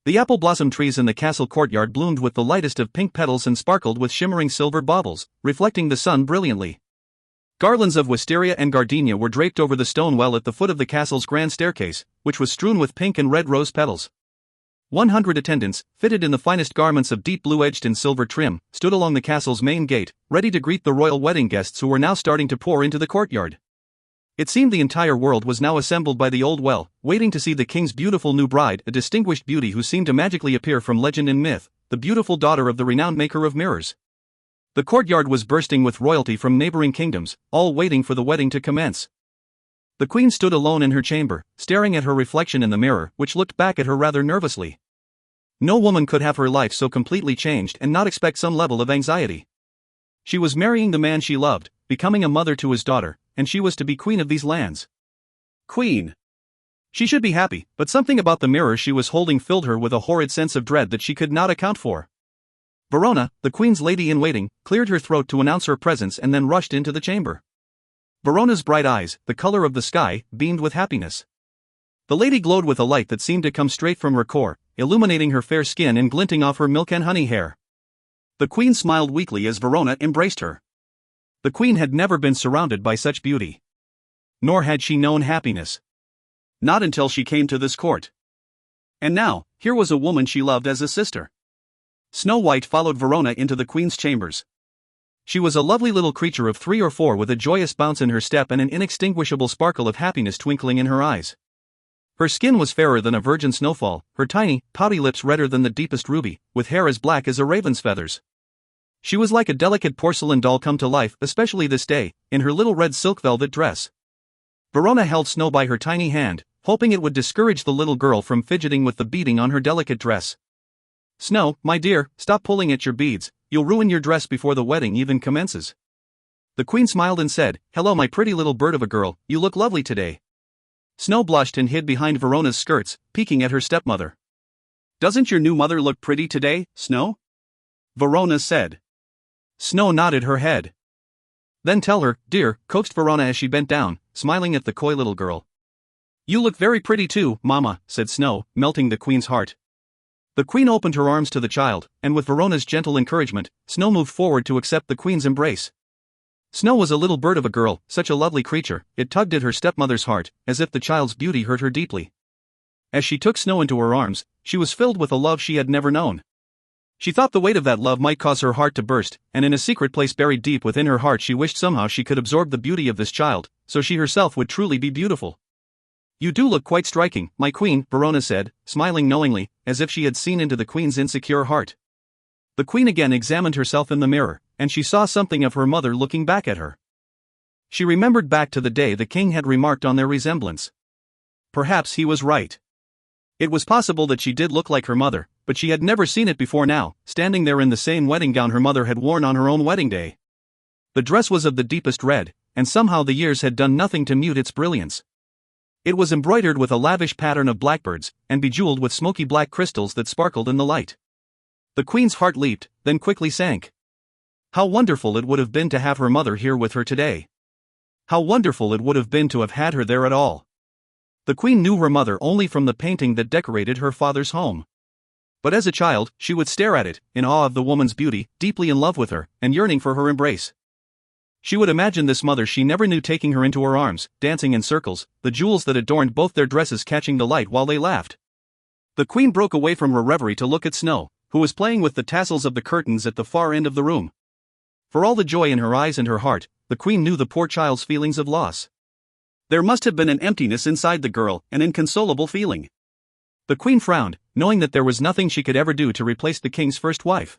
The apple blossom trees in the castle courtyard bloomed with the lightest of pink petals and sparkled with shimmering silver baubles, reflecting the sun brilliantly. Garlands of wisteria and gardenia were draped over the stone well at the foot of the castle's grand staircase, which was strewn with pink and red rose petals. 100 attendants, fitted in the finest garments of deep blue edged and silver trim, stood along the castle's main gate, ready to greet the royal wedding guests who were now starting to pour into the courtyard. It seemed the entire world was now assembled by the old well, waiting to see the king's beautiful new bride, a distinguished beauty who seemed to magically appear from legend and myth, the beautiful daughter of the renowned maker of mirrors. The courtyard was bursting with royalty from neighboring kingdoms, all waiting for the wedding to commence. The queen stood alone in her chamber, staring at her reflection in the mirror, which looked back at her rather nervously. No woman could have her life so completely changed and not expect some level of anxiety. She was marrying the man she loved, becoming a mother to his daughter, and she was to be queen of these lands. Queen. She should be happy, but something about the mirror she was holding filled her with a horrid sense of dread that she could not account for. Verona, the queen's lady-in-waiting, cleared her throat to announce her presence and then rushed into the chamber. Verona's bright eyes, the color of the sky, beamed with happiness. The lady glowed with a light that seemed to come straight from her core, illuminating her fair skin and glinting off her milk and honey hair. The queen smiled weakly as Verona embraced her. The queen had never been surrounded by such beauty. Nor had she known happiness. Not until she came to this court. And now, here was a woman she loved as a sister. Snow White followed Verona into the queen's chambers. She was a lovely little creature of 3 or 4 with a joyous bounce in her step and an inextinguishable sparkle of happiness twinkling in her eyes. Her skin was fairer than a virgin snowfall, her tiny, pouty lips redder than the deepest ruby, with hair as black as a raven's feathers. She was like a delicate porcelain doll come to life, especially this day, in her little red silk velvet dress. Verona held Snow by her tiny hand, hoping it would discourage the little girl from fidgeting with the beading on her delicate dress. "Snow, my dear, stop pulling at your beads, you'll ruin your dress before the wedding even commences." The queen smiled and said, "Hello my pretty little bird of a girl, you look lovely today." Snow blushed and hid behind Verona's skirts, peeking at her stepmother. "Doesn't your new mother look pretty today, Snow?" Verona said. Snow nodded her head. "Then tell her, dear," coaxed Verona as she bent down, smiling at the coy little girl. "You look very pretty too, Mama," said Snow, melting the queen's heart. The queen opened her arms to the child, and with Verona's gentle encouragement, Snow moved forward to accept the queen's embrace. Snow was a little bird of a girl, such a lovely creature, it tugged at her stepmother's heart, as if the child's beauty hurt her deeply. As she took Snow into her arms, she was filled with a love she had never known. She thought the weight of that love might cause her heart to burst, and in a secret place buried deep within her heart she wished somehow she could absorb the beauty of this child, so she herself would truly be beautiful. "You do look quite striking, my queen," Verona said, smiling knowingly, as if she had seen into the queen's insecure heart. The queen again examined herself in the mirror, and she saw something of her mother looking back at her. She remembered back to the day the king had remarked on their resemblance. Perhaps he was right. It was possible that she did look like her mother, but she had never seen it before now, standing there in the same wedding gown her mother had worn on her own wedding day. The dress was of the deepest red, and somehow the years had done nothing to mute its brilliance. It was embroidered with a lavish pattern of blackbirds, and bejeweled with smoky black crystals that sparkled in the light. The queen's heart leaped, then quickly sank. How wonderful it would have been to have her mother here with her today. How wonderful it would have been to have had her there at all. The queen knew her mother only from the painting that decorated her father's home. But as a child, she would stare at it, in awe of the woman's beauty, deeply in love with her, and yearning for her embrace. She would imagine this mother she never knew taking her into her arms, dancing in circles, the jewels that adorned both their dresses catching the light while they laughed. The queen broke away from her reverie to look at Snow, who was playing with the tassels of the curtains at the far end of the room. For all the joy in her eyes and her heart, the queen knew the poor child's feelings of loss. There must have been an emptiness inside the girl, an inconsolable feeling. The queen frowned, knowing that there was nothing she could ever do to replace the king's first wife.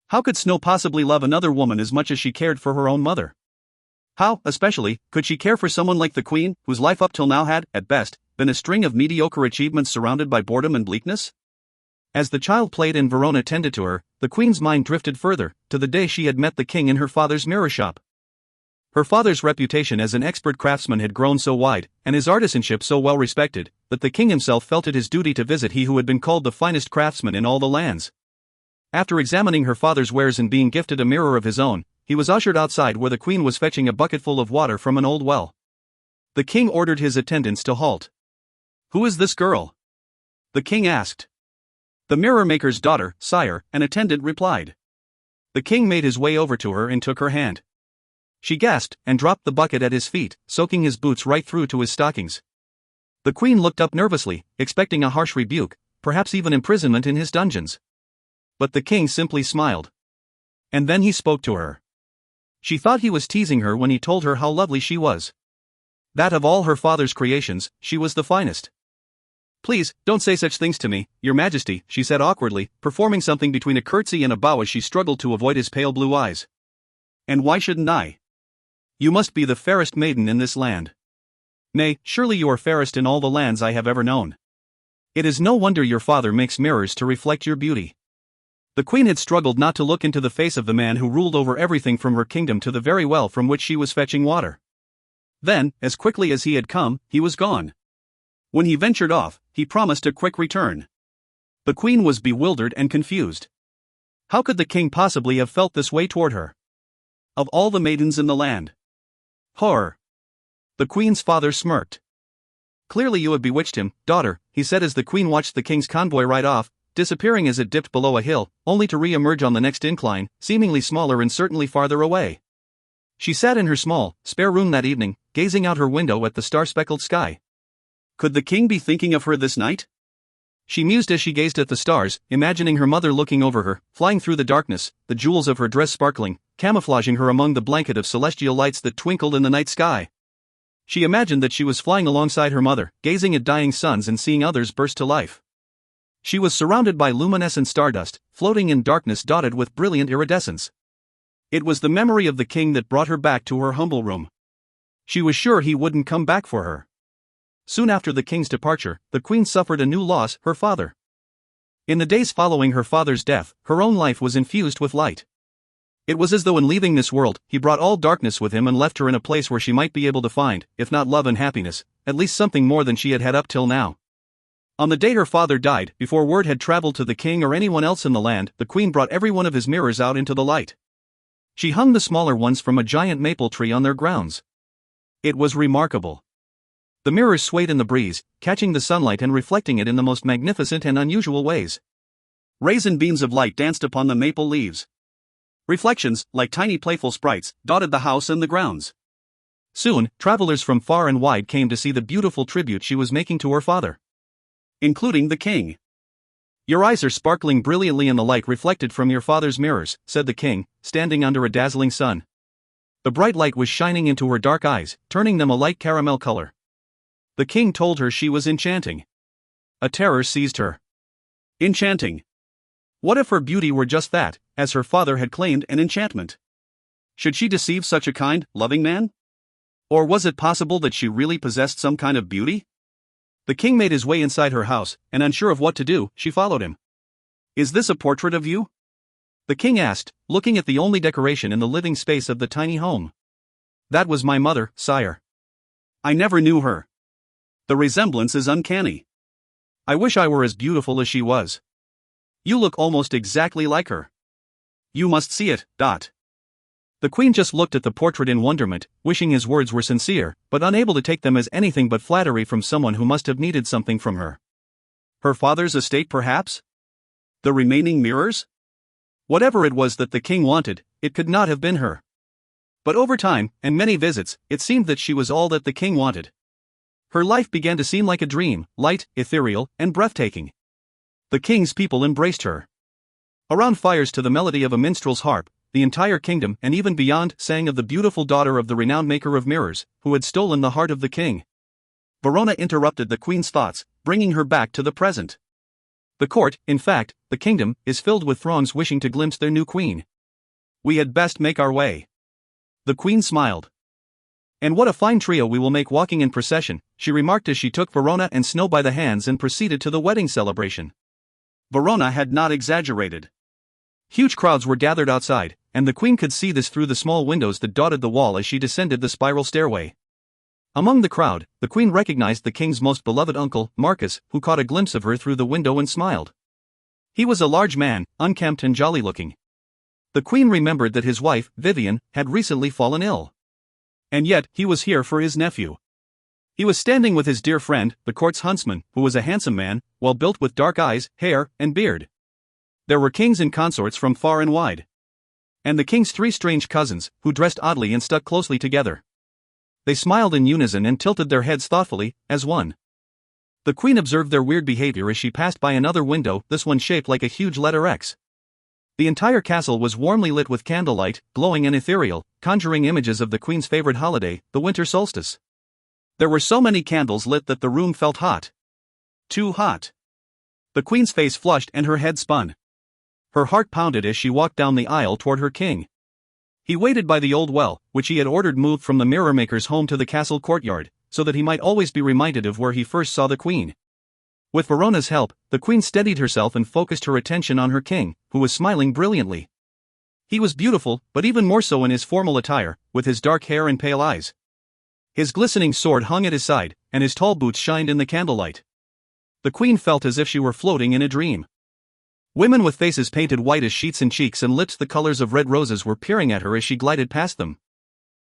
How could Snow possibly love another woman as much as she cared for her own mother? How, especially, could she care for someone like the queen, whose life up till now had, at best, been a string of mediocre achievements surrounded by boredom and bleakness? As the child played and Verona tended to her, the queen's mind drifted further, to the day she had met the king in her father's mirror shop. Her father's reputation as an expert craftsman had grown so wide, and his artisanship so well respected, that the king himself felt it his duty to visit he who had been called the finest craftsman in all the lands. After examining her father's wares and being gifted a mirror of his own, he was ushered outside where the queen was fetching a bucketful of water from an old well. The king ordered his attendants to halt. "Who is this girl?" the king asked. "The mirror maker's daughter, sire," an attendant replied. The king made his way over to her and took her hand. She gasped and dropped the bucket at his feet, soaking his boots right through to his stockings. The queen looked up nervously, expecting a harsh rebuke, perhaps even imprisonment in his dungeons. But the king simply smiled. And then he spoke to her. She thought he was teasing her when he told her how lovely she was. That of all her father's creations, she was the finest. "Please, don't say such things to me, Your Majesty," she said awkwardly, performing something between a curtsy and a bow as she struggled to avoid his pale blue eyes. "And why shouldn't I? You must be the fairest maiden in this land. Nay, surely you are fairest in all the lands I have ever known. It is no wonder your father makes mirrors to reflect your beauty." The queen had struggled not to look into the face of the man who ruled over everything from her kingdom to the very well from which she was fetching water. Then, as quickly as he had come, he was gone. When he ventured off, he promised a quick return. The queen was bewildered and confused. How could the king possibly have felt this way toward her? Of all the maidens in the land. Horror. The queen's father smirked. "Clearly you have bewitched him, daughter," he said as the queen watched the king's convoy ride off, disappearing as it dipped below a hill, only to re-emerge on the next incline, seemingly smaller and certainly farther away. She sat in her small, spare room that evening, gazing out her window at the star-speckled sky. Could the king be thinking of her this night? She mused as she gazed at the stars, imagining her mother looking over her, flying through the darkness, the jewels of her dress sparkling, camouflaging her among the blanket of celestial lights that twinkled in the night sky. She imagined that she was flying alongside her mother, gazing at dying suns and seeing others burst to life. She was surrounded by luminescent stardust, floating in darkness dotted with brilliant iridescence. It was the memory of the king that brought her back to her humble room. She was sure he wouldn't come back for her. Soon after the king's departure, the queen suffered a new loss, her father. In the days following her father's death, her own life was infused with light. It was as though in leaving this world, he brought all darkness with him and left her in a place where she might be able to find, if not love and happiness, at least something more than she had had up till now. On the day her father died, before word had traveled to the king or anyone else in the land, the queen brought every one of his mirrors out into the light. She hung the smaller ones from a giant maple tree on their grounds. It was remarkable. The mirrors swayed in the breeze, catching the sunlight and reflecting it in the most magnificent and unusual ways. Rays and beams of light danced upon the maple leaves. Reflections, like tiny playful sprites, dotted the house and the grounds. Soon, travelers from far and wide came to see the beautiful tribute she was making to her father. Including the king. "Your eyes are sparkling brilliantly in the light reflected from your father's mirrors," said the king, standing under a dazzling sun. The bright light was shining into her dark eyes, turning them a light caramel color. The king told her she was enchanting. A terror seized her. Enchanting. What if her beauty were just that, as her father had claimed, an enchantment? Should she deceive such a kind, loving man? Or was it possible that she really possessed some kind of beauty? The king made his way inside her house, and unsure of what to do, she followed him. "Is this a portrait of you?" the king asked, looking at the only decoration in the living space of the tiny home. "That was my mother, sire. I never knew her. The resemblance is uncanny. I wish I were as beautiful as she was. You look almost exactly like her. You must see it. The queen just looked at the portrait in wonderment, wishing his words were sincere, but unable to take them as anything but flattery from someone who must have needed something from her. Her father's estate, perhaps? The remaining mirrors? Whatever it was that the king wanted, it could not have been her. But over time, and many visits, it seemed that she was all that the king wanted. Her life began to seem like a dream, light, ethereal, and breathtaking. The king's people embraced her. Around fires to the melody of a minstrel's harp, the entire kingdom and even beyond sang of the beautiful daughter of the renowned maker of mirrors, who had stolen the heart of the king. Verona interrupted the queen's thoughts, bringing her back to the present. The court, in fact, the kingdom, is filled with throngs wishing to glimpse their new queen. We had best make our way. The queen smiled. And what a fine trio we will make walking in procession, she remarked as she took Verona and Snow by the hands and proceeded to the wedding celebration. Verona had not exaggerated. Huge crowds were gathered outside, and the queen could see this through the small windows that dotted the wall as she descended the spiral stairway. Among the crowd, the queen recognized the king's most beloved uncle, Marcus, who caught a glimpse of her through the window and smiled. He was a large man, unkempt and jolly-looking. The queen remembered that his wife, Vivian, had recently fallen ill. And yet, he was here for his nephew. He was standing with his dear friend, the court's huntsman, who was a handsome man, well built with dark eyes, hair, and beard. There were kings and consorts from far and wide. And the king's 3 strange cousins, who dressed oddly and stuck closely together. They smiled in unison and tilted their heads thoughtfully, as one. The queen observed their weird behavior as she passed by another window, this one shaped like a huge letter X. The entire castle was warmly lit with candlelight, glowing and ethereal, conjuring images of the queen's favorite holiday, the winter solstice. There were so many candles lit that the room felt hot. Too hot. The queen's face flushed and her head spun. Her heart pounded as she walked down the aisle toward her king. He waited by the old well, which he had ordered moved from the mirror maker's home to the castle courtyard, so that he might always be reminded of where he first saw the queen. With Verona's help, the queen steadied herself and focused her attention on her king, who was smiling brilliantly. He was beautiful, but even more so in his formal attire, with his dark hair and pale eyes. His glistening sword hung at his side, and his tall boots shined in the candlelight. The queen felt as if she were floating in a dream. Women with faces painted white as sheets and cheeks and lips the colors of red roses were peering at her as she glided past them.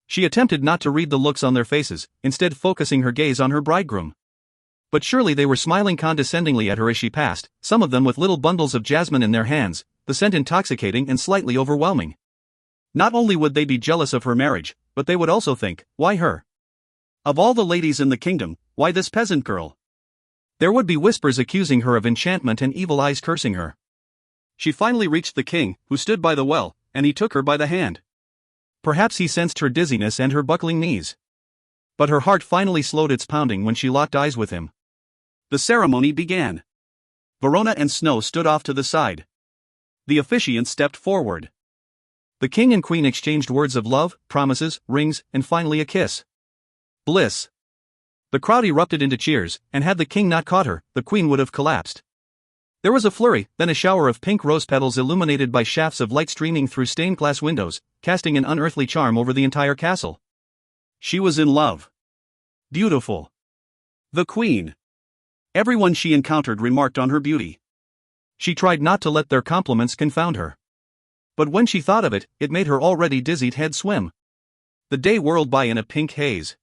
She attempted not to read the looks on their faces, instead focusing her gaze on her bridegroom. But surely they were smiling condescendingly at her as she passed, some of them with little bundles of jasmine in their hands, the scent intoxicating and slightly overwhelming. Not only would they be jealous of her marriage, but they would also think, why her? Of all the ladies in the kingdom, why this peasant girl? There would be whispers accusing her of enchantment and evil eyes cursing her. She finally reached the king, who stood by the well, and he took her by the hand. Perhaps he sensed her dizziness and her buckling knees. But her heart finally slowed its pounding when she locked eyes with him. The ceremony began. Verona and Snow stood off to the side. The officiant stepped forward. The king and queen exchanged words of love, promises, rings, and finally a kiss. Bliss. The crowd erupted into cheers, and had the king not caught her, the queen would have collapsed. There was a flurry, then a shower of pink rose petals illuminated by shafts of light streaming through stained glass windows, casting an unearthly charm over the entire castle. She was in love. Beautiful. The queen. Everyone she encountered remarked on her beauty. She tried not to let their compliments confound her. But when she thought of it, it made her already dizzied head swim. The day whirled by in a pink haze.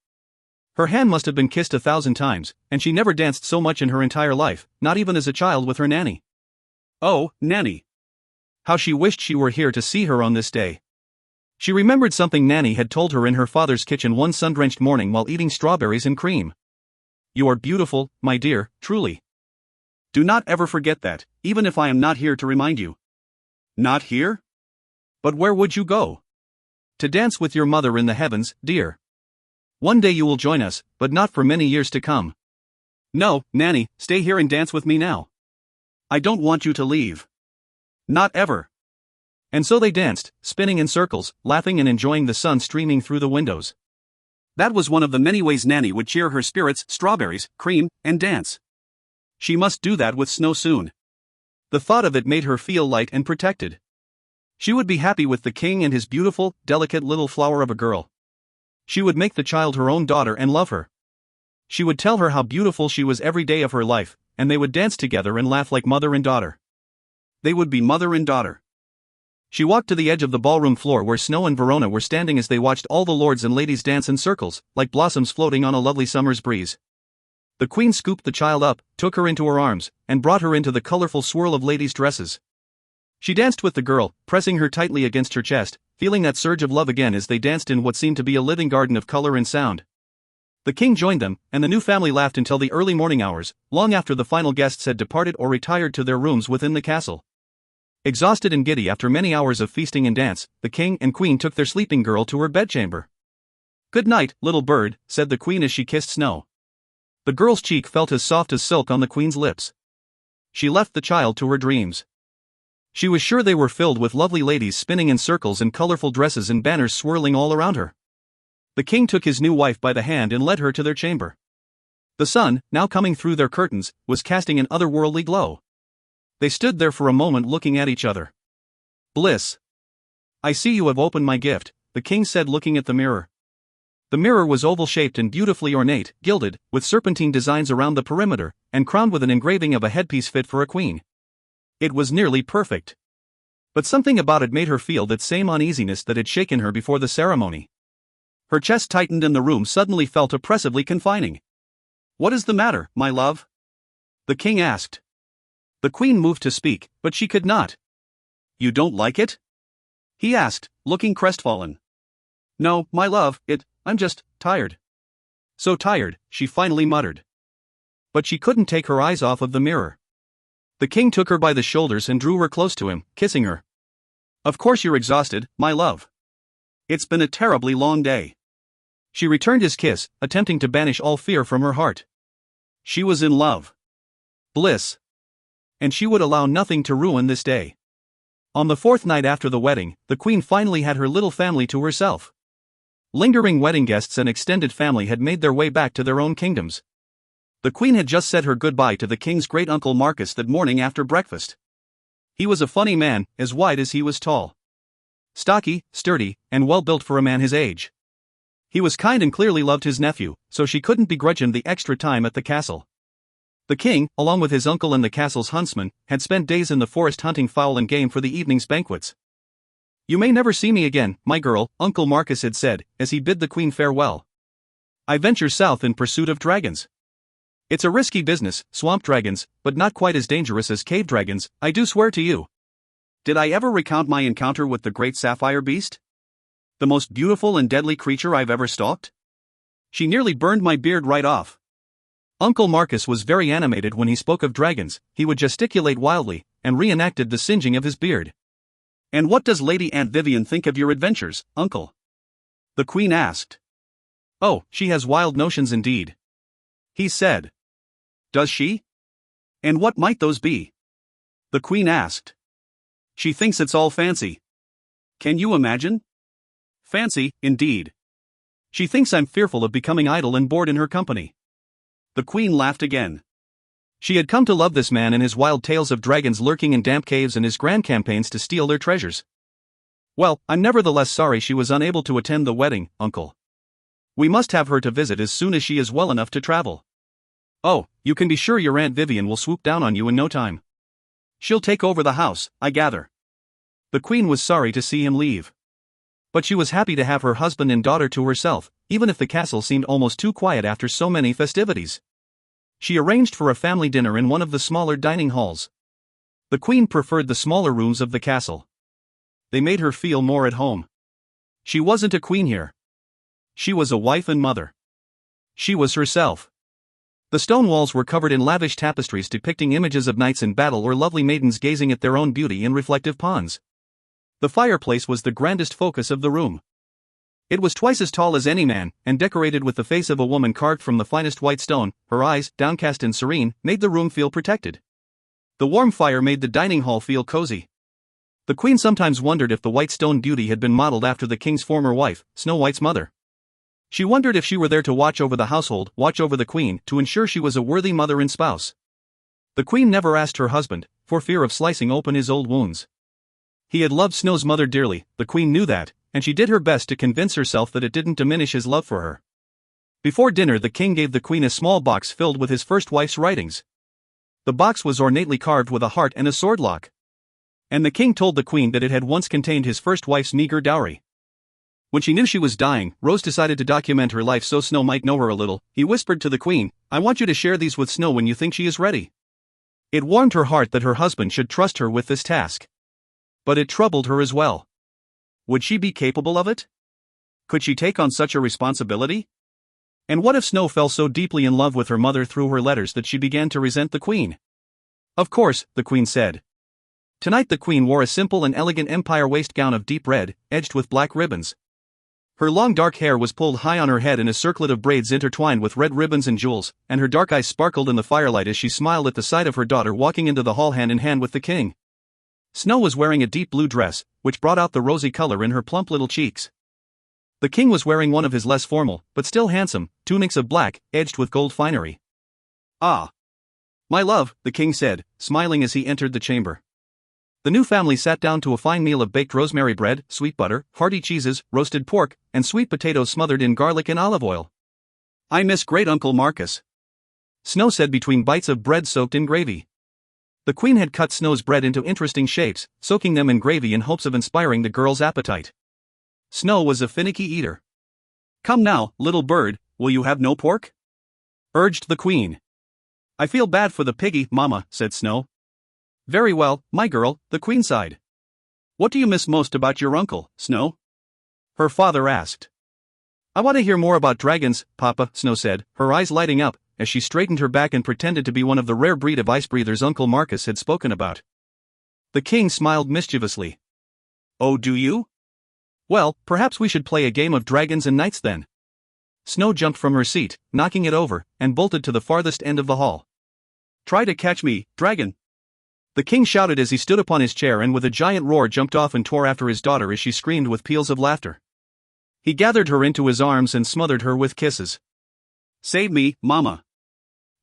Her hand must have been kissed 1,000 times, and she never danced so much in her entire life, not even as a child with her nanny. Oh, Nanny! How she wished she were here to see her on this day. She remembered something Nanny had told her in her father's kitchen one sun-drenched morning while eating strawberries and cream. You are beautiful, my dear, truly. Do not ever forget that, even if I am not here to remind you. Not here? But where would you go? To dance with your mother in the heavens, dear. One day you will join us, but not for many years to come. No, Nanny, stay here and dance with me now. I don't want you to leave. Not ever. And so they danced, spinning in circles, laughing and enjoying the sun streaming through the windows. That was one of the many ways Nanny would cheer her spirits: strawberries, cream, and dance. She must do that with Snow soon. The thought of it made her feel light and protected. She would be happy with the king and his beautiful, delicate little flower of a girl. She would make the child her own daughter and love her. She would tell her how beautiful she was every day of her life, and they would dance together and laugh like mother and daughter. They would be mother and daughter. She walked to the edge of the ballroom floor where Snow and Verona were standing as they watched all the lords and ladies dance in circles, like blossoms floating on a lovely summer's breeze. The queen scooped the child up, took her into her arms, and brought her into the colorful swirl of ladies' dresses. She danced with the girl, pressing her tightly against her chest, feeling that surge of love again as they danced in what seemed to be a living garden of color and sound. The king joined them, and the new family laughed until the early morning hours, long after the final guests had departed or retired to their rooms within the castle. Exhausted and giddy after many hours of feasting and dance, the king and queen took their sleeping girl to her bedchamber. "Good night, little bird," said the queen as she kissed Snow. The girl's cheek felt as soft as silk on the queen's lips. She left the child to her dreams. She was sure they were filled with lovely ladies spinning in circles and colorful dresses and banners swirling all around her. The king took his new wife by the hand and led her to their chamber. The sun, now coming through their curtains, was casting an otherworldly glow. They stood there for a moment looking at each other. Bliss. "I see you have opened my gift," the king said, looking at the mirror. The mirror was oval-shaped and beautifully ornate, gilded, with serpentine designs around the perimeter, and crowned with an engraving of a headpiece fit for a queen. It was nearly perfect. But something about it made her feel that same uneasiness that had shaken her before the ceremony. Her chest tightened and the room suddenly felt oppressively confining. "What is the matter, my love?" the king asked. The queen moved to speak, but she could not. "You don't like it?" he asked, looking crestfallen. "No, my love, I'm just tired." So tired, she finally muttered. But she couldn't take her eyes off of the mirror. The king took her by the shoulders and drew her close to him, kissing her. "Of course you're exhausted, my love. It's been a terribly long day." She returned his kiss, attempting to banish all fear from her heart. She was in love. Bliss. And she would allow nothing to ruin this day. On the fourth night after the wedding, the queen finally had her little family to herself. Lingering wedding guests and extended family had made their way back to their own kingdoms. The queen had just said her goodbye to the king's great-uncle Marcus that morning after breakfast. He was a funny man, as wide as he was tall. Stocky, sturdy, and well-built for a man his age. He was kind and clearly loved his nephew, so she couldn't begrudge him the extra time at the castle. The king, along with his uncle and the castle's huntsman, had spent days in the forest hunting fowl and game for the evening's banquets. "You may never see me again, my girl," Uncle Marcus had said, as he bid the queen farewell. "I venture south in pursuit of dragons. It's a risky business, swamp dragons, but not quite as dangerous as cave dragons, I do swear to you. Did I ever recount my encounter with the great sapphire beast? The most beautiful and deadly creature I've ever stalked? She nearly burned my beard right off." Uncle Marcus was very animated when he spoke of dragons. He would gesticulate wildly, and reenacted the singeing of his beard. "And what does Lady Aunt Vivian think of your adventures, uncle?" the queen asked. "Oh, she has wild notions indeed," he said. "Does she? And what might those be?" the queen asked. "She thinks it's all fancy. Can you imagine? Fancy, indeed. She thinks I'm fearful of becoming idle and bored in her company." The queen laughed again. She had come to love this man and his wild tales of dragons lurking in damp caves and his grand campaigns to steal their treasures. "Well, I'm nevertheless sorry she was unable to attend the wedding, uncle. We must have her to visit as soon as she is well enough to travel. Oh, you can be sure your Aunt Vivian will swoop down on you in no time. She'll take over the house, I gather." The queen was sorry to see him leave. But she was happy to have her husband and daughter to herself, even if the castle seemed almost too quiet after so many festivities. She arranged for a family dinner in one of the smaller dining halls. The queen preferred the smaller rooms of the castle. They made her feel more at home. She wasn't a queen here. She was a wife and mother. She was herself. The stone walls were covered in lavish tapestries depicting images of knights in battle or lovely maidens gazing at their own beauty in reflective ponds. The fireplace was the grandest focus of the room. It was twice as tall as any man, and decorated with the face of a woman carved from the finest white stone. Her eyes, downcast and serene, made the room feel protected. The warm fire made the dining hall feel cozy. The queen sometimes wondered if the white stone beauty had been modeled after the king's former wife, Snow White's mother. She wondered if she were there to watch over the household, watch over the queen, to ensure she was a worthy mother and spouse. The queen never asked her husband, for fear of slicing open his old wounds. He had loved Snow's mother dearly, the queen knew that, and she did her best to convince herself that it didn't diminish his love for her. Before dinner, the king gave the queen a small box filled with his first wife's writings. The box was ornately carved with a heart and a sword lock. And the king told the queen that it had once contained his first wife's meager dowry. When she knew she was dying, Rose decided to document her life so Snow might know her a little. He whispered to the queen, "I want you to share these with Snow when you think she is ready." It warmed her heart that her husband should trust her with this task. But it troubled her as well. Would she be capable of it? Could she take on such a responsibility? And what if Snow fell so deeply in love with her mother through her letters that she began to resent the queen? "Of course," the queen said. Tonight the queen wore a simple and elegant empire waist gown of deep red, edged with black ribbons. Her long dark hair was pulled high on her head in a circlet of braids intertwined with red ribbons and jewels, and her dark eyes sparkled in the firelight as she smiled at the sight of her daughter walking into the hall hand in hand with the king. Snow was wearing a deep blue dress, which brought out the rosy color in her plump little cheeks. The king was wearing one of his less formal, but still handsome, tunics of black, edged with gold finery. "Ah, my love," the king said, smiling as he entered the chamber. The new family sat down to a fine meal of baked rosemary bread, sweet butter, hearty cheeses, roasted pork, and sweet potatoes smothered in garlic and olive oil. "I miss great Uncle Marcus," Snow said between bites of bread soaked in gravy. The queen had cut Snow's bread into interesting shapes, soaking them in gravy in hopes of inspiring the girl's appetite. Snow was a finicky eater. "Come now, little bird, will you have no pork?" urged the queen. I feel bad for the piggy, Mama, said Snow. Very well, my girl, the queen sighed. What do you miss most about your uncle, Snow? Her father asked. I want to hear more about dragons, Papa, Snow said, her eyes lighting up, as she straightened her back and pretended to be one of the rare breed of ice breathers Uncle Marcus had spoken about. The king smiled mischievously. Oh, do you? Well, perhaps we should play a game of dragons and knights then. Snow jumped from her seat, knocking it over, and bolted to the farthest end of the hall. Try to catch me, dragon! The king shouted as he stood upon his chair and with a giant roar jumped off and tore after his daughter as she screamed with peals of laughter. He gathered her into his arms and smothered her with kisses. Save me, Mama!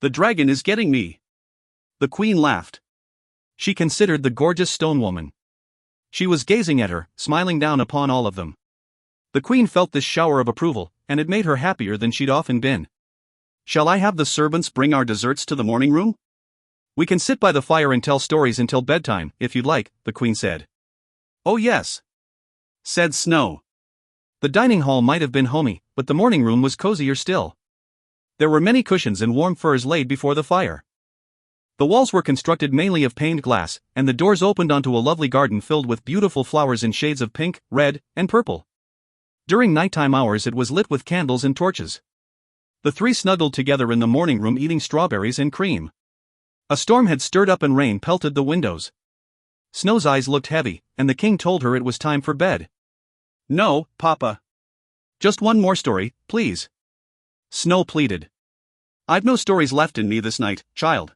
The dragon is getting me! The queen laughed. She considered the gorgeous stone woman. She was gazing at her, smiling down upon all of them. The queen felt this shower of approval, and it made her happier than she'd often been. Shall I have the servants bring our desserts to the morning room? We can sit by the fire and tell stories until bedtime, if you'd like, the queen said. Oh yes, said Snow. The dining hall might have been homey, but the morning room was cozier still. There were many cushions and warm furs laid before the fire. The walls were constructed mainly of paned glass, and the doors opened onto a lovely garden filled with beautiful flowers in shades of pink, red, and purple. During nighttime hours it was lit with candles and torches. The three snuggled together in the morning room eating strawberries and cream. A storm had stirred up and rain pelted the windows. Snow's eyes looked heavy, and the king told her it was time for bed. No, Papa. Just one more story, please. Snow pleaded. I've no stories left in me this night, child.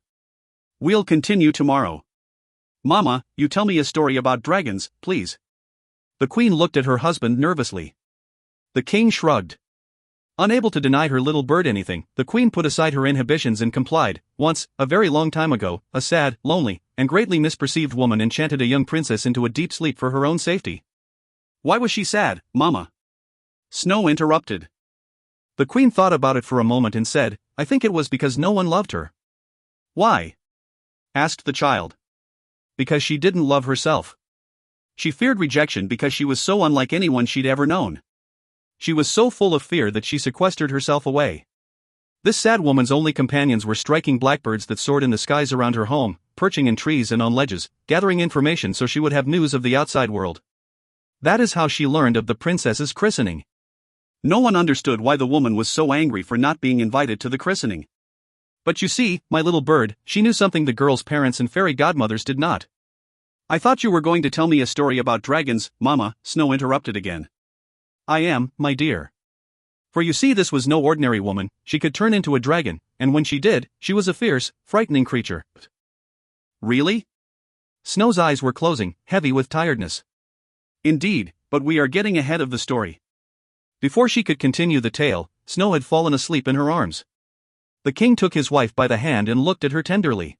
We'll continue tomorrow. Mama, you tell me a story about dragons, please. The queen looked at her husband nervously. The king shrugged. Unable to deny her little bird anything, the queen put aside her inhibitions and complied. Once, a very long time ago, a sad, lonely, and greatly misperceived woman enchanted a young princess into a deep sleep for her own safety. Why was she sad, Mama? Snow interrupted. The queen thought about it for a moment and said, I think it was because no one loved her. Why? Asked the child. Because she didn't love herself. She feared rejection because she was so unlike anyone she'd ever known. She was so full of fear that she sequestered herself away. This sad woman's only companions were striking blackbirds that soared in the skies around her home, perching in trees and on ledges, gathering information so she would have news of the outside world. That is how she learned of the princess's christening. No one understood why the woman was so angry for not being invited to the christening. But you see, my little bird, she knew something the girl's parents and fairy godmothers did not. I thought you were going to tell me a story about dragons, Mama, Snow interrupted again. I am, my dear. For you see, this was no ordinary woman, she could turn into a dragon, and when she did, she was a fierce, frightening creature. Really? Snow's eyes were closing, heavy with tiredness. Indeed, but we are getting ahead of the story. Before she could continue the tale, Snow had fallen asleep in her arms. The king took his wife by the hand and looked at her tenderly.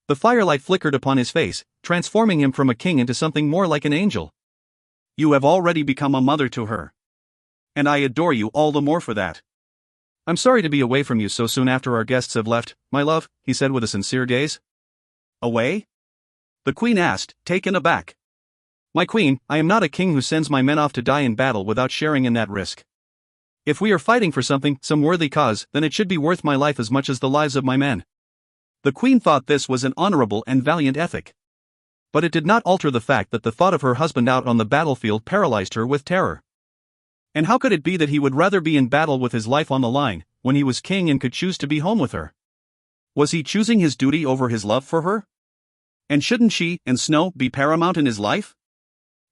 The firelight flickered upon his face, transforming him from a king into something more like an angel. You have already become a mother to her. And I adore you all the more for that. I'm sorry to be away from you so soon after our guests have left, my love, he said with a sincere gaze. Away? The queen asked, taken aback. My queen, I am not a king who sends my men off to die in battle without sharing in that risk. If we are fighting for something, some worthy cause, then it should be worth my life as much as the lives of my men. The queen thought this was an honorable and valiant ethic. But it did not alter the fact that the thought of her husband out on the battlefield paralyzed her with terror. And how could it be that he would rather be in battle with his life on the line, when he was king and could choose to be home with her? Was he choosing his duty over his love for her? And shouldn't she, and Snow, be paramount in his life?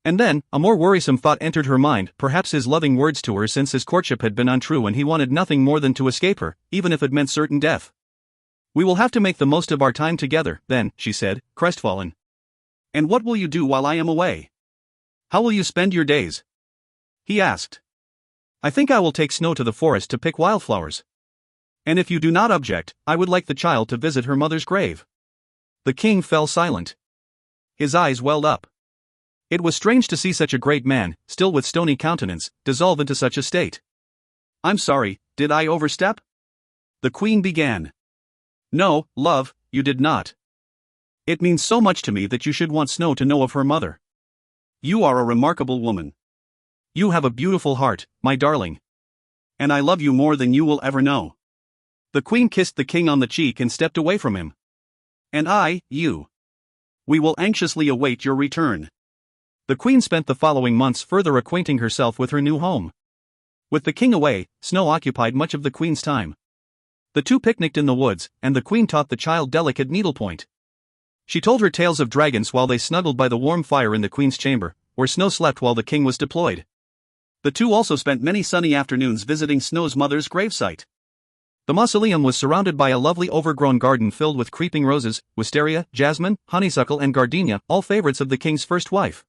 And then, a more worrisome thought entered her mind, perhaps his loving words to her since his courtship had been untrue and he wanted nothing more than to escape her, even if it meant certain death. We will have to make the most of our time together, then, she said, crestfallen. And what will you do while I am away? How will you spend your days? He asked. I think I will take Snow to the forest to pick wildflowers. And if you do not object, I would like the child to visit her mother's grave. The king fell silent. His eyes welled up. It was strange to see such a great man, still with stony countenance, dissolve into such a state. I'm sorry, did I overstep? The queen began. No, love, you did not. It means so much to me that you should want Snow to know of her mother. You are a remarkable woman. You have a beautiful heart, my darling. And I love you more than you will ever know. The queen kissed the king on the cheek and stepped away from him. "And you. We will anxiously await your return." The queen spent the following months further acquainting herself with her new home. With the king away, Snow occupied much of the queen's time. The two picnicked in the woods, and the queen taught the child delicate needlepoint. She told her tales of dragons while they snuggled by the warm fire in the queen's chamber, where Snow slept while the king was deployed. The two also spent many sunny afternoons visiting Snow's mother's gravesite. The mausoleum was surrounded by a lovely overgrown garden filled with creeping roses, wisteria, jasmine, honeysuckle and gardenia, all favorites of the king's first wife.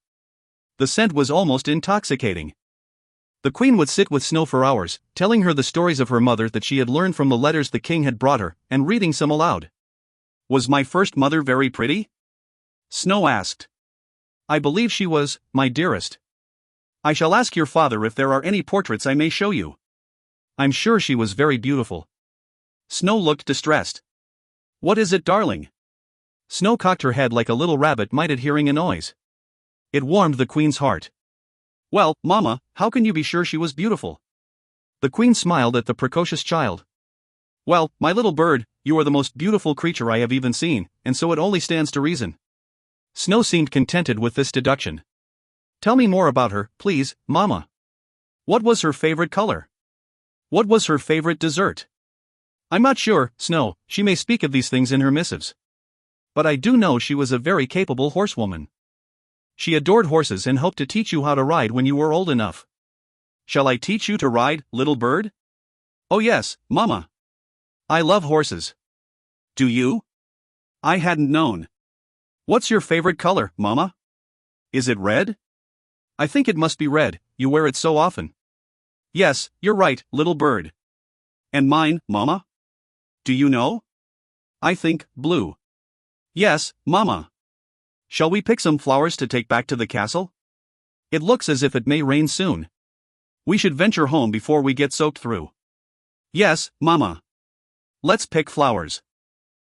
The scent was almost intoxicating. The queen would sit with Snow for hours, telling her the stories of her mother that she had learned from the letters the king had brought her, and reading some aloud. "Was my first mother very pretty?" Snow asked. "I believe she was, my dearest. I shall ask your father if there are any portraits I may show you. I'm sure she was very beautiful." Snow looked distressed. "What is it, darling?" Snow cocked her head like a little rabbit might at hearing a noise. It warmed the queen's heart. "Well, Mama, how can you be sure she was beautiful?" The queen smiled at the precocious child. "Well, my little bird, you are the most beautiful creature I have even seen, and so it only stands to reason." Snow seemed contented with this deduction. "Tell me more about her, please, Mama. What was her favorite color? What was her favorite dessert?" "I'm not sure, Snow, she may speak of these things in her missives. But I do know she was a very capable horsewoman. She adored horses and hoped to teach you how to ride when you were old enough." "Shall I teach you to ride, little bird?" "Oh yes, Mama. I love horses." "Do you? I hadn't known. What's your favorite color, Mama? Is it red?" "I think it must be red, you wear it so often." "Yes, you're right, little bird." "And mine, Mama? Do you know?" "I think, blue." "Yes, Mama. Shall we pick some flowers to take back to the castle? It looks as if it may rain soon. We should venture home before we get soaked through." "Yes, Mama. Let's pick flowers.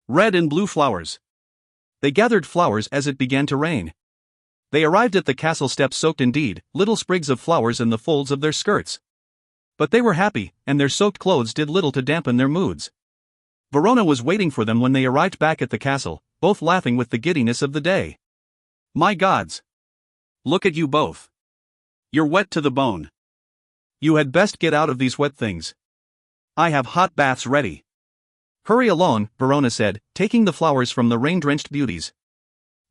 Red and blue flowers." They gathered flowers as it began to rain. They arrived at the castle steps soaked indeed, little sprigs of flowers in the folds of their skirts. But they were happy, and their soaked clothes did little to dampen their moods. Verona was waiting for them when they arrived back at the castle, both laughing with the giddiness of the day. "My gods! Look at you both. You're wet to the bone. You had best get out of these wet things. I have hot baths ready." "Hurry along," Verona said, taking the flowers from the rain-drenched beauties.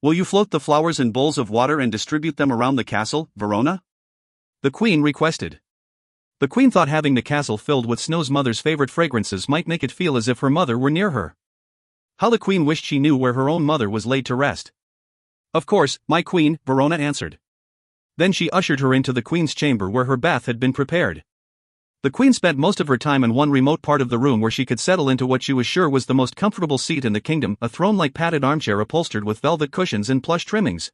"Will you float the flowers in bowls of water and distribute them around the castle, Verona?" the queen requested. The queen thought having the castle filled with Snow's mother's favorite fragrances might make it feel as if her mother were near her. How the queen wished she knew where her own mother was laid to rest. "Of course, my queen," Verona answered. Then she ushered her into the queen's chamber where her bath had been prepared. The queen spent most of her time in one remote part of the room where she could settle into what she was sure was the most comfortable seat in the kingdom, a throne-like padded armchair upholstered with velvet cushions and plush trimmings.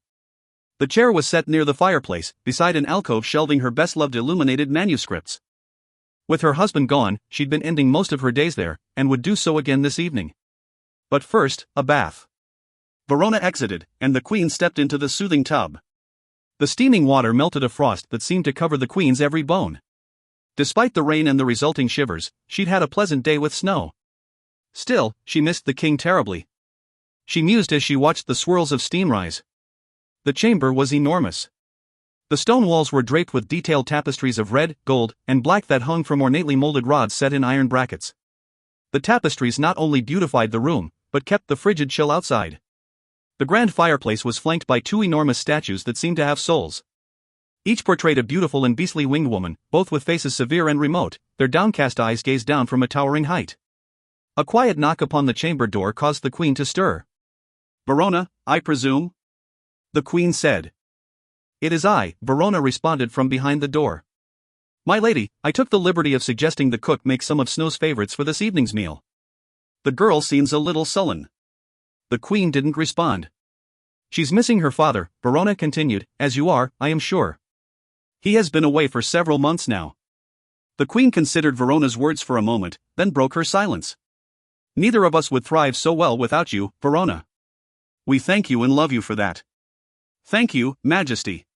The chair was set near the fireplace, beside an alcove shelving her best-loved illuminated manuscripts. With her husband gone, she'd been ending most of her days there, and would do so again this evening. But first, a bath. Verona exited, and the queen stepped into the soothing tub. The steaming water melted a frost that seemed to cover the queen's every bone. Despite the rain and the resulting shivers, she'd had a pleasant day with Snow. Still, she missed the king terribly. She mused as she watched the swirls of steam rise. The chamber was enormous. The stone walls were draped with detailed tapestries of red, gold, and black that hung from ornately molded rods set in iron brackets. The tapestries not only beautified the room, but kept the frigid chill outside. The grand fireplace was flanked by two enormous statues that seemed to have souls. Each portrayed a beautiful and beastly winged woman, both with faces severe and remote, their downcast eyes gazed down from a towering height. A quiet knock upon the chamber door caused the queen to stir. "Verona, I presume?" the queen said. "It is I," Verona responded from behind the door. "My lady, I took the liberty of suggesting the cook make some of Snow's favorites for this evening's meal." "The girl seems a little sullen." The queen didn't respond. "She's missing her father," Verona continued, "as you are, I am sure. He has been away for several months now." The queen considered Verona's words for a moment, then broke her silence. "Neither of us would thrive so well without you, Verona. We thank you and love you for that." "Thank you, Majesty.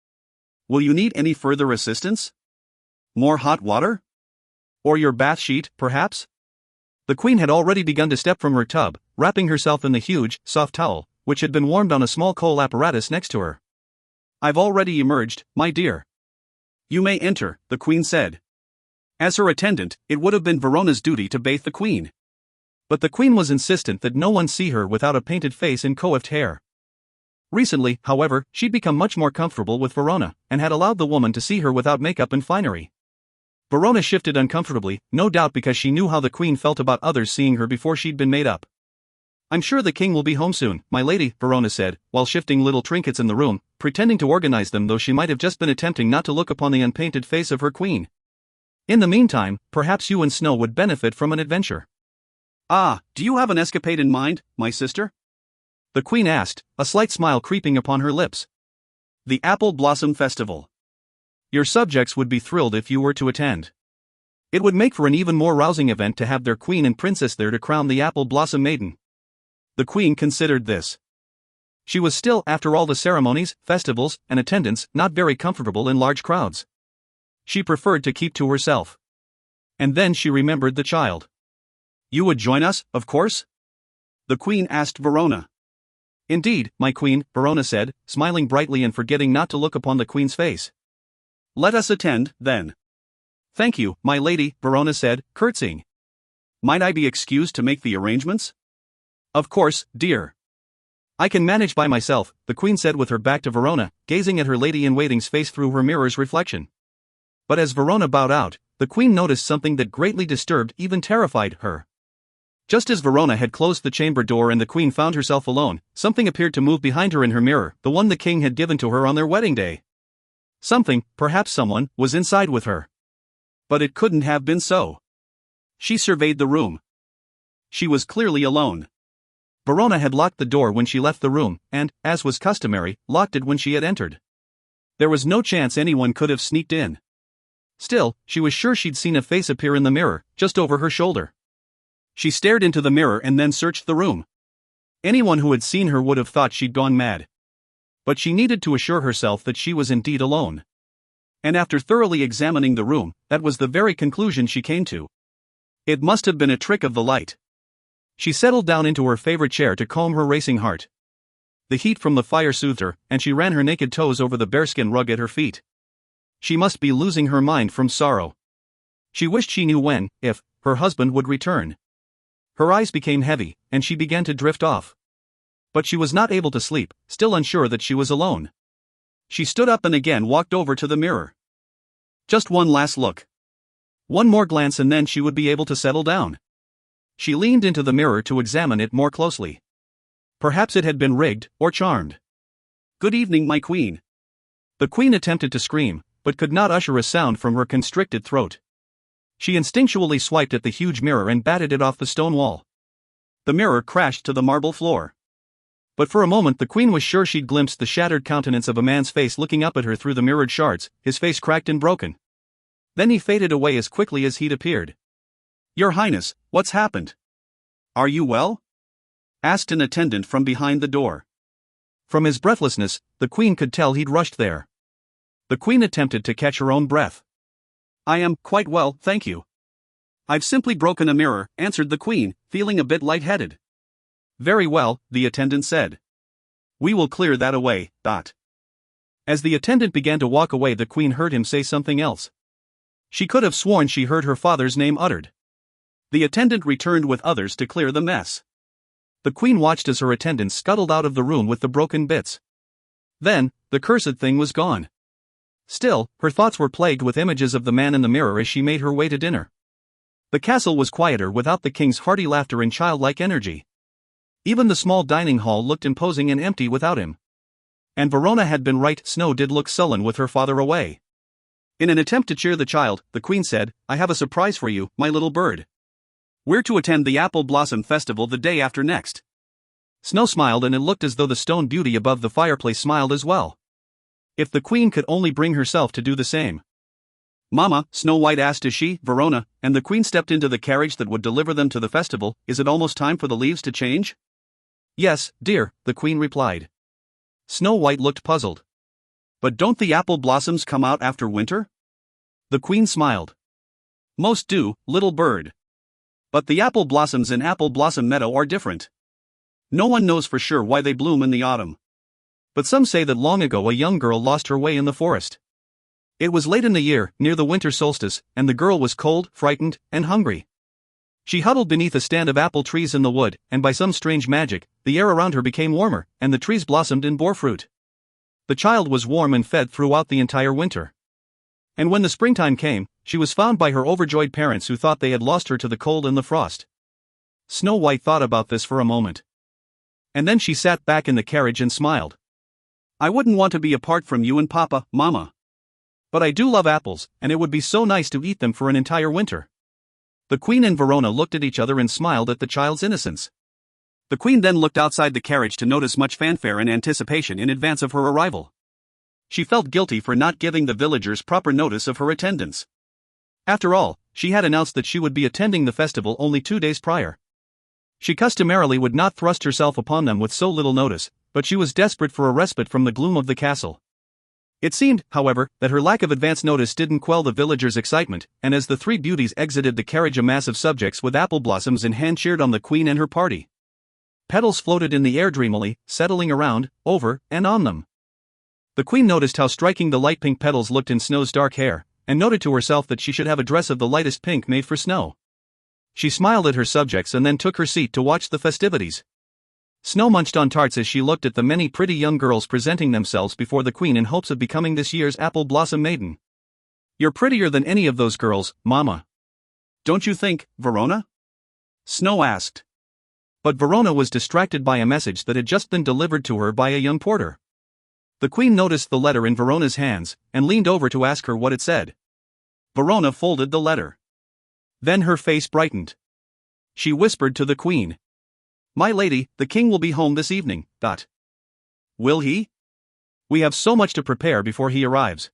Will you need any further assistance? More hot water? Or your bath sheet, perhaps?" The queen had already begun to step from her tub, wrapping herself in the huge, soft towel, which had been warmed on a small coal apparatus next to her. "I've already emerged, my dear. You may enter," the queen said. As her attendant, it would have been Verona's duty to bathe the queen. But the queen was insistent that no one see her without a painted face and coiffed hair. Recently, however, she'd become much more comfortable with Verona, and had allowed the woman to see her without makeup and finery. Verona shifted uncomfortably, no doubt because she knew how the queen felt about others seeing her before she'd been made up. "I'm sure the king will be home soon, my lady," Verona said, while shifting little trinkets in the room, pretending to organize them though she might have just been attempting not to look upon the unpainted face of her queen. "In the meantime, perhaps you and Snow would benefit from an adventure." "Ah, do you have an escapade in mind, my sister?" the queen asked, a slight smile creeping upon her lips. "The Apple Blossom Festival. Your subjects would be thrilled if you were to attend. It would make for an even more rousing event to have their queen and princess there to crown the Apple Blossom Maiden." The queen considered this. She was still, after all the ceremonies, festivals, and attendance, not very comfortable in large crowds. She preferred to keep to herself. And then she remembered the child. "You would join us, of course?" the queen asked Verona. "Indeed, my queen," Verona said, smiling brightly and forgetting not to look upon the queen's face. "Let us attend, then." "Thank you, my lady," Verona said, curtsying. "Might I be excused to make the arrangements?" "Of course, dear. I can manage by myself," the queen said with her back to Verona, gazing at her lady-in-waiting's face through her mirror's reflection. But as Verona bowed out, the queen noticed something that greatly disturbed, even terrified, her. Just as Verona had closed the chamber door and the queen found herself alone, something appeared to move behind her in her mirror, the one the king had given to her on their wedding day. Something, perhaps someone, was inside with her. But it couldn't have been so. She surveyed the room. She was clearly alone. Verona had locked the door when she left the room, and, as was customary, locked it when she had entered. There was no chance anyone could have sneaked in. Still, she was sure she'd seen a face appear in the mirror, just over her shoulder. She stared into the mirror and then searched the room. Anyone who had seen her would have thought she'd gone mad. But she needed to assure herself that she was indeed alone. And after thoroughly examining the room, that was the very conclusion she came to. It must have been a trick of the light. She settled down into her favorite chair to calm her racing heart. The heat from the fire soothed her, and she ran her naked toes over the bearskin rug at her feet. She must be losing her mind from sorrow. She wished she knew when, if, her husband would return. Her eyes became heavy, and she began to drift off. But she was not able to sleep, still unsure that she was alone. She stood up and again walked over to the mirror. Just one last look. One more glance and then she would be able to settle down. She leaned into the mirror to examine it more closely. Perhaps it had been rigged, or charmed. "Good evening, my queen." The queen attempted to scream, but could not utter a sound from her constricted throat. She instinctually swiped at the huge mirror and batted it off the stone wall. The mirror crashed to the marble floor. But for a moment the queen was sure she'd glimpsed the shattered countenance of a man's face looking up at her through the mirrored shards, his face cracked and broken. Then he faded away as quickly as he'd appeared. "Your Highness, what's happened? Are you well?" asked an attendant from behind the door. From his breathlessness, the queen could tell he'd rushed there. The queen attempted to catch her own breath. "I am quite well, thank you." "I've simply broken a mirror," answered the queen, feeling a bit lightheaded. "Very well," the attendant said. "We will clear that away, Dot." As the attendant began to walk away, the queen heard him say something else. She could have sworn she heard her father's name uttered. The attendant returned with others to clear the mess. The queen watched as her attendant scuttled out of the room with the broken bits. Then, the cursed thing was gone. Still, her thoughts were plagued with images of the man in the mirror as she made her way to dinner. The castle was quieter without the king's hearty laughter and childlike energy. Even the small dining hall looked imposing and empty without him. And Verona had been right, Snow did look sullen with her father away. In an attempt to cheer the child, the queen said, "I have a surprise for you, my little bird. We're to attend the Apple Blossom Festival the day after next." Snow smiled, and it looked as though the stone beauty above the fireplace smiled as well. If the queen could only bring herself to do the same. "Mama," Snow White asked as she, Verona, and the queen stepped into the carriage that would deliver them to the festival, "is it almost time for the leaves to change?" "Yes, dear," the queen replied. Snow White looked puzzled. "But don't the apple blossoms come out after winter?" The queen smiled. "Most do, little bird. But the apple blossoms in Apple Blossom Meadow are different. No one knows for sure why they bloom in the autumn. But some say that long ago a young girl lost her way in the forest. It was late in the year, near the winter solstice, and the girl was cold, frightened, and hungry. She huddled beneath a stand of apple trees in the wood, and by some strange magic, the air around her became warmer, and the trees blossomed and bore fruit. The child was warm and fed throughout the entire winter. And when the springtime came, she was found by her overjoyed parents who thought they had lost her to the cold and the frost. Snow White thought about this for a moment. And then she sat back in the carriage and smiled. "I wouldn't want to be apart from you and Papa, Mama. But I do love apples, and it would be so nice to eat them for an entire winter." The Queen and Verona looked at each other and smiled at the child's innocence. The Queen then looked outside the carriage to notice much fanfare and anticipation in advance of her arrival. She felt guilty for not giving the villagers proper notice of her attendance. After all, she had announced that she would be attending the festival only 2 days prior. She customarily would not thrust herself upon them with so little notice, but she was desperate for a respite from the gloom of the castle. It seemed, however, that her lack of advance notice didn't quell the villagers' excitement, and as the three beauties exited the carriage, a mass of subjects with apple blossoms in hand cheered on the Queen and her party. Petals floated in the air dreamily, settling around, over, and on them. The Queen noticed how striking the light pink petals looked in Snow's dark hair, and noted to herself that she should have a dress of the lightest pink made for Snow. She smiled at her subjects and then took her seat to watch the festivities. Snow munched on tarts as she looked at the many pretty young girls presenting themselves before the Queen in hopes of becoming this year's Apple Blossom Maiden. "You're prettier than any of those girls, Mama. Don't you think, Verona?" Snow asked. But Verona was distracted by a message that had just been delivered to her by a young porter. The Queen noticed the letter in Verona's hands, and leaned over to ask her what it said. Verona folded the letter. Then her face brightened. She whispered to the Queen, "My lady, the king will be home this evening. Will he? We have so much to prepare before he arrives."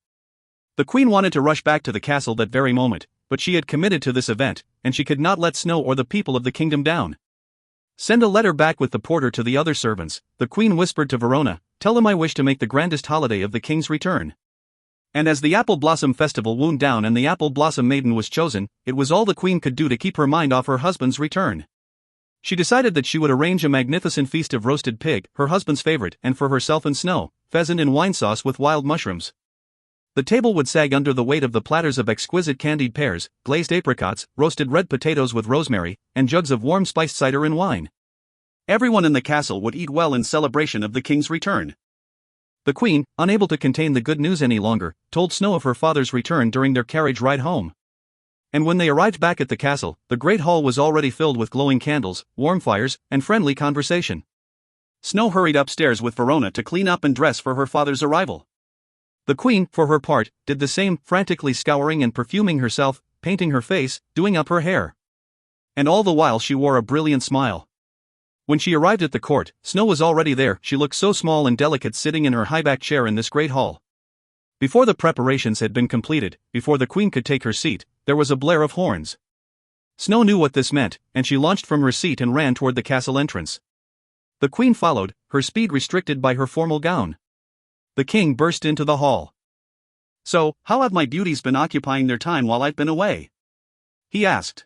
The Queen wanted to rush back to the castle that very moment, but she had committed to this event, and she could not let Snow or the people of the kingdom down. "Send a letter back with the porter to the other servants," the Queen whispered to Verona, "tell him I wish to make the grandest holiday of the king's return." And as the Apple Blossom Festival wound down and the Apple Blossom Maiden was chosen, it was all the Queen could do to keep her mind off her husband's return. She decided that she would arrange a magnificent feast of roasted pig, her husband's favorite, and for herself and Snow, pheasant in wine sauce with wild mushrooms. The table would sag under the weight of the platters of exquisite candied pears, glazed apricots, roasted red potatoes with rosemary, and jugs of warm spiced cider and wine. Everyone in the castle would eat well in celebration of the king's return. The Queen, unable to contain the good news any longer, told Snow of her father's return during their carriage ride home. And when they arrived back at the castle, the great hall was already filled with glowing candles, warm fires, and friendly conversation. Snow hurried upstairs with Verona to clean up and dress for her father's arrival. The Queen, for her part, did the same, frantically scouring and perfuming herself, painting her face, doing up her hair. And all the while she wore a brilliant smile. When she arrived at the court, Snow was already there. She looked so small and delicate sitting in her high-backed chair in this great hall. Before the preparations had been completed, before the Queen could take her seat, there was a blare of horns. Snow knew what this meant, and she launched from her seat and ran toward the castle entrance. The Queen followed, her speed restricted by her formal gown. The King burst into the hall. "So, how have my beauties been occupying their time while I've been away?" he asked.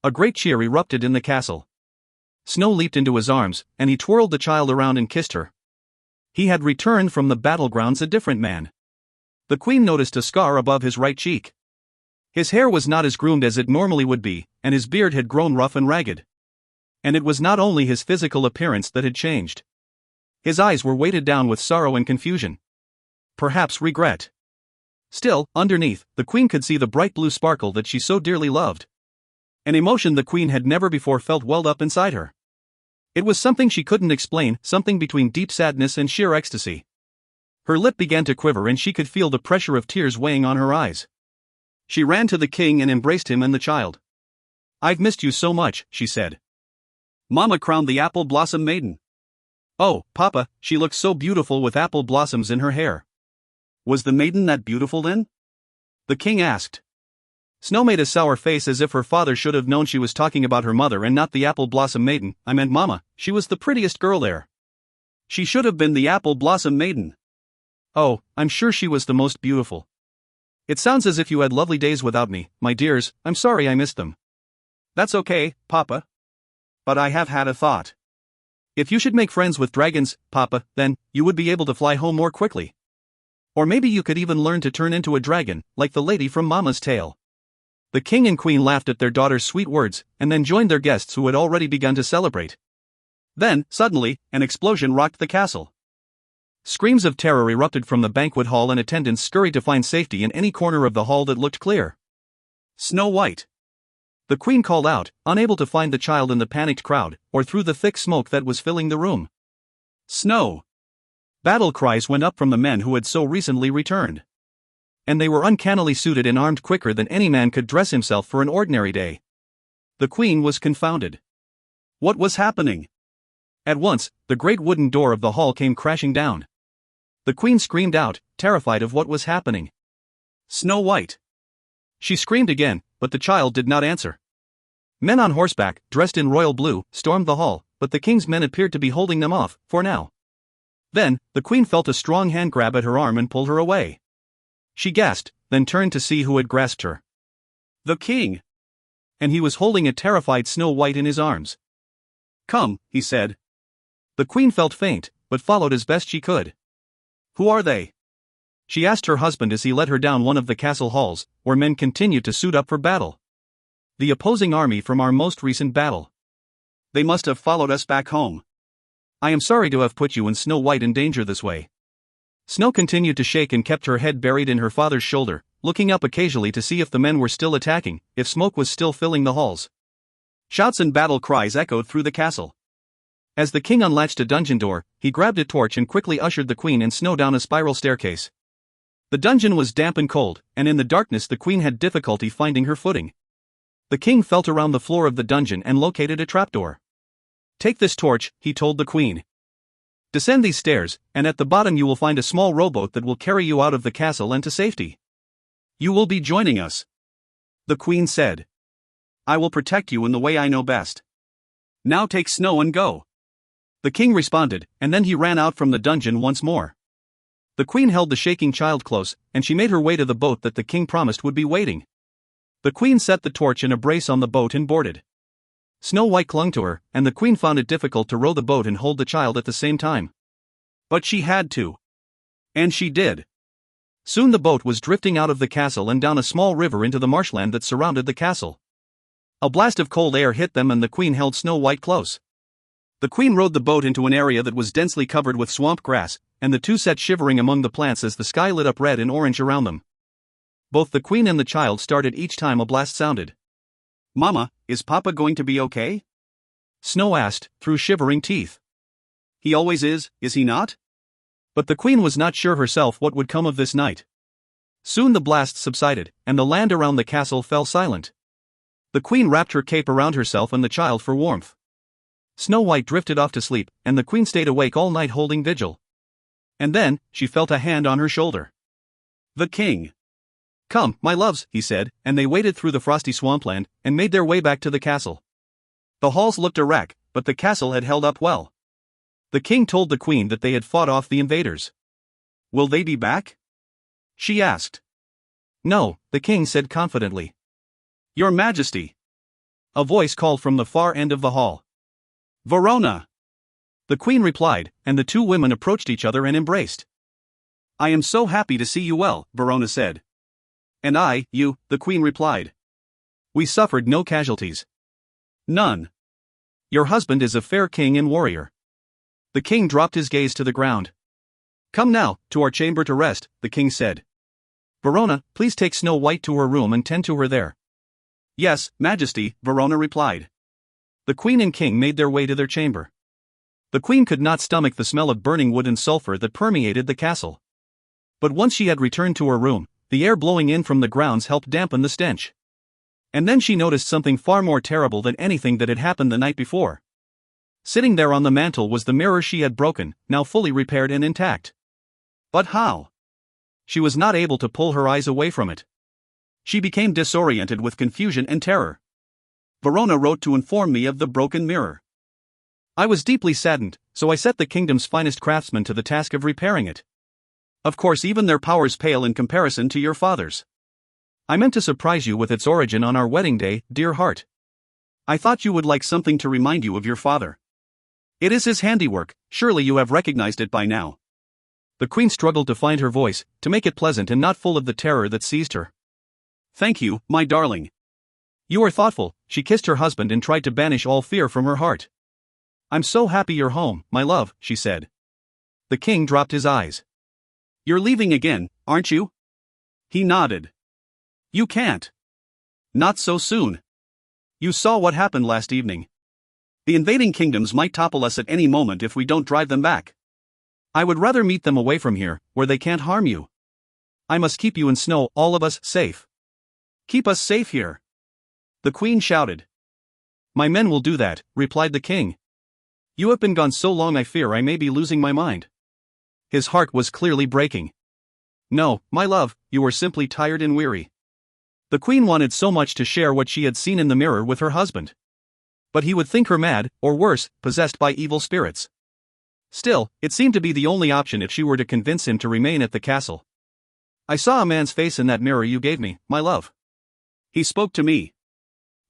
A great cheer erupted in the castle. Snow leaped into his arms, and he twirled the child around and kissed her. He had returned from the battlegrounds a different man. The Queen noticed a scar above his right cheek. His hair was not as groomed as it normally would be, and his beard had grown rough and ragged. And it was not only his physical appearance that had changed. His eyes were weighted down with sorrow and confusion. Perhaps regret. Still, underneath, the Queen could see the bright blue sparkle that she so dearly loved. An emotion the Queen had never before felt welled up inside her. It was something she couldn't explain, something between deep sadness and sheer ecstasy. Her lip began to quiver and she could feel the pressure of tears weighing on her eyes. She ran to the King and embraced him and the child. "I've missed you so much," she said. "Mama crowned the Apple Blossom Maiden." "Oh, Papa, she looks so beautiful with apple blossoms in her hair." "Was the maiden that beautiful then?" the King asked. Snow made a sour face as if her father should have known she was talking about her mother and not the Apple Blossom Maiden. "I meant Mama, she was the prettiest girl there. She should have been the Apple Blossom Maiden." "Oh, I'm sure she was the most beautiful. It sounds as if you had lovely days without me, my dears. I'm sorry I missed them." That's okay, Papa. But I have had a thought. If you should make friends with dragons, Papa, then you would be able to fly home more quickly. Or maybe you could even learn to turn into a dragon, like the lady from Mama's tale. The king and queen laughed at their daughter's sweet words, and then joined their guests who had already begun to celebrate. Then, suddenly, an explosion rocked the castle. Screams of terror erupted from the banquet hall, and attendants scurried to find safety in any corner of the hall that looked clear. Snow White! The queen called out, unable to find the child in the panicked crowd, or through the thick smoke that was filling the room. Snow! Battle cries went up from the men who had so recently returned. And they were uncannily suited and armed quicker than any man could dress himself for an ordinary day. The queen was confounded. What was happening? At once, the great wooden door of the hall came crashing down. The queen screamed out, terrified of what was happening. Snow White! She screamed again, but the child did not answer. Men on horseback, dressed in royal blue, stormed the hall, but the king's men appeared to be holding them off, for now. Then, the queen felt a strong hand grab at her arm and pulled her away. She gasped, then turned to see who had grasped her. The king! And he was holding a terrified Snow White in his arms. Come, he said. The queen felt faint, but followed as best she could. Who are they? She asked her husband as he led her down one of the castle halls, where men continued to suit up for battle. The opposing army from our most recent battle. They must have followed us back home. I am sorry to have put you and Snow White in danger this way. Snow continued to shake and kept her head buried in her father's shoulder, looking up occasionally to see if the men were still attacking, if smoke was still filling the halls. Shouts and battle cries echoed through the castle. As the king unlatched a dungeon door, he grabbed a torch and quickly ushered the queen and Snow down a spiral staircase. The dungeon was damp and cold, and in the darkness the queen had difficulty finding her footing. The king felt around the floor of the dungeon and located a trapdoor. Take this torch, he told the queen. Descend these stairs, and at the bottom you will find a small rowboat that will carry you out of the castle and to safety. You will be joining us. The queen said. I will protect you in the way I know best. Now take Snow and go. The king responded, and then he ran out from the dungeon once more. The queen held the shaking child close, and she made her way to the boat that the king promised would be waiting. The queen set the torch in a brace on the boat and boarded. Snow White clung to her, and the queen found it difficult to row the boat and hold the child at the same time. But she had to. And she did. Soon the boat was drifting out of the castle and down a small river into the marshland that surrounded the castle. A blast of cold air hit them and the queen held Snow White close. The queen rowed the boat into an area that was densely covered with swamp grass, and the two sat shivering among the plants as the sky lit up red and orange around them. Both the queen and the child started each time a blast sounded. Mama, is Papa going to be okay? Snow asked, through shivering teeth. He always is he not? But the queen was not sure herself what would come of this night. Soon the blast subsided, and the land around the castle fell silent. The queen wrapped her cape around herself and the child for warmth. Snow White drifted off to sleep, and the queen stayed awake all night holding vigil. And then, she felt a hand on her shoulder. The king. Come, my loves, he said, and they waded through the frosty swampland, and made their way back to the castle. The halls looked a wreck, but the castle had held up well. The king told the queen that they had fought off the invaders. Will they be back? She asked. No, the king said confidently. Your Majesty. A voice called from the far end of the hall. Verona. The queen replied, and the two women approached each other and embraced. I am so happy to see you well, Verona said. And I, you, the queen replied. We suffered no casualties. None. Your husband is a fair king and warrior. The king dropped his gaze to the ground. Come now, to our chamber to rest, the king said. Verona, please take Snow White to her room and tend to her there. Yes, Majesty, Verona replied. The queen and king made their way to their chamber. The queen could not stomach the smell of burning wood and sulfur that permeated the castle. But once she had returned to her room, the air blowing in from the grounds helped dampen the stench. And then she noticed something far more terrible than anything that had happened the night before. Sitting there on the mantel was the mirror she had broken, now fully repaired and intact. But how? She was not able to pull her eyes away from it. She became disoriented with confusion and terror. Verona wrote to inform me of the broken mirror. I was deeply saddened, so I set the kingdom's finest craftsmen to the task of repairing it. Of course, even their powers pale in comparison to your father's. I meant to surprise you with its origin on our wedding day, dear heart. I thought you would like something to remind you of your father. It is his handiwork, surely you have recognized it by now. The queen struggled to find her voice, to make it pleasant and not full of the terror that seized her. Thank you, my darling. You are thoughtful. She kissed her husband and tried to banish all fear from her heart. I'm so happy you're home, my love, she said. The king dropped his eyes. You're leaving again, aren't you? He nodded. You can't. Not so soon. You saw what happened last evening. The invading kingdoms might topple us at any moment if we don't drive them back. I would rather meet them away from here, where they can't harm you. I must keep you and Snow, all of us, safe. Keep us safe here. The queen shouted. My men will do that, replied the king. You have been gone so long I fear I may be losing my mind. His heart was clearly breaking. No, my love, you were simply tired and weary. The queen wanted so much to share what she had seen in the mirror with her husband. But he would think her mad, or worse, possessed by evil spirits. Still, it seemed to be the only option if she were to convince him to remain at the castle. I saw a man's face in that mirror you gave me, my love. He spoke to me.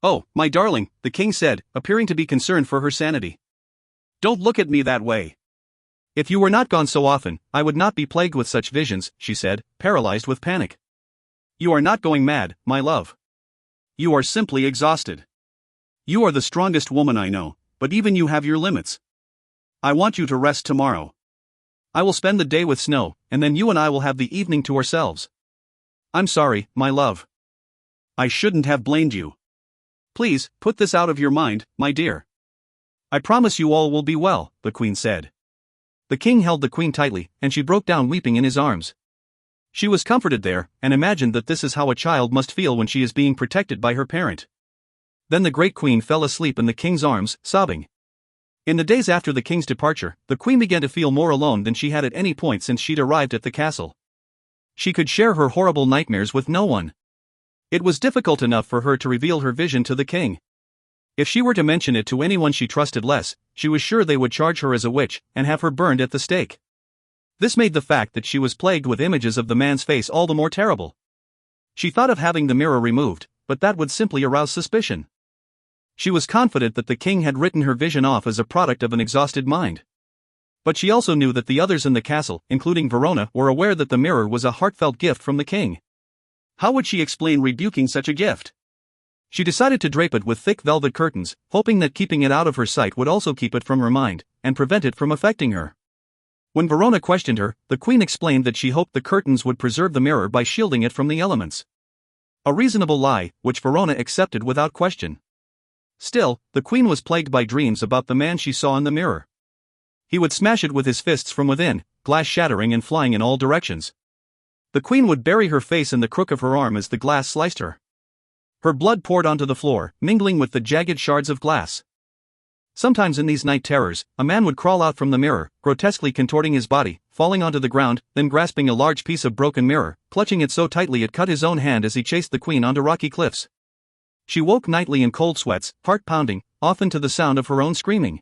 Oh, my darling, the king said, appearing to be concerned for her sanity. Don't look at me that way. If you were not gone so often, I would not be plagued with such visions, she said, paralyzed with panic. You are not going mad, my love. You are simply exhausted. You are the strongest woman I know, but even you have your limits. I want you to rest tomorrow. I will spend the day with Snow, and then you and I will have the evening to ourselves. I'm sorry, my love. I shouldn't have blamed you. Please, put this out of your mind, my dear. I promise you all will be well, the queen said. The king held the queen tightly, and she broke down weeping in his arms. She was comforted there, and imagined that this is how a child must feel when she is being protected by her parent. Then the great queen fell asleep in the king's arms, sobbing. In the days after the king's departure, the queen began to feel more alone than she had at any point since she'd arrived at the castle. She could share her horrible nightmares with no one. It was difficult enough for her to reveal her vision to the king. If she were to mention it to anyone she trusted less, she was sure they would charge her as a witch, and have her burned at the stake. This made the fact that she was plagued with images of the man's face all the more terrible. She thought of having the mirror removed, but that would simply arouse suspicion. She was confident that the king had written her vision off as a product of an exhausted mind. But she also knew that the others in the castle, including Verona, were aware that the mirror was a heartfelt gift from the king. How would she explain rebuking such a gift? She decided to drape it with thick velvet curtains, hoping that keeping it out of her sight would also keep it from her mind, and prevent it from affecting her. When Verona questioned her, the queen explained that she hoped the curtains would preserve the mirror by shielding it from the elements. A reasonable lie, which Verona accepted without question. Still, the queen was plagued by dreams about the man she saw in the mirror. He would smash it with his fists from within, glass shattering and flying in all directions. The queen would bury her face in the crook of her arm as the glass sliced her. Her blood poured onto the floor, mingling with the jagged shards of glass. Sometimes in these night terrors, a man would crawl out from the mirror, grotesquely contorting his body, falling onto the ground, then grasping a large piece of broken mirror, clutching it so tightly it cut his own hand as he chased the queen onto rocky cliffs. She woke nightly in cold sweats, heart pounding, often to the sound of her own screaming.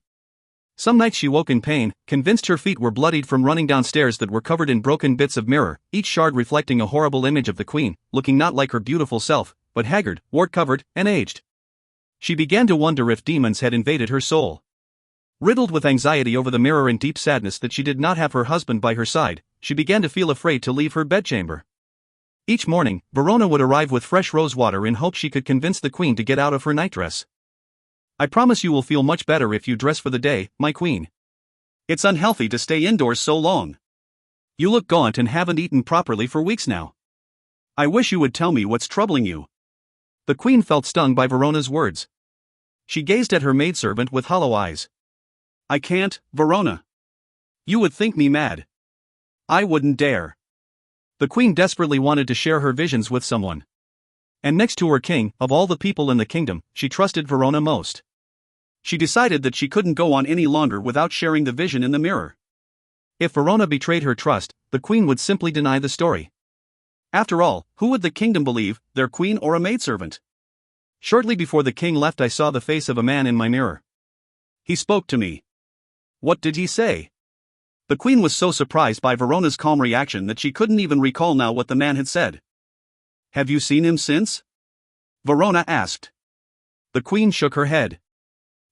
Some nights she woke in pain, convinced her feet were bloodied from running down stairs that were covered in broken bits of mirror, each shard reflecting a horrible image of the queen, looking not like her beautiful self, but haggard, wart-covered, and aged. She began to wonder if demons had invaded her soul. Riddled with anxiety over the mirror and deep sadness that she did not have her husband by her side, she began to feel afraid to leave her bedchamber. Each morning, Verona would arrive with fresh rose water in hopes she could convince the queen to get out of her nightdress. I promise you will feel much better if you dress for the day, my queen. It's unhealthy to stay indoors so long. You look gaunt and haven't eaten properly for weeks now. I wish you would tell me what's troubling you. The queen felt stung by Verona's words. She gazed at her maidservant with hollow eyes. I can't, Verona. You would think me mad. I wouldn't dare. The queen desperately wanted to share her visions with someone. And next to her king, of all the people in the kingdom, she trusted Verona most. She decided that she couldn't go on any longer without sharing the vision in the mirror. If Verona betrayed her trust, the queen would simply deny the story. After all, who would the kingdom believe, their queen or a maidservant? Shortly before the king left, I saw the face of a man in my mirror. He spoke to me. What did he say? The queen was so surprised by Verona's calm reaction that she couldn't even recall now what the man had said. Have you seen him since? Verona asked. The queen shook her head.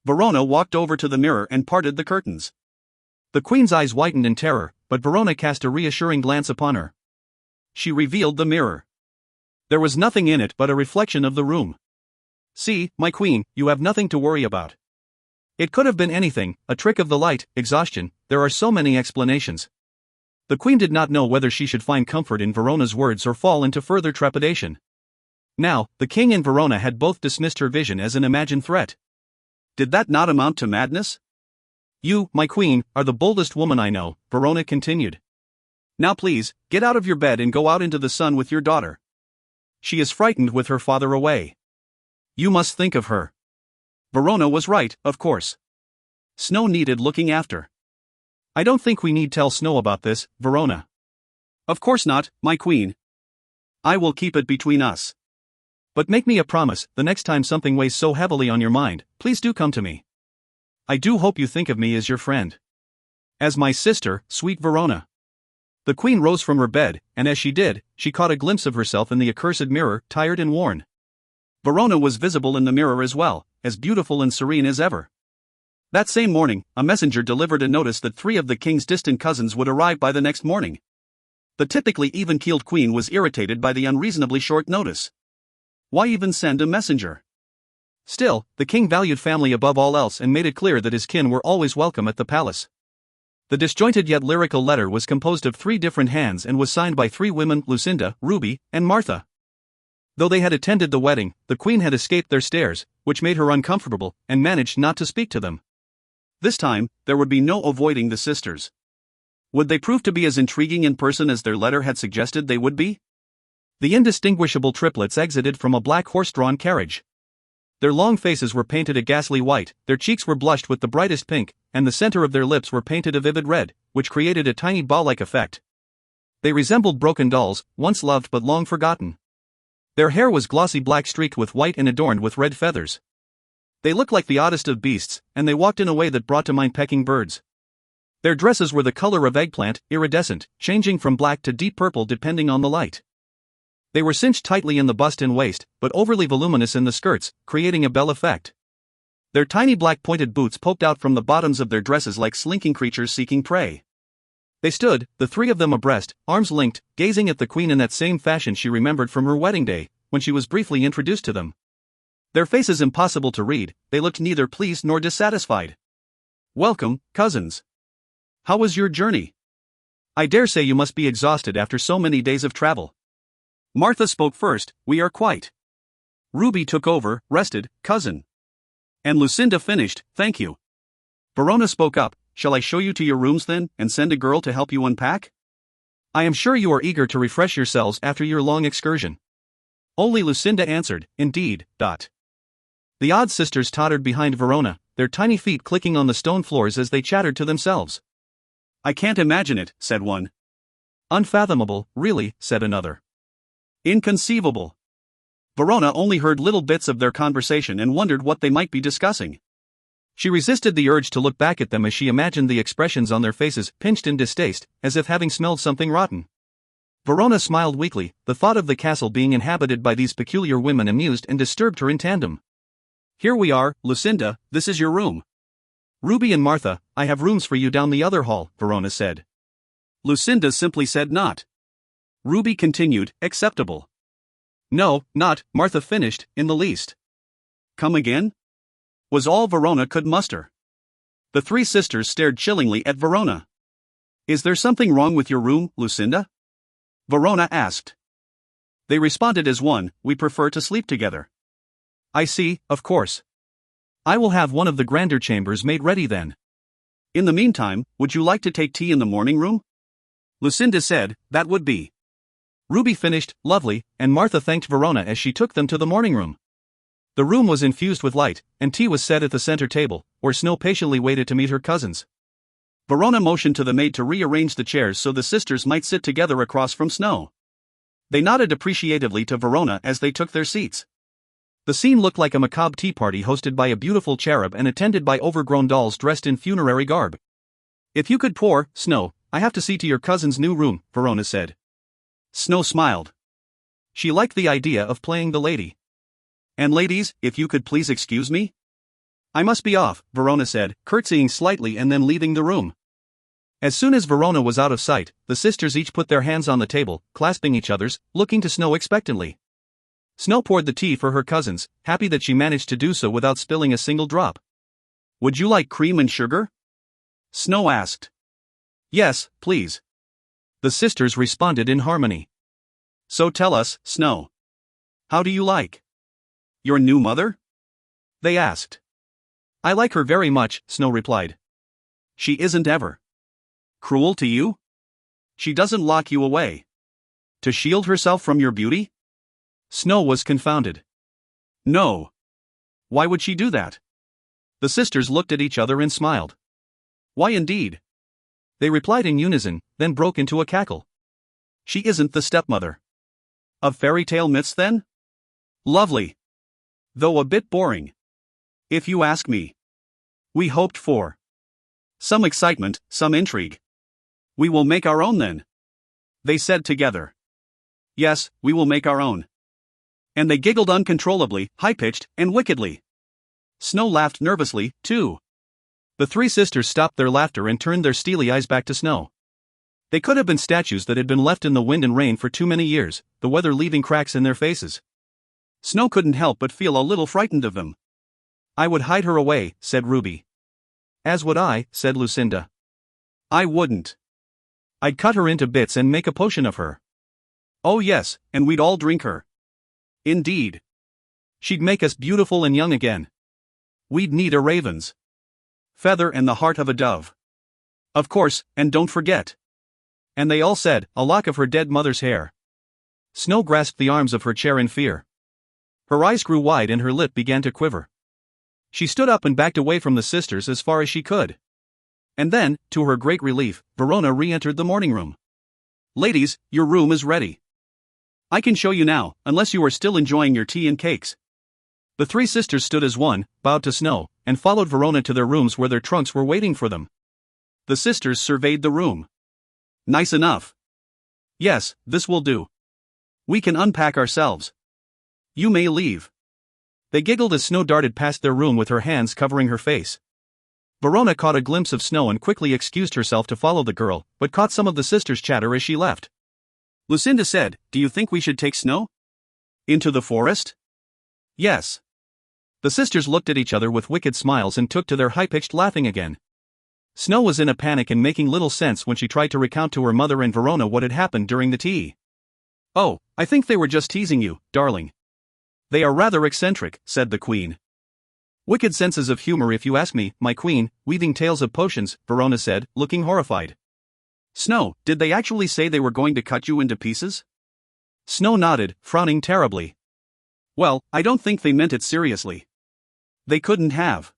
Verona walked over to the mirror and parted the curtains. The queen's eyes whitened in terror, but Verona cast a reassuring glance upon her. She revealed the mirror. There was nothing in it but a reflection of the room. See, my queen, you have nothing to worry about. It could have been anything, a trick of the light, exhaustion, there are so many explanations. The queen did not know whether she should find comfort in Verona's words or fall into further trepidation. Now, the king and Verona had both dismissed her vision as an imagined threat. Did that not amount to madness? You, my queen, are the boldest woman I know, Verona continued. Now please, get out of your bed and go out into the sun with your daughter. She is frightened with her father away. You must think of her. Verona was right, of course. Snow needed looking after. I don't think we need tell Snow about this, Verona. Of course not, my queen. I will keep it between us. But make me a promise, the next time something weighs so heavily on your mind, please do come to me. I do hope you think of me as your friend. As my sister, sweet Verona. The queen rose from her bed, and as she did, she caught a glimpse of herself in the accursed mirror, tired and worn. Verona was visible in the mirror as well, as beautiful and serene as ever. That same morning, a messenger delivered a notice that 3 of the king's distant cousins would arrive by the next morning. The typically even-keeled queen was irritated by the unreasonably short notice. Why even send a messenger? Still, the king valued family above all else and made it clear that his kin were always welcome at the palace. The disjointed yet lyrical letter was composed of 3 different hands and was signed by 3 women, Lucinda, Ruby, and Martha. Though they had attended the wedding, the queen had escaped their stares, which made her uncomfortable, and managed not to speak to them. This time, there would be no avoiding the sisters. Would they prove to be as intriguing in person as their letter had suggested they would be? The indistinguishable triplets exited from a black horse-drawn carriage. Their long faces were painted a ghastly white, their cheeks were blushed with the brightest pink, and the center of their lips were painted a vivid red, which created a tiny ball-like effect. They resembled broken dolls, once loved but long forgotten. Their hair was glossy black streaked with white and adorned with red feathers. They looked like the oddest of beasts, and they walked in a way that brought to mind pecking birds. Their dresses were the color of eggplant, iridescent, changing from black to deep purple depending on the light. They were cinched tightly in the bust and waist, but overly voluminous in the skirts, creating a bell effect. Their tiny black pointed boots poked out from the bottoms of their dresses like slinking creatures seeking prey. They stood, the 3 of them abreast, arms linked, gazing at the queen in that same fashion she remembered from her wedding day, when she was briefly introduced to them. Their faces impossible to read, they looked neither pleased nor dissatisfied. Welcome, cousins. How was your journey? I dare say you must be exhausted after so many days of travel. Martha spoke first, we are quite. Ruby took over, rested, cousin. And Lucinda finished, thank you. Verona spoke up, shall I show you to your rooms then, and send a girl to help you unpack? I am sure you are eager to refresh yourselves after your long excursion. Only Lucinda answered, indeed. The odd sisters tottered behind Verona, their tiny feet clicking on the stone floors as they chattered to themselves. I can't imagine it, said one. Unfathomable, really, said another. Inconceivable. Verona only heard little bits of their conversation and wondered what they might be discussing. She resisted the urge to look back at them as she imagined the expressions on their faces, pinched in distaste, as if having smelled something rotten. Verona smiled weakly, the thought of the castle being inhabited by these peculiar women amused and disturbed her in tandem. Here we are, Lucinda, this is your room. Ruby and Martha, I have rooms for you down the other hall, Verona said. Lucinda simply said not. Ruby continued, acceptable. No, not, Martha finished, in the least. Come again? Was all Verona could muster. The 3 sisters stared chillingly at Verona. Is there something wrong with your room, Lucinda? Verona asked. They responded as one, we prefer to sleep together. I see, of course. I will have one of the grander chambers made ready then. In the meantime, would you like to take tea in the morning room? Lucinda said, that would be. Ruby finished, lovely, and Martha thanked Verona as she took them to the morning room. The room was infused with light, and tea was set at the center table, where Snow patiently waited to meet her cousins. Verona motioned to the maid to rearrange the chairs so the sisters might sit together across from Snow. They nodded appreciatively to Verona as they took their seats. The scene looked like a macabre tea party hosted by a beautiful cherub and attended by overgrown dolls dressed in funerary garb. If you could pour, Snow, I have to see to your cousin's new room, Verona said. Snow smiled. She liked the idea of playing the lady. And ladies, if you could please excuse me? I must be off, Verona said, curtsying slightly and then leaving the room. As soon as Verona was out of sight, the sisters each put their hands on the table, clasping each other's, looking to Snow expectantly. Snow poured the tea for her cousins, happy that she managed to do so without spilling a single drop. Would you like cream and sugar? Snow asked. Yes, please. The sisters responded in harmony. So tell us, Snow. How do you like your new mother? They asked. I like her very much, Snow replied. She isn't ever cruel to you? She doesn't lock you away to shield herself from your beauty? Snow was confounded. No. Why would she do that? The sisters looked at each other and smiled. Why indeed? They replied in unison, then broke into a cackle. She isn't the stepmother of fairy tale myths then? Lovely. Though a bit boring, if you ask me. We hoped for some excitement, some intrigue. We will make our own then, they said together. Yes, we will make our own. And they giggled uncontrollably, high-pitched, and wickedly. Snow laughed nervously, too. The three sisters stopped their laughter and turned their steely eyes back to Snow. They could have been statues that had been left in the wind and rain for too many years, the weather leaving cracks in their faces. Snow couldn't help but feel a little frightened of them. I would hide her away, said Ruby. As would I, said Lucinda. I wouldn't. I'd cut her into bits and make a potion of her. Oh yes, and we'd all drink her. Indeed. She'd make us beautiful and young again. We'd need a raven's feather and the heart of a dove. Of course, and don't forget. And they all said, a lock of her dead mother's hair. Snow grasped the arms of her chair in fear. Her eyes grew wide and her lip began to quiver. She stood up and backed away from the sisters as far as she could. And then, to her great relief, Verona re-entered the morning room. Ladies, your room is ready. I can show you now, unless you are still enjoying your tea and cakes. The three sisters stood as one, bowed to Snow, and followed Verona to their rooms where their trunks were waiting for them. The sisters surveyed the room. Nice enough. Yes, this will do. We can unpack ourselves. You may leave. They giggled as Snow darted past their room with her hands covering her face. Verona caught a glimpse of Snow and quickly excused herself to follow the girl, but caught some of the sisters' chatter as she left. Lucinda said, Do you think we should take Snow into the forest? Yes. The sisters looked at each other with wicked smiles and took to their high-pitched laughing again. Snow was in a panic and making little sense when she tried to recount to her mother and Verona what had happened during the tea. Oh, I think they were just teasing you, darling. They are rather eccentric, said the queen. Wicked senses of humor if you ask me, my queen, weaving tales of potions, Verona said, looking horrified. Snow, did they actually say they were going to cut you into pieces? Snow nodded, frowning terribly. Well, I don't think they meant it seriously. They couldn't have.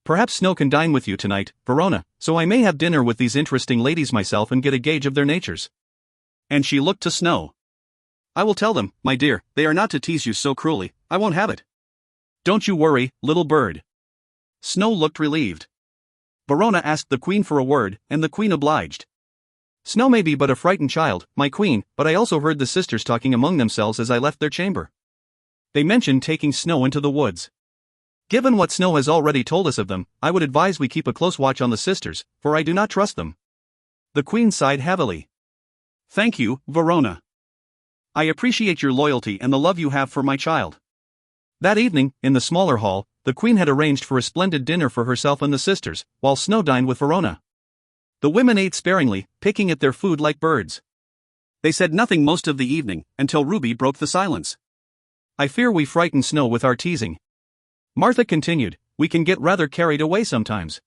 Perhaps Snow can dine with you tonight, Verona, so I may have dinner with these interesting ladies myself and get a gauge of their natures. And she looked to Snow. I will tell them, my dear, they are not to tease you so cruelly, I won't have it. Don't you worry, little bird. Snow looked relieved. Verona asked the queen for a word, and the queen obliged. Snow may be but a frightened child, my queen, but I also heard the sisters talking among themselves as I left their chamber. They mentioned taking Snow into the woods. Given what Snow has already told us of them, I would advise we keep a close watch on the sisters, for I do not trust them. The queen sighed heavily. Thank you, Verona. I appreciate your loyalty and the love you have for my child. That evening, in the smaller hall, the queen had arranged for a splendid dinner for herself and the sisters, while Snow dined with Verona. The women ate sparingly, picking at their food like birds. They said nothing most of the evening, until Ruby broke the silence. I fear we frighten Snow with our teasing. Martha continued, we can get rather carried away sometimes.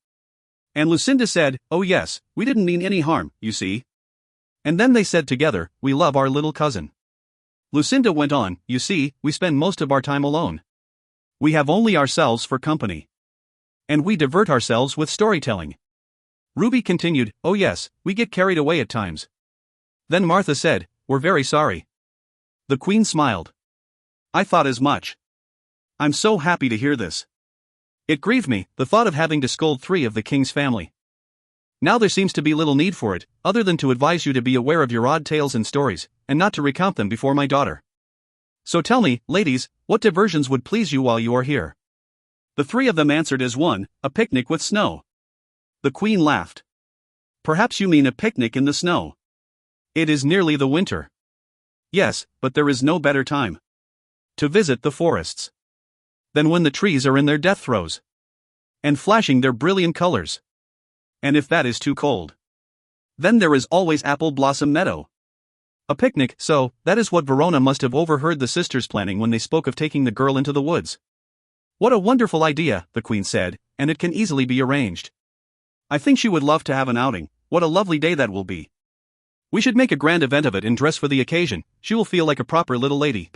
And Lucinda said, oh yes, we didn't mean any harm, you see. And then they said together, we love our little cousin. Lucinda went on, you see, we spend most of our time alone. We have only ourselves for company. And we divert ourselves with storytelling. Ruby continued, oh yes, we get carried away at times. Then Martha said, we're very sorry. The queen smiled. I thought as much. I'm so happy to hear this. It grieved me, the thought of having to scold 3 of the king's family. Now there seems to be little need for it, other than to advise you to be aware of your odd tales and stories, and not to recount them before my daughter. So tell me, ladies, what diversions would please you while you are here? The three of them answered as one, a picnic with snow. The Queen laughed. Perhaps you mean a picnic in the snow. It is nearly the winter. Yes, but there is no better time to visit the forests than when the trees are in their death throes and flashing their brilliant colors. And if that is too cold, then there is always Apple Blossom Meadow. A picnic, so that is what Verona must have overheard the sisters planning when they spoke of taking the girl into the woods. What a wonderful idea, the Queen said, and it can easily be arranged. I think she would love to have an outing. What a lovely day that will be. We should make a grand event of it and dress for the occasion. She will feel like a proper little lady.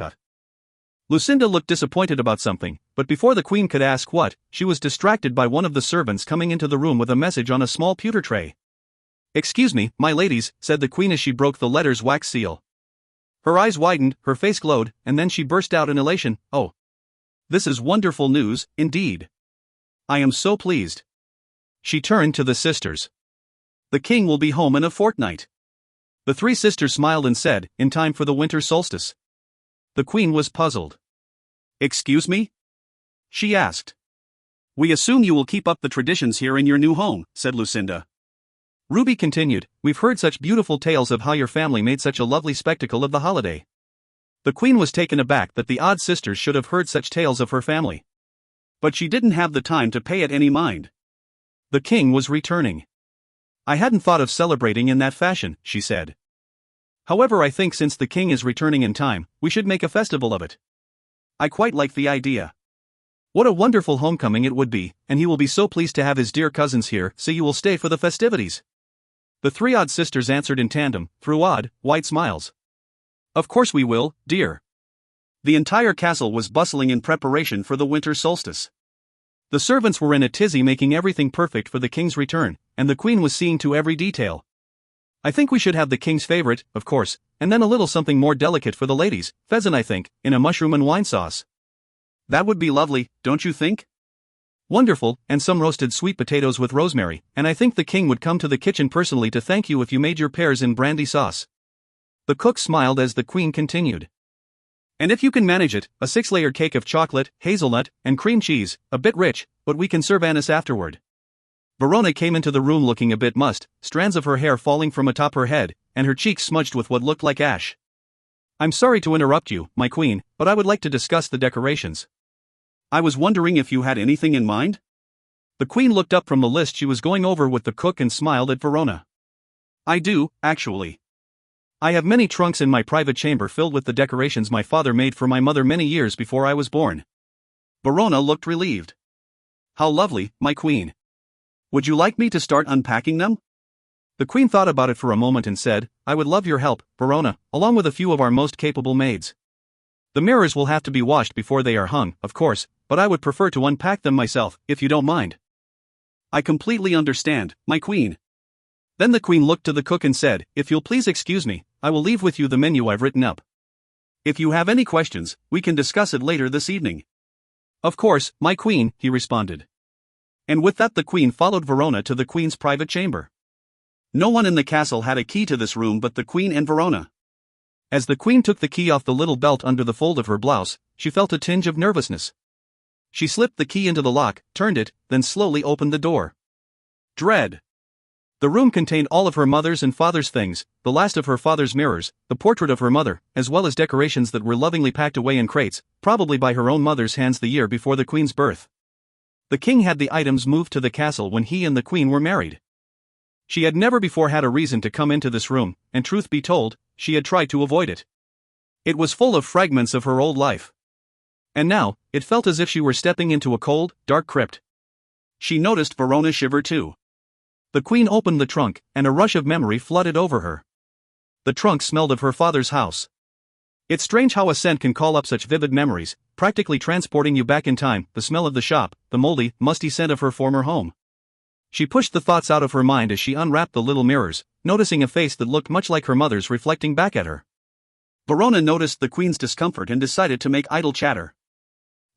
Lucinda looked disappointed about something, but before the Queen could ask what, she was distracted by one of the servants coming into the room with a message on a small pewter tray. Excuse me, my ladies, said the Queen as she broke the letter's wax seal. Her eyes widened, her face glowed, and then she burst out in elation. Oh! This is wonderful news, indeed. I am so pleased. She turned to the sisters. The king will be home in a fortnight. The three sisters smiled and said, in time for the winter solstice. The Queen was puzzled. Excuse me? She asked. We assume you will keep up the traditions here in your new home, said Lucinda. Ruby continued, we've heard such beautiful tales of how your family made such a lovely spectacle of the holiday. The Queen was taken aback that the odd sisters should have heard such tales of her family. But she didn't have the time to pay it any mind. The king was returning. I hadn't thought of celebrating in that fashion, she said. However, I think since the king is returning in time, we should make a festival of it. I quite like the idea. What a wonderful homecoming it would be, and he will be so pleased to have his dear cousins here, so you will stay for the festivities. The three odd sisters answered in tandem, through odd, white smiles. Of course we will, dear. The entire castle was bustling in preparation for the winter solstice. The servants were in a tizzy making everything perfect for the king's return, and the Queen was seeing to every detail. I think we should have the king's favorite, of course, and then a little something more delicate for the ladies, pheasant I think, in a mushroom and wine sauce. That would be lovely, don't you think? Wonderful, and some roasted sweet potatoes with rosemary, and I think the king would come to the kitchen personally to thank you if you made your pears in brandy sauce. The cook smiled as the Queen continued. And if you can manage it, a 6-layered cake of chocolate, hazelnut, and cream cheese, a bit rich, but we can serve anise afterward. Verona came into the room looking a bit mussed, strands of her hair falling from atop her head, and her cheeks smudged with what looked like ash. I'm sorry to interrupt you, my Queen, but I would like to discuss the decorations. I was wondering if you had anything in mind? The Queen looked up from the list she was going over with the cook and smiled at Verona. I do, actually. I have many trunks in my private chamber filled with the decorations my father made for my mother many years before I was born. Verona looked relieved. How lovely, my Queen. Would you like me to start unpacking them? The Queen thought about it for a moment and said, I would love your help, Verona, along with a few of our most capable maids. The mirrors will have to be washed before they are hung, of course, but I would prefer to unpack them myself, if you don't mind. I completely understand, my Queen. Then the Queen looked to the cook and said, if you'll please excuse me, I will leave with you the menu I've written up. If you have any questions, we can discuss it later this evening. Of course, my Queen, he responded. And with that the Queen followed Verona to the Queen's private chamber. No one in the castle had a key to this room but the Queen and Verona. As the Queen took the key off the little belt under the fold of her blouse, she felt a tinge of nervousness. She slipped the key into the lock, turned it, then slowly opened the door. Dread! The room contained all of her mother's and father's things, the last of her father's mirrors, the portrait of her mother, as well as decorations that were lovingly packed away in crates, probably by her own mother's hands the year before the Queen's birth. The King had the items moved to the castle when he and the Queen were married. She had never before had a reason to come into this room, and truth be told, she had tried to avoid it. It was full of fragments of her old life. And now, it felt as if she were stepping into a cold, dark crypt. She noticed Verona shiver too. The Queen opened the trunk, and a rush of memory flooded over her. The trunk smelled of her father's house. It's strange how a scent can call up such vivid memories, practically transporting you back in time, the smell of the shop, the moldy, musty scent of her former home. She pushed the thoughts out of her mind as she unwrapped the little mirrors, noticing a face that looked much like her mother's reflecting back at her. Verona noticed the Queen's discomfort and decided to make idle chatter.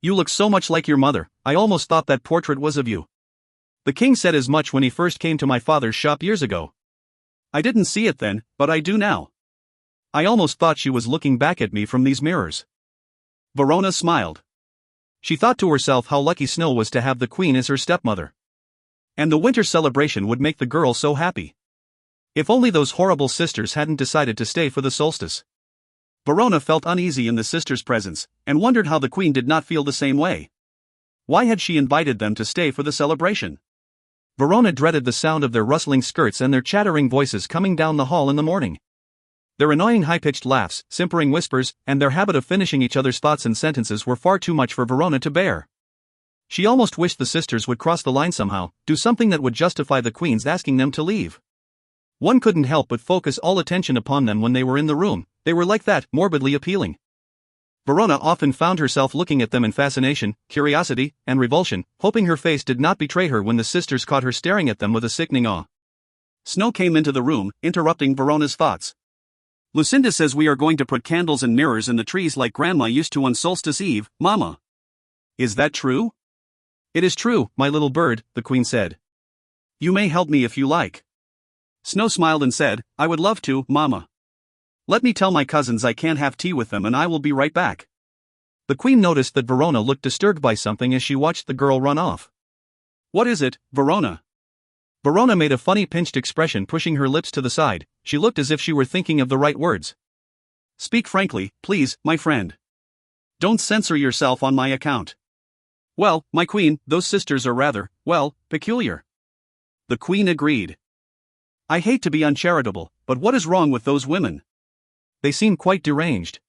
You look so much like your mother, I almost thought that portrait was of you. The King said as much when he first came to my father's shop years ago. I didn't see it then, but I do now. I almost thought she was looking back at me from these mirrors. Verona smiled. She thought to herself how lucky Snow was to have the queen as her stepmother. And the winter celebration would make the girl so happy. If only those horrible sisters hadn't decided to stay for the solstice. Verona felt uneasy in the sisters' presence, and wondered how the queen did not feel the same way. Why had she invited them to stay for the celebration? Verona dreaded the sound of their rustling skirts and their chattering voices coming down the hall in the morning. Their annoying high-pitched laughs, simpering whispers, and their habit of finishing each other's thoughts and sentences were far too much for Verona to bear. She almost wished the sisters would cross the line somehow, do something that would justify the queen's asking them to leave. One couldn't help but focus all attention upon them when they were in the room. They were like that, morbidly appealing. Verona often found herself looking at them in fascination, curiosity, and revulsion, hoping her face did not betray her when the sisters caught her staring at them with a sickening awe. Snow came into the room, interrupting Verona's thoughts. Lucinda says we are going to put candles and mirrors in the trees like Grandma used to on Solstice Eve, Mama. Is that true? It is true, my little bird, the queen said. You may help me if you like. Snow smiled and said, I would love to, Mama. Let me tell my cousins I can't have tea with them and I will be right back. The queen noticed that Verona looked disturbed by something as she watched the girl run off. What is it, Verona? Verona made a funny pinched expression, pushing her lips to the side. She looked as if she were thinking of the right words. Speak frankly, please, my friend. Don't censor yourself on my account. Well, my queen, those sisters are rather, well, peculiar. The queen agreed. I hate to be uncharitable, but what is wrong with those women? They seem quite deranged.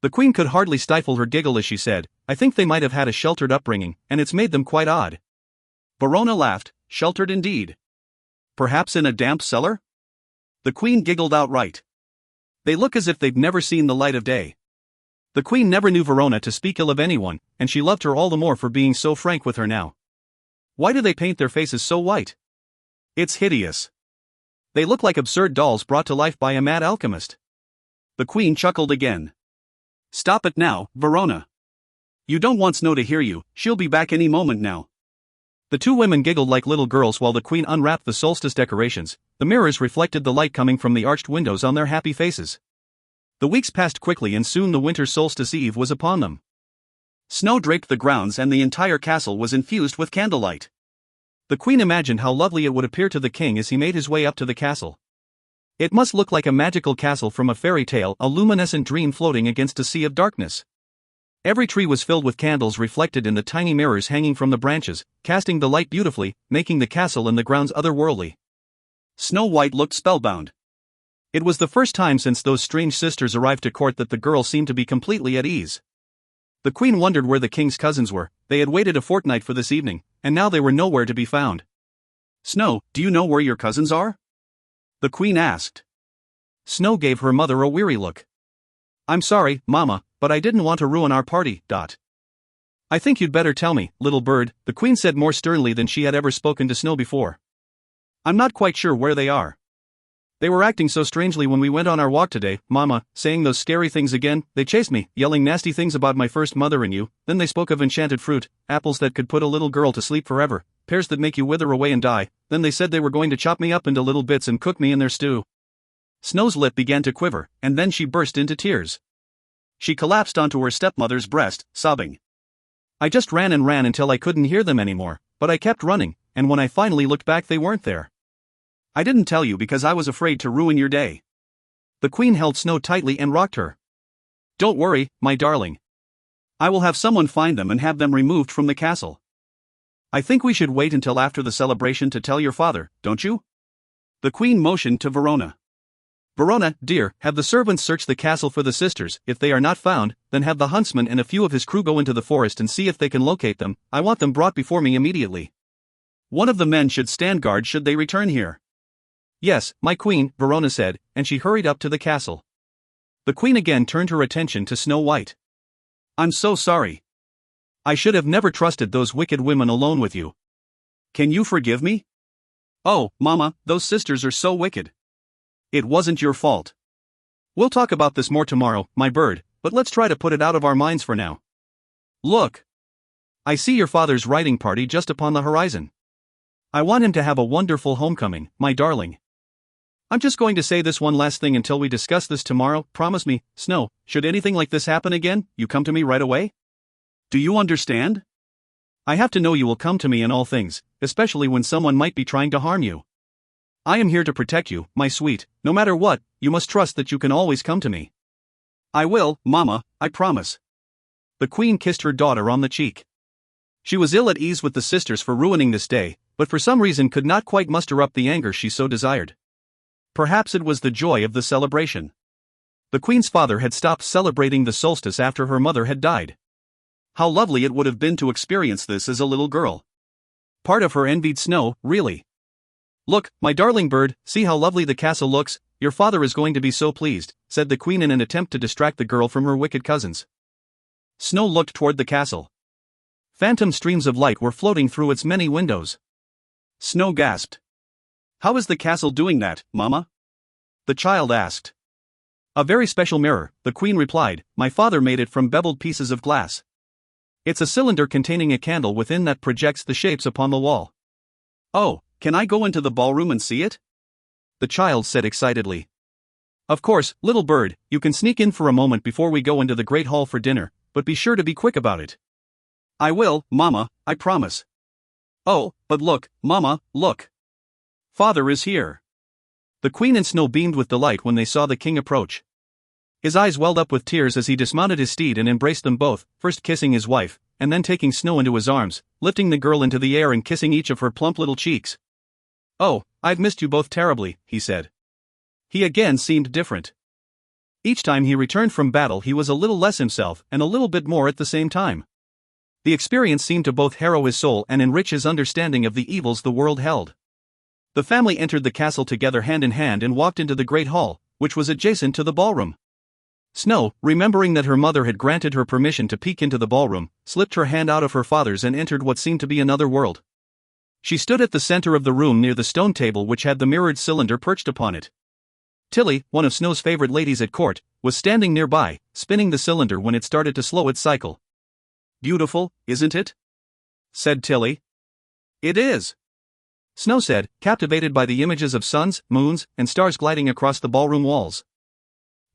The queen could hardly stifle her giggle as she said, I think they might have had a sheltered upbringing, and it's made them quite odd. Verona laughed, sheltered indeed. Perhaps in a damp cellar? The queen giggled outright. They look as if they've never seen the light of day. The queen never knew Verona to speak ill of anyone, and she loved her all the more for being so frank with her now. Why do they paint their faces so white? It's hideous. They look like absurd dolls brought to life by a mad alchemist. The queen chuckled again. Stop it now, Verona. You don't want Snow to hear you, she'll be back any moment now. The two women giggled like little girls while the queen unwrapped the solstice decorations. The mirrors reflected the light coming from the arched windows on their happy faces. The weeks passed quickly and soon the winter solstice eve was upon them. Snow draped the grounds and the entire castle was infused with candlelight. The queen imagined how lovely it would appear to the king as he made his way up to the castle. It must look like a magical castle from a fairy tale, a luminescent dream floating against a sea of darkness. Every tree was filled with candles reflected in the tiny mirrors hanging from the branches, casting the light beautifully, making the castle and the grounds otherworldly. Snow White looked spellbound. It was the first time since those strange sisters arrived to court that the girl seemed to be completely at ease. The queen wondered where the king's cousins were. They had waited a fortnight for this evening, and now they were nowhere to be found. Snow, do you know where your cousins are? The queen asked. Snow gave her mother a weary look. I'm sorry, Mama, but I didn't want to ruin our party. I think you'd better tell me, little bird, the queen said more sternly than she had ever spoken to Snow before. I'm not quite sure where they are. They were acting so strangely when we went on our walk today, Mama, saying those scary things again. They chased me, yelling nasty things about my first mother and you, then they spoke of enchanted fruit, apples that could put a little girl to sleep forever, pears that make you wither away and die, then they said they were going to chop me up into little bits and cook me in their stew. Snow's lip began to quiver, and then she burst into tears. She collapsed onto her stepmother's breast, sobbing. I just ran and ran until I couldn't hear them anymore, but I kept running, and when I finally looked back they weren't there. I didn't tell you because I was afraid to ruin your day. The queen held Snow tightly and rocked her. Don't worry, my darling. I will have someone find them and have them removed from the castle. I think we should wait until after the celebration to tell your father, don't you? The queen motioned to Verona. Verona, dear, have the servants search the castle for the sisters. If they are not found, then have the huntsman and a few of his crew go into the forest and see if they can locate them. I want them brought before me immediately. One of the men should stand guard should they return here. Yes, my queen, Verona said, and she hurried up to the castle. The queen again turned her attention to Snow White. I'm so sorry. I should have never trusted those wicked women alone with you. Can you forgive me? Oh, Mama, those sisters are so wicked. It wasn't your fault. We'll talk about this more tomorrow, my bird, but let's try to put it out of our minds for now. Look. I see your father's riding party just upon the horizon. I want him to have a wonderful homecoming, my darling. I'm just going to say this one last thing until we discuss this tomorrow. Promise me, Snow, should anything like this happen again, you come to me right away? Do you understand? I have to know you will come to me in all things, especially when someone might be trying to harm you. I am here to protect you, my sweet. No matter what, you must trust that you can always come to me. I will, Mama, I promise. The queen kissed her daughter on the cheek. She was ill at ease with the sisters for ruining this day, but for some reason could not quite muster up the anger she so desired. Perhaps it was the joy of the celebration. The queen's father had stopped celebrating the solstice after her mother had died. How lovely it would have been to experience this as a little girl. Part of her envied Snow, really. Look, my darling bird, see how lovely the castle looks. Your father is going to be so pleased, said the queen in an attempt to distract the girl from her wicked cousins. Snow looked toward the castle. Phantom streams of light were floating through its many windows. Snow gasped. How is the castle doing that, Mama? The child asked. A very special mirror, the queen replied. My father made it from beveled pieces of glass. It's a cylinder containing a candle within that projects the shapes upon the wall. Oh, can I go into the ballroom and see it? The child said excitedly. Of course, little bird, you can sneak in for a moment before we go into the great hall for dinner, but be sure to be quick about it. I will, Mama, I promise. Oh, but look, Mama, look. Father is here. The queen and Snow beamed with delight when they saw the king approach. His eyes welled up with tears as he dismounted his steed and embraced them both, first kissing his wife, and then taking Snow into his arms, lifting the girl into the air and kissing each of her plump little cheeks. Oh, I've missed you both terribly, he said. He again seemed different. Each time he returned from battle he was a little less himself and a little bit more at the same time. The experience seemed to both harrow his soul and enrich his understanding of the evils the world held. The family entered the castle together hand in hand and walked into the great hall, which was adjacent to the ballroom. Snow, remembering that her mother had granted her permission to peek into the ballroom, slipped her hand out of her father's and entered what seemed to be another world. She stood at the center of the room near the stone table which had the mirrored cylinder perched upon it. Tilly, one of Snow's favorite ladies at court, was standing nearby, spinning the cylinder when it started to slow its cycle. Beautiful, isn't it? Said Tilly. It is. Snow said, captivated by the images of suns, moons, and stars gliding across the ballroom walls.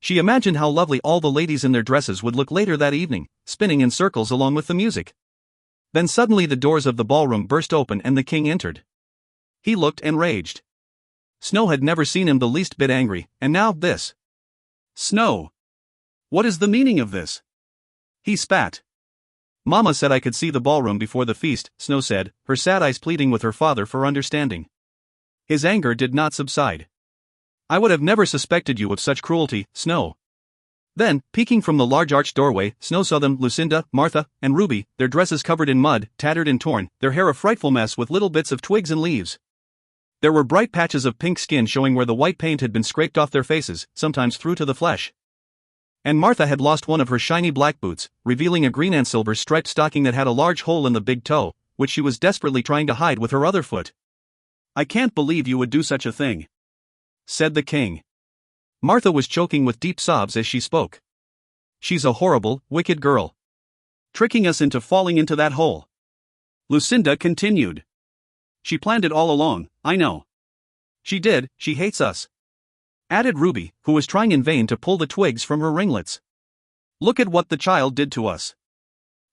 She imagined how lovely all the ladies in their dresses would look later that evening, spinning in circles along with the music. Then suddenly the doors of the ballroom burst open and the king entered. He looked enraged. Snow had never seen him the least bit angry, and now this. Snow! What is the meaning of this? He spat. Mama said I could see the ballroom before the feast, Snow said, her sad eyes pleading with her father for understanding. His anger did not subside. I would have never suspected you of such cruelty, Snow. Then, peeking from the large arched doorway, Snow saw them, Lucinda, Martha, and Ruby, their dresses covered in mud, tattered and torn, their hair a frightful mess with little bits of twigs and leaves. There were bright patches of pink skin showing where the white paint had been scraped off their faces, sometimes through to the flesh. And Martha had lost one of her shiny black boots, revealing a green and silver striped stocking that had a large hole in the big toe, which she was desperately trying to hide with her other foot. I can't believe you would do such a thing, said the king. Martha was choking with deep sobs as she spoke. She's a horrible, wicked girl. Tricking us into falling into that hole. Lucinda continued. She planned it all along, I know. She did, she hates us. Added Ruby, who was trying in vain to pull the twigs from her ringlets. Look at what the child did to us.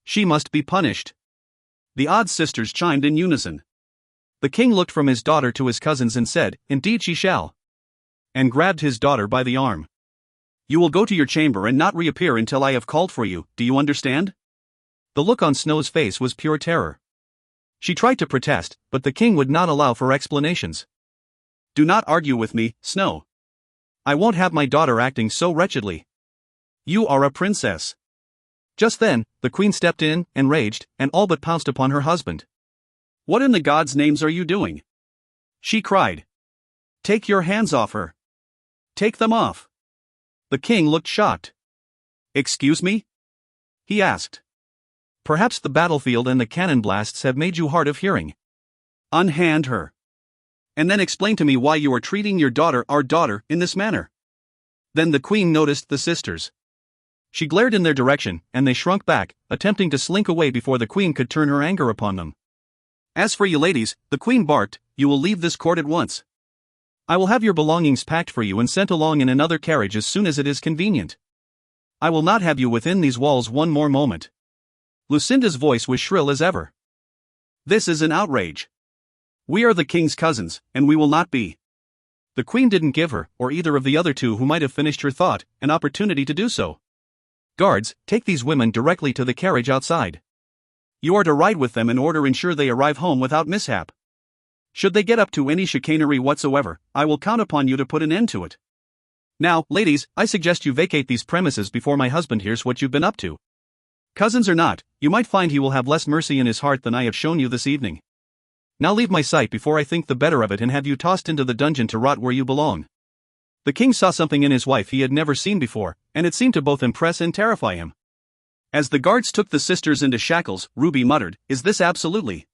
She must be punished. The odd sisters chimed in unison. The king looked from his daughter to his cousins and said, Indeed she shall. And grabbed his daughter by the arm. You will go to your chamber and not reappear until I have called for you, do you understand? The look on Snow's face was pure terror. She tried to protest, but the king would not allow for explanations. Do not argue with me, Snow. I won't have my daughter acting so wretchedly. You are a princess. Just then, the queen stepped in, enraged, and all but pounced upon her husband. What in the gods' names are you doing? She cried. Take your hands off her. Take them off. The king looked shocked. Excuse me? He asked. Perhaps the battlefield and the cannon blasts have made you hard of hearing. Unhand her. And then explain to me why you are treating your daughter, our daughter, in this manner. Then the queen noticed the sisters. She glared in their direction, and they shrunk back, attempting to slink away before the queen could turn her anger upon them. As for you ladies, the queen barked, you will leave this court at once. I will have your belongings packed for you and sent along in another carriage as soon as it is convenient. I will not have you within these walls one more moment." Lucinda's voice was shrill as ever. "This is an outrage. We are the king's cousins, and we will not be." The queen didn't give her, or either of the other two who might have finished her thought, an opportunity to do so. "Guards, take these women directly to the carriage outside. You are to ride with them in order to ensure they arrive home without mishap. Should they get up to any chicanery whatsoever, I will count upon you to put an end to it. Now, ladies, I suggest you vacate these premises before my husband hears what you've been up to. Cousins or not, you might find he will have less mercy in his heart than I have shown you this evening. Now leave my sight before I think the better of it and have you tossed into the dungeon to rot where you belong." The king saw something in his wife he had never seen before, and it seemed to both impress and terrify him. As the guards took the sisters into shackles, Ruby muttered, "Is this absolutely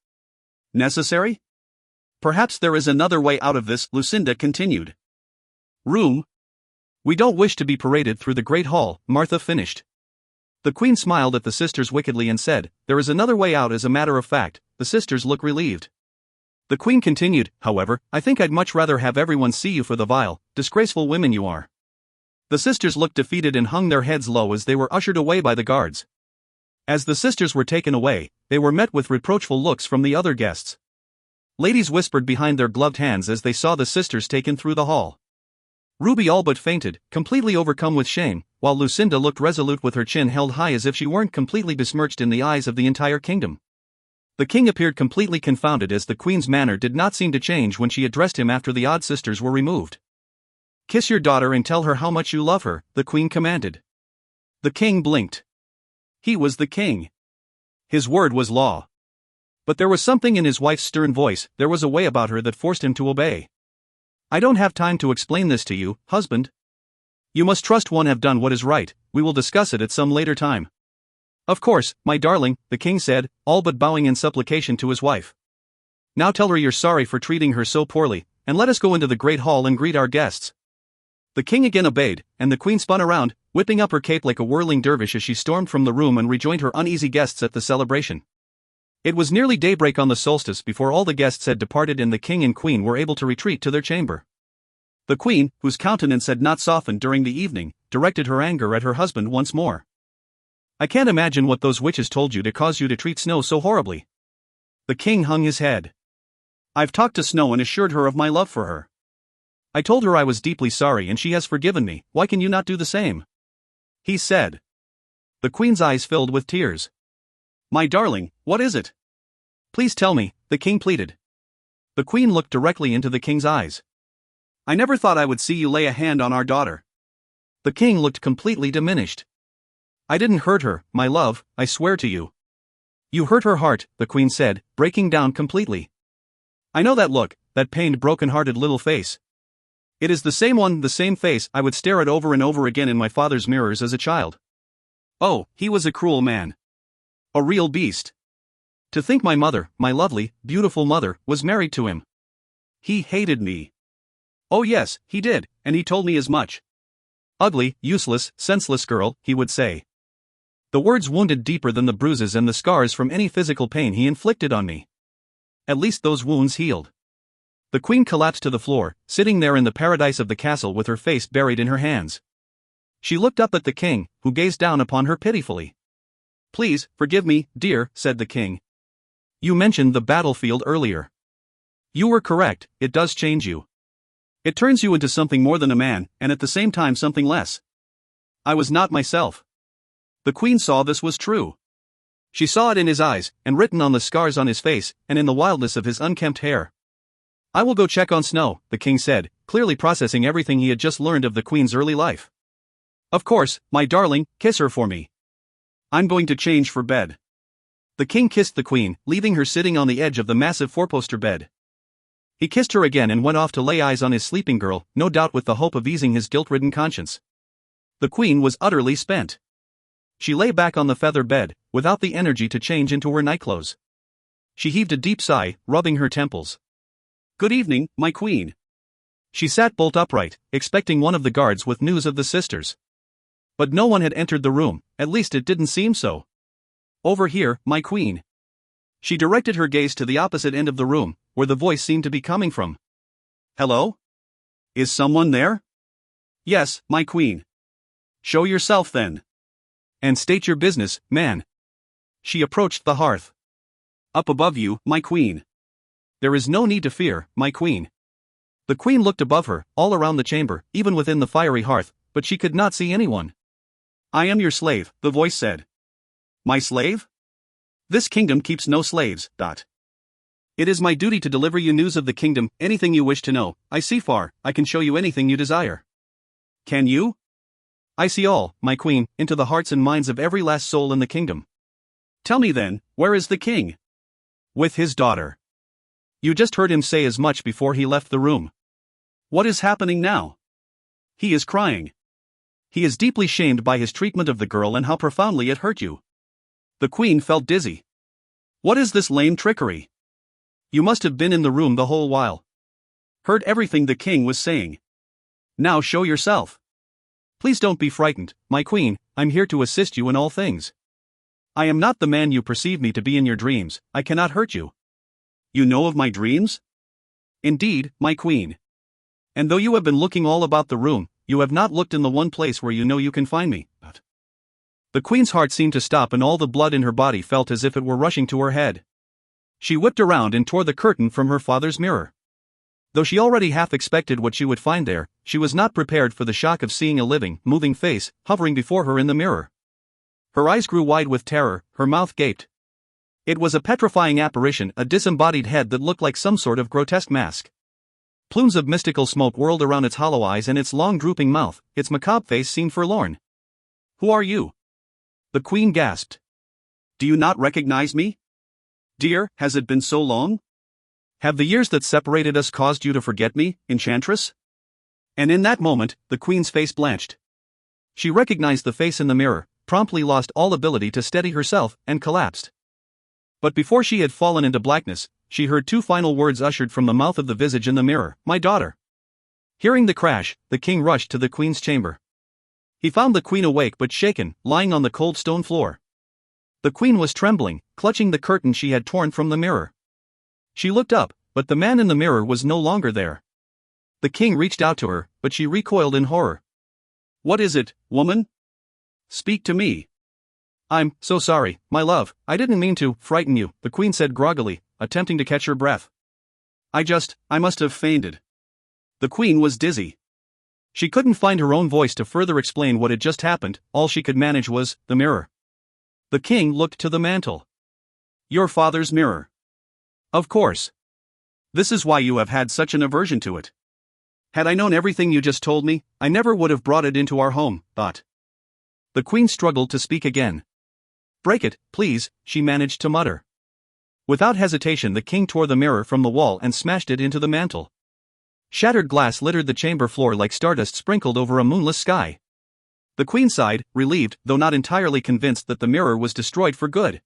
necessary? Perhaps there is another way out of this," Lucinda continued. "Room? We don't wish to be paraded through the great hall," Martha finished. The queen smiled at the sisters wickedly and said, "There is another way out as a matter of fact." The sisters looked relieved. The queen continued, "However, I think I'd much rather have everyone see you for the vile, disgraceful women you are." The sisters looked defeated and hung their heads low as they were ushered away by the guards. As the sisters were taken away, they were met with reproachful looks from the other guests. Ladies whispered behind their gloved hands as they saw the sisters taken through the hall. Ruby all but fainted, completely overcome with shame, while Lucinda looked resolute with her chin held high as if she weren't completely besmirched in the eyes of the entire kingdom. The king appeared completely confounded as the queen's manner did not seem to change when she addressed him after the odd sisters were removed. "Kiss your daughter and tell her how much you love her," the queen commanded. The king blinked. He was the king. His word was law. But there was something in his wife's stern voice, there was a way about her that forced him to obey. "I don't have time to explain this to you, husband. You must trust one have done what is right, we will discuss it at some later time." "Of course, my darling," the king said, all but bowing in supplication to his wife. "Now tell her you're sorry for treating her so poorly, and let us go into the great hall and greet our guests." The king again obeyed, and the queen spun around, whipping up her cape like a whirling dervish as she stormed from the room and rejoined her uneasy guests at the celebration. It was nearly daybreak on the solstice before all the guests had departed and the king and queen were able to retreat to their chamber. The queen, whose countenance had not softened during the evening, directed her anger at her husband once more. "I can't imagine what those witches told you to cause you to treat Snow so horribly." The king hung his head. "I've talked to Snow and assured her of my love for her. I told her I was deeply sorry and she has forgiven me. Why can you not do the same?" he said. The queen's eyes filled with tears. "My darling, what is it? Please tell me," the king pleaded. The queen looked directly into the king's eyes. "I never thought I would see you lay a hand on our daughter." The king looked completely diminished. "I didn't hurt her, my love, I swear to you." "You hurt her heart," the queen said, breaking down completely. "I know that look, that pained broken-hearted little face. It is the same one, the same face I would stare at over and over again in my father's mirrors as a child. Oh, he was a cruel man. A real beast. To think my mother, my lovely, beautiful mother, was married to him. He hated me. Oh yes, he did, and he told me as much. Ugly, useless, senseless girl, he would say. The words wounded deeper than the bruises and the scars from any physical pain he inflicted on me. At least those wounds healed." The queen collapsed to the floor, sitting there in the paradise of the castle with her face buried in her hands. She looked up at the king, who gazed down upon her pitifully. "Please, forgive me, dear," said the king. "You mentioned the battlefield earlier. You were correct, it does change you. It turns you into something more than a man, and at the same time something less. I was not myself." The queen saw this was true. She saw it in his eyes, and written on the scars on his face, and in the wildness of his unkempt hair. "I will go check on Snow," the king said, clearly processing everything he had just learned of the queen's early life. "Of course, my darling, kiss her for me. I'm going to change for bed." The king kissed the queen, leaving her sitting on the edge of the massive four-poster bed. He kissed her again and went off to lay eyes on his sleeping girl, no doubt with the hope of easing his guilt-ridden conscience. The queen was utterly spent. She lay back on the feather bed, without the energy to change into her nightclothes. She heaved a deep sigh, rubbing her temples. "Good evening, my queen." She sat bolt upright, expecting one of the guards with news of the sisters. But no one had entered the room, at least it didn't seem so. "Over here, my queen." She directed her gaze to the opposite end of the room, where the voice seemed to be coming from. "Hello? Is someone there? Yes, my queen. Show yourself then. And state your business, man. She approached the hearth. Up above you, my queen. There is no need to fear, my queen. The queen looked above her, all around the chamber, even within the fiery hearth, but she could not see anyone. I am your slave, the voice said. My slave? This kingdom keeps no slaves. It is my duty to deliver you news of the kingdom, anything you wish to know. I see far, I can show you anything you desire. Can you? I see all, my queen, into the hearts and minds of every last soul in the kingdom. Tell me then, where is the king? With his daughter. You just heard him say as much before he left the room. What is happening now? He is crying. He is deeply shamed by his treatment of the girl and how profoundly it hurt you. The queen felt dizzy. What is this lame trickery? You must have been in the room the whole while. Heard everything the king was saying. Now show yourself. Please don't be frightened, my queen, I'm here to assist you in all things. I am not the man you perceive me to be in your dreams, I cannot hurt you. You know of my dreams? Indeed, my queen. And though you have been looking all about the room, you have not looked in the one place where you know you can find me. The queen's heart seemed to stop and all the blood in her body felt as if it were rushing to her head. She whipped around and tore the curtain from her father's mirror. Though she already half expected what she would find there, she was not prepared for the shock of seeing a living, moving face, hovering before her in the mirror. Her eyes grew wide with terror, her mouth gaped. It was a petrifying apparition, a disembodied head that looked like some sort of grotesque mask. Plumes of mystical smoke whirled around its hollow eyes and its long drooping mouth, its macabre face seemed forlorn. Who are you? The queen gasped. Do you not recognize me? Dear, has it been so long? Have the years that separated us caused you to forget me, enchantress? And in that moment, the queen's face blanched. She recognized the face in the mirror, promptly lost all ability to steady herself, and collapsed. But before she had fallen into blackness, she heard two final words ushered from the mouth of the visage in the mirror, my daughter. Hearing the crash, the king rushed to the queen's chamber. He found the queen awake but shaken, lying on the cold stone floor. The queen was trembling, clutching the curtain she had torn from the mirror. She looked up, but the man in the mirror was no longer there. The king reached out to her, but she recoiled in horror. What is it, woman? Speak to me. I'm so sorry, my love, I didn't mean to frighten you, the queen said groggily, attempting to catch her breath. I must have fainted. The queen was dizzy. She couldn't find her own voice to further explain what had just happened, all she could manage was the mirror. The king looked to the mantel. Your father's mirror. Of course. This is why you have had such an aversion to it. Had I known everything you just told me, I never would have brought it into our home, thought. The queen struggled to speak again. Break it, please, she managed to mutter. Without hesitation the king tore the mirror from the wall and smashed it into the mantel. Shattered glass littered the chamber floor like stardust sprinkled over a moonless sky. The queen sighed, relieved, though not entirely convinced that the mirror was destroyed for good.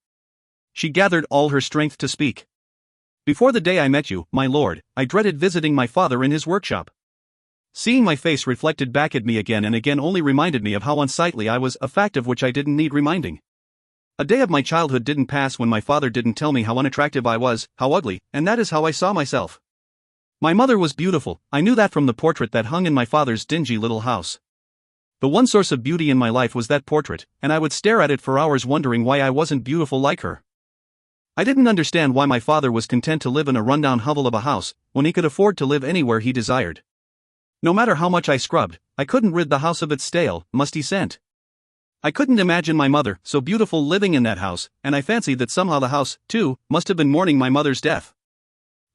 She gathered all her strength to speak. Before the day I met you, my lord, I dreaded visiting my father in his workshop. Seeing my face reflected back at me again and again only reminded me of how unsightly I was, a fact of which I didn't need reminding. A day of my childhood didn't pass when my father didn't tell me how unattractive I was, how ugly, and that is how I saw myself. My mother was beautiful, I knew that from the portrait that hung in my father's dingy little house. The one source of beauty in my life was that portrait, and I would stare at it for hours wondering why I wasn't beautiful like her. I didn't understand why my father was content to live in a rundown hovel of a house, when he could afford to live anywhere he desired. No matter how much I scrubbed, I couldn't rid the house of its stale, musty scent. I couldn't imagine my mother, so beautiful, living in that house, and I fancied that somehow the house, too, must have been mourning my mother's death.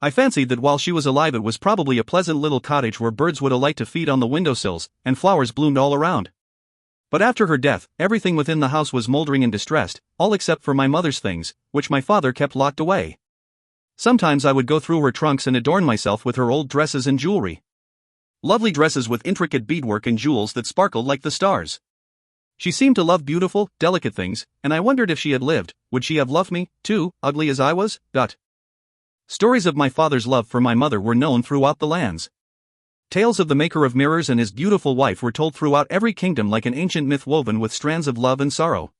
I fancied that while she was alive it was probably a pleasant little cottage where birds would alight to feed on the windowsills, and flowers bloomed all around. But after her death, everything within the house was moldering and distressed, all except for my mother's things, which my father kept locked away. Sometimes I would go through her trunks and adorn myself with her old dresses and jewelry. Lovely dresses with intricate beadwork and jewels that sparkled like the stars. She seemed to love beautiful, delicate things, and I wondered if she had lived, would she have loved me, too, ugly as I was? Stories of my father's love for my mother were known throughout the lands. Tales of the maker of mirrors and his beautiful wife were told throughout every kingdom like an ancient myth woven with strands of love and sorrow.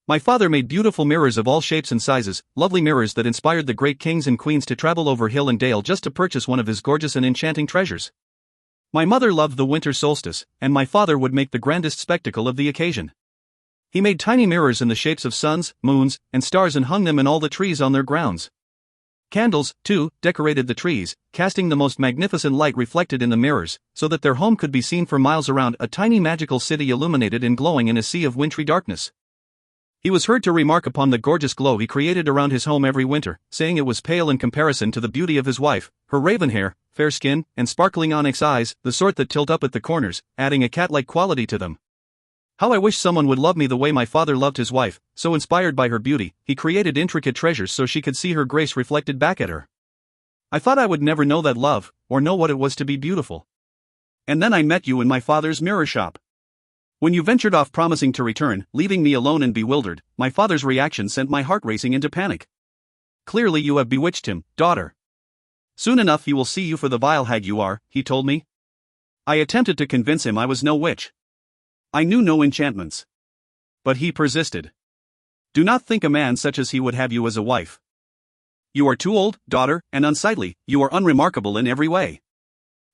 My father made beautiful mirrors of all shapes and sizes, lovely mirrors that inspired the great kings and queens to travel over hill and dale just to purchase one of his gorgeous and enchanting treasures. My mother loved the winter solstice, and my father would make the grandest spectacle of the occasion. He made tiny mirrors in the shapes of suns, moons, and stars and hung them in all the trees on their grounds. Candles, too, decorated the trees, casting the most magnificent light reflected in the mirrors, so that their home could be seen for miles around, a tiny magical city illuminated and glowing in a sea of wintry darkness. He was heard to remark upon the gorgeous glow he created around his home every winter, saying it was pale in comparison to the beauty of his wife, her raven hair, fair skin, and sparkling onyx eyes, the sort that tilt up at the corners, adding a cat-like quality to them. How I wish someone would love me the way my father loved his wife. So inspired by her beauty, he created intricate treasures so she could see her grace reflected back at her. I thought I would never know that love, or know what it was to be beautiful. And then I met you in my father's mirror shop. When you ventured off promising to return, leaving me alone and bewildered, my father's reaction sent my heart racing into panic. Clearly you have bewitched him, daughter. Soon enough he will see you for the vile hag you are, he told me. I attempted to convince him I was no witch. I knew no enchantments. But he persisted. Do not think a man such as he would have you as a wife. You are too old, daughter, and unsightly. You are unremarkable in every way.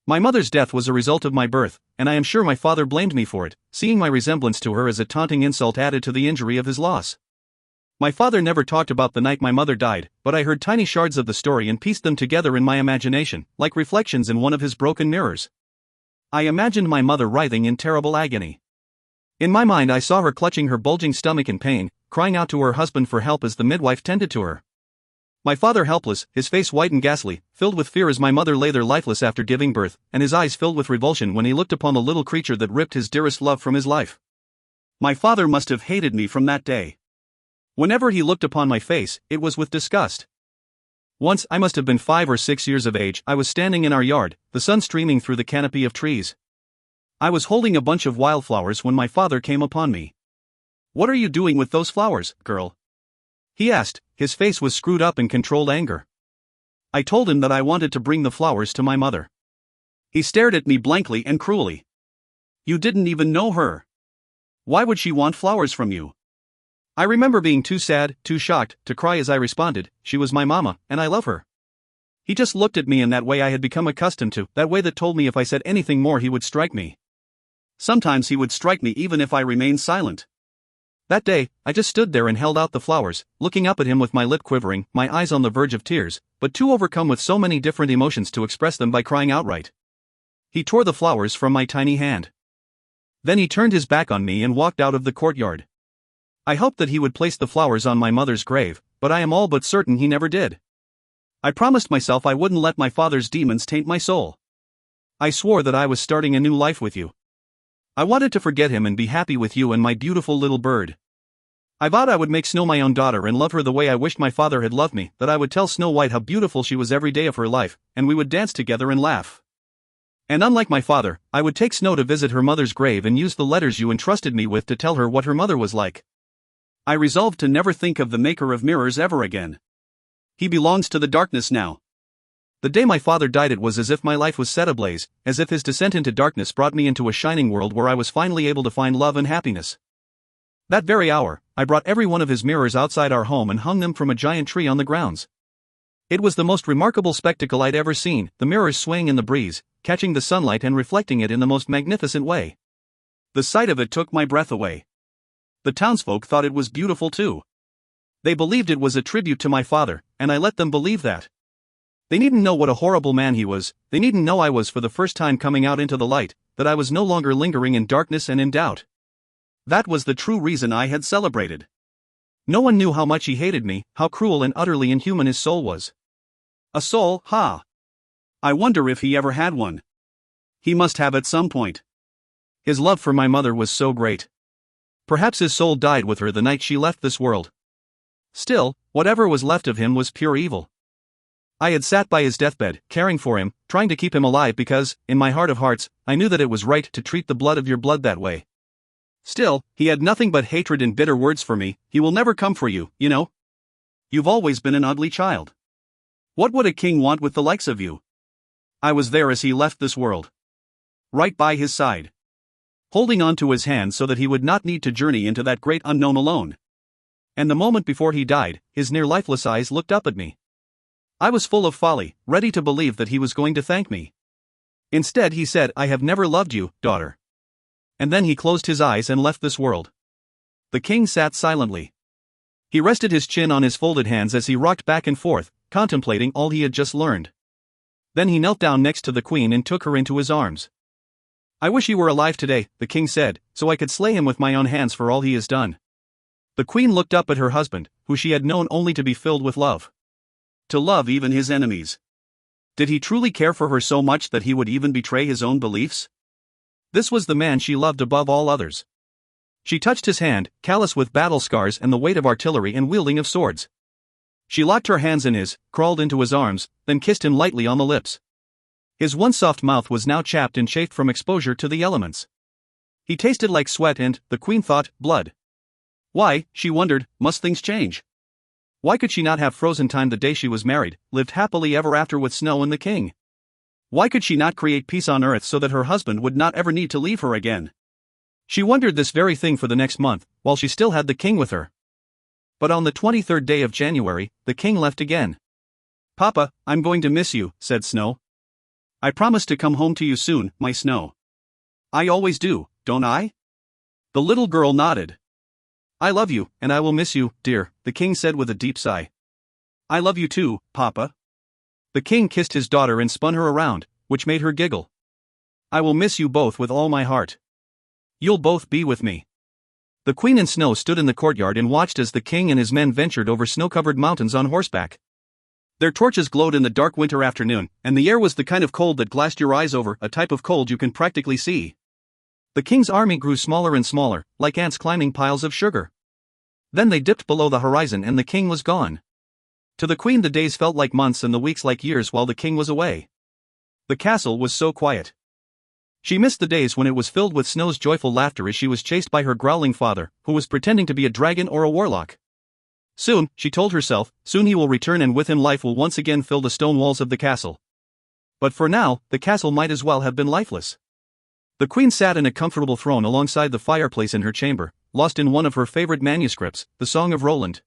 My mother's death was a result of my birth, and I am sure my father blamed me for it, seeing my resemblance to her as a taunting insult added to the injury of his loss. My father never talked about the night my mother died, but I heard tiny shards of the story and pieced them together in my imagination, like reflections in one of his broken mirrors. I imagined my mother writhing in terrible agony. In my mind I saw her clutching her bulging stomach in pain, crying out to her husband for help as the midwife tended to her. My father helpless, his face white and ghastly, filled with fear as my mother lay there lifeless after giving birth, and his eyes filled with revulsion when he looked upon the little creature that ripped his dearest love from his life. My father must have hated me from that day. Whenever he looked upon my face, it was with disgust. Once, I must have been 5 or 6 years of age, I was standing in our yard, the sun streaming through the canopy of trees. I was holding a bunch of wildflowers when my father came upon me. What are you doing with those flowers, girl? He asked, his face was screwed up in controlled anger. I told him that I wanted to bring the flowers to my mother. He stared at me blankly and cruelly. You didn't even know her. Why would she want flowers from you? I remember being too sad, too shocked, to cry as I responded, she was my mama, and I love her. He just looked at me in that way I had become accustomed to, that way that told me if I said anything more he would strike me. Sometimes he would strike me even if I remained silent. That day, I just stood there and held out the flowers, looking up at him with my lip quivering, my eyes on the verge of tears, but too overcome with so many different emotions to express them by crying outright. He tore the flowers from my tiny hand. Then he turned his back on me and walked out of the courtyard. I hoped that he would place the flowers on my mother's grave, but I am all but certain he never did. I promised myself I wouldn't let my father's demons taint my soul. I swore that I was starting a new life with you. I wanted to forget him and be happy with you and my beautiful little bird. I vowed I would make Snow my own daughter and love her the way I wished my father had loved me, that I would tell Snow White how beautiful she was every day of her life, and we would dance together and laugh. And unlike my father, I would take Snow to visit her mother's grave and use the letters you entrusted me with to tell her what her mother was like. I resolved to never think of the maker of mirrors ever again. He belongs to the darkness now. The day my father died, it was as if my life was set ablaze, as if his descent into darkness brought me into a shining world where I was finally able to find love and happiness. That very hour, I brought every one of his mirrors outside our home and hung them from a giant tree on the grounds. It was the most remarkable spectacle I'd ever seen, the mirrors swaying in the breeze, catching the sunlight and reflecting it in the most magnificent way. The sight of it took my breath away. The townsfolk thought it was beautiful too. They believed it was a tribute to my father, and I let them believe that. They needn't know what a horrible man he was, they needn't know I was for the first time coming out into the light, that I was no longer lingering in darkness and in doubt. That was the true reason I had celebrated. No one knew how much he hated me, how cruel and utterly inhuman his soul was. A soul, ha! I wonder if he ever had one. He must have at some point. His love for my mother was so great. Perhaps his soul died with her the night she left this world. Still, whatever was left of him was pure evil. I had sat by his deathbed, caring for him, trying to keep him alive because, in my heart of hearts, I knew that it was right to treat the blood of your blood that way. Still, he had nothing but hatred and bitter words for me. He will never come for you, you know. You've always been an ugly child. What would a king want with the likes of you? I was there as he left this world. Right by his side. Holding on to his hand so that he would not need to journey into that great unknown alone. And the moment before he died, his near lifeless eyes looked up at me. I was full of folly, ready to believe that he was going to thank me. Instead he said, "I have never loved you, daughter." And then he closed his eyes and left this world. The king sat silently. He rested his chin on his folded hands as he rocked back and forth, contemplating all he had just learned. Then he knelt down next to the queen and took her into his arms. "I wish he were alive today," the king said, "so I could slay him with my own hands for all he has done." The queen looked up at her husband, who she had known only to be filled with love. To love even his enemies. Did he truly care for her so much that he would even betray his own beliefs? This was the man she loved above all others. She touched his hand, callous with battle scars and the weight of artillery and wielding of swords. She locked her hands in his, crawled into his arms, then kissed him lightly on the lips. His once soft mouth was now chapped and chafed from exposure to the elements. He tasted like sweat and, the queen thought, blood. Why, she wondered, must things change? Why could she not have frozen time the day she was married, lived happily ever after with Snow and the king? Why could she not create peace on earth so that her husband would not ever need to leave her again? She wondered this very thing for the next month, while she still had the king with her. But on the 23rd day of January, the king left again. "Papa, I'm going to miss you," said Snow. "I promise to come home to you soon, my Snow." "I always do, don't I?" The little girl nodded. "I love you, and I will miss you, dear," the king said with a deep sigh. "I love you too, Papa." The king kissed his daughter and spun her around, which made her giggle. "I will miss you both with all my heart. You'll both be with me." The queen and Snow stood in the courtyard and watched as the king and his men ventured over snow-covered mountains on horseback. Their torches glowed in the dark winter afternoon, and the air was the kind of cold that glassed your eyes over, a type of cold you can practically see. The king's army grew smaller and smaller, like ants climbing piles of sugar. Then they dipped below the horizon and the king was gone. To the queen the days felt like months and the weeks like years while the king was away. The castle was so quiet. She missed the days when it was filled with Snow's joyful laughter as she was chased by her growling father, who was pretending to be a dragon or a warlock. Soon, she told herself, soon he will return and with him life will once again fill the stone walls of the castle. But for now, the castle might as well have been lifeless. The queen sat in a comfortable throne alongside the fireplace in her chamber, lost in one of her favorite manuscripts, the Song of Roland.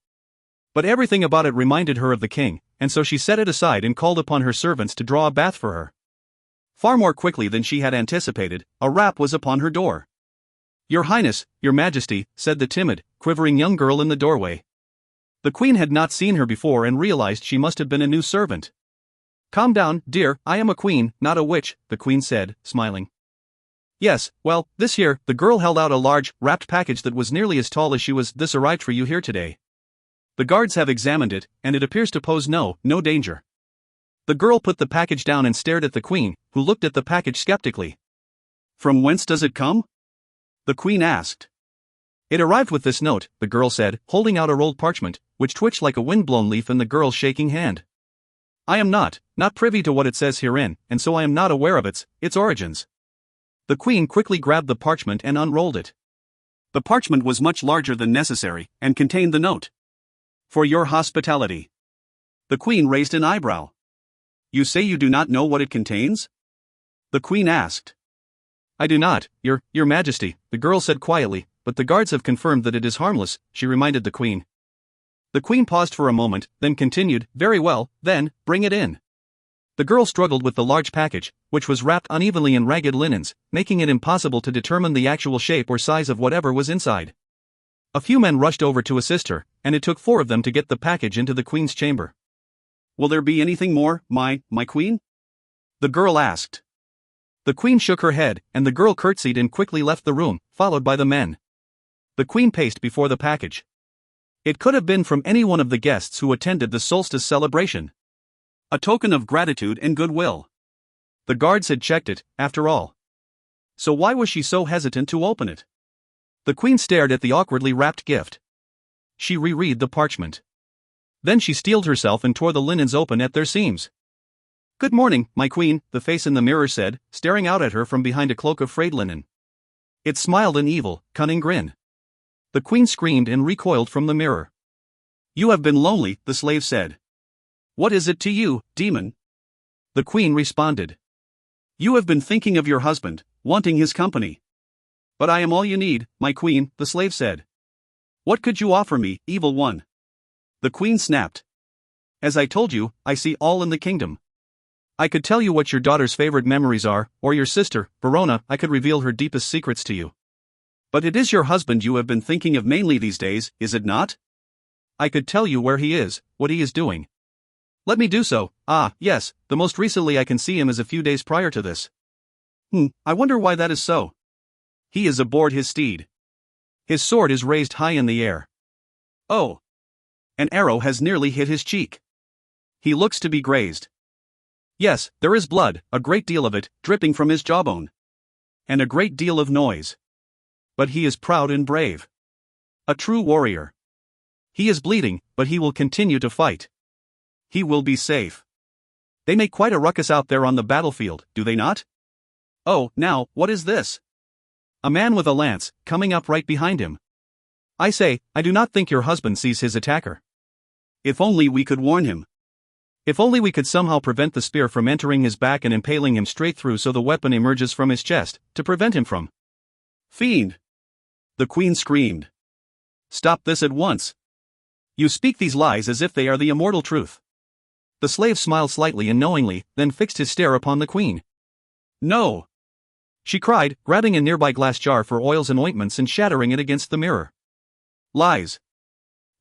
But everything about it reminded her of the king, and so she set it aside and called upon her servants to draw a bath for her. Far more quickly than she had anticipated, a rap was upon her door. "Your Highness, your Majesty," said the timid, quivering young girl in the doorway. The queen had not seen her before and realized she must have been a new servant. "Calm down, dear, I am a queen, not a witch," the queen said, smiling. "Yes, well, this here," the girl held out a large, wrapped package that was nearly as tall as she was. "This arrived for you here today. The guards have examined it, and it appears to pose no danger." The girl put the package down and stared at the queen, who looked at the package skeptically. "From whence does it come?" the queen asked. "It arrived with this note," the girl said, holding out a rolled parchment, which twitched like a wind-blown leaf in the girl's shaking hand. "I am not privy to what it says herein, and so I am not aware of its origins." The queen quickly grabbed the parchment and unrolled it. The parchment was much larger than necessary, and contained the note. "For your hospitality." The queen raised an eyebrow. "You say you do not know what it contains?" the queen asked. "I do not, your Majesty," the girl said quietly, "but the guards have confirmed that it is harmless," she reminded the queen. The queen paused for a moment, then continued, "Very well, then, bring it in." The girl struggled with the large package, which was wrapped unevenly in ragged linens, making it impossible to determine the actual shape or size of whatever was inside. A few men rushed over to assist her, and it took 4 of them to get the package into the queen's chamber. "Will there be anything more, my queen?" the girl asked. The queen shook her head, and the girl curtsied and quickly left the room, followed by the men. The queen paced before the package. It could have been from any one of the guests who attended the solstice celebration. A token of gratitude and goodwill. The guards had checked it, after all. So why was she so hesitant to open it? The queen stared at the awkwardly wrapped gift. She reread the parchment. Then she steeled herself and tore the linens open at their seams. "Good morning, my queen," the face in the mirror said, staring out at her from behind a cloak of frayed linen. It smiled an evil, cunning grin. The queen screamed and recoiled from the mirror. "You have been lonely," the slave said. "What is it to you, demon?" The queen responded. "You have been thinking of your husband, wanting his company." "But I am all you need, my queen," the slave said. "What could you offer me, evil one?" The queen snapped. "As I told you, I see all in the kingdom. I could tell you what your daughter's favorite memories are, or your sister, Verona, I could reveal her deepest secrets to you. But it is your husband you have been thinking of mainly these days, is it not? I could tell you where he is, what he is doing. Let me do so. Ah, yes, the most recently I can see him is a few days prior to this. I wonder why that is so. He is aboard his steed. His sword is raised high in the air. Oh! An arrow has nearly hit his cheek. He looks to be grazed. Yes, there is blood, a great deal of it, dripping from his jawbone. And a great deal of noise. But he is proud and brave. A true warrior. He is bleeding, but he will continue to fight. He will be safe. They make quite a ruckus out there on the battlefield, do they not? Oh, now, what is this? A man with a lance, coming up right behind him. I say, I do not think your husband sees his attacker. If only we could warn him. If only we could somehow prevent the spear from entering his back and impaling him straight through so the weapon emerges from his chest, to prevent him from. Fiend! The queen screamed. Stop this at once. You speak these lies as if they are the immortal truth. The slave smiled slightly and knowingly, then fixed his stare upon the queen. No! She cried, grabbing a nearby glass jar for oils and ointments and shattering it against the mirror. Lies!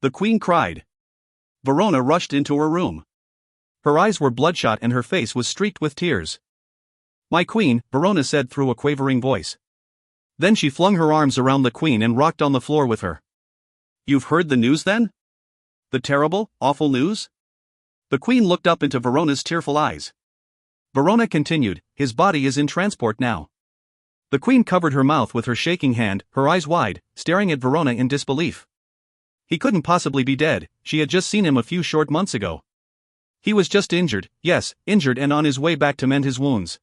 The queen cried. Verona rushed into her room. Her eyes were bloodshot and her face was streaked with tears. My queen, Verona said through a quavering voice. Then she flung her arms around the queen and rocked on the floor with her. You've heard the news then? The terrible, awful news? The queen looked up into Verona's tearful eyes. Verona continued, his body is in transport now. The queen covered her mouth with her shaking hand, her eyes wide, staring at Verona in disbelief. He couldn't possibly be dead, she had just seen him a few short months ago. He was just injured, yes, injured and on his way back to mend his wounds.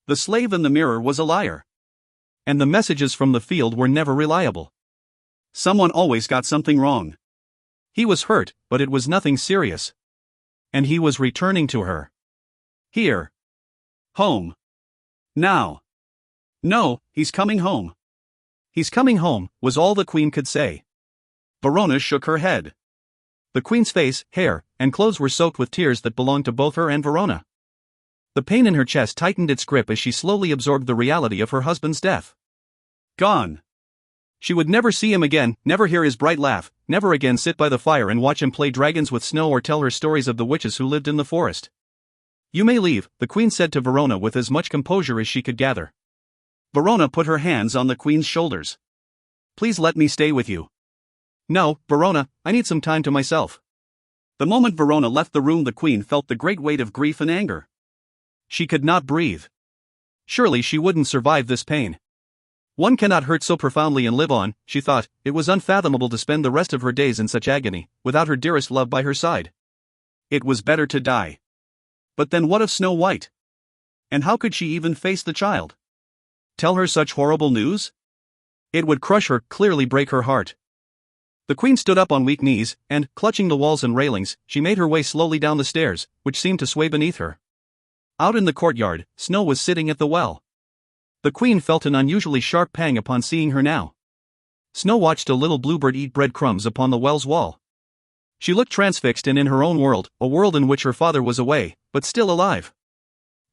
The slave in the mirror was a liar. And the messages from the field were never reliable. Someone always got something wrong. He was hurt, but it was nothing serious. And he was returning to her. Here. Home. Now. No, he's coming home. He's coming home, was all the queen could say. Verona shook her head. The queen's face, hair, and clothes were soaked with tears that belonged to both her and Verona. The pain in her chest tightened its grip as she slowly absorbed the reality of her husband's death. Gone. She would never see him again, never hear his bright laugh, never again sit by the fire and watch him play dragons with Snow or tell her stories of the witches who lived in the forest. You may leave, the queen said to Verona with as much composure as she could gather. Verona put her hands on the queen's shoulders. Please let me stay with you. No, Verona, I need some time to myself. The moment Verona left the room, the queen felt the great weight of grief and anger. She could not breathe. Surely she wouldn't survive this pain. One cannot hurt so profoundly and live on, she thought. It was unfathomable to spend the rest of her days in such agony, without her dearest love by her side. It was better to die. But then what of Snow White? And how could she even face the child? Tell her such horrible news? It would crush her, clearly break her heart. The queen stood up on weak knees, and, clutching the walls and railings, she made her way slowly down the stairs, which seemed to sway beneath her. Out in the courtyard, Snow was sitting at the well. The queen felt an unusually sharp pang upon seeing her now. Snow watched a little bluebird eat breadcrumbs upon the well's wall. She looked transfixed and in her own world, a world in which her father was away, but still alive.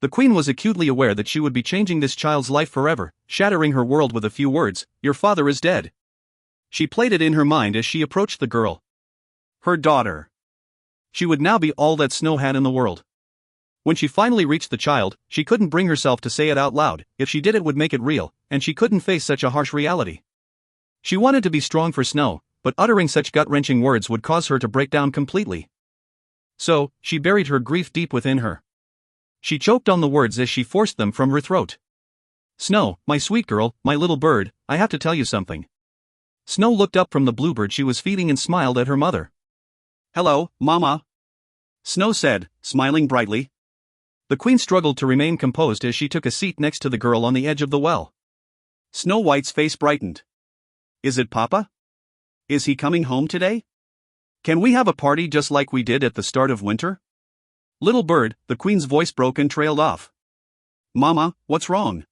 The queen was acutely aware that she would be changing this child's life forever, shattering her world with a few words, "Your father is dead." She played it in her mind as she approached the girl. Her daughter. She would now be all that Snow had in the world. When she finally reached the child, she couldn't bring herself to say it out loud. If she did, it would make it real, and she couldn't face such a harsh reality. She wanted to be strong for Snow, but uttering such gut-wrenching words would cause her to break down completely. So, she buried her grief deep within her. She choked on the words as she forced them from her throat. "Snow, my sweet girl, my little bird, I have to tell you something." Snow looked up from the bluebird she was feeding and smiled at her mother. "Hello, Mama," Snow said, smiling brightly. The queen struggled to remain composed as she took a seat next to the girl on the edge of the well. Snow White's face brightened. "Is it Papa? Is he coming home today? Can we have a party just like we did at the start of winter?" "Little bird," the queen's voice broke and trailed off. "Mama, what's wrong?"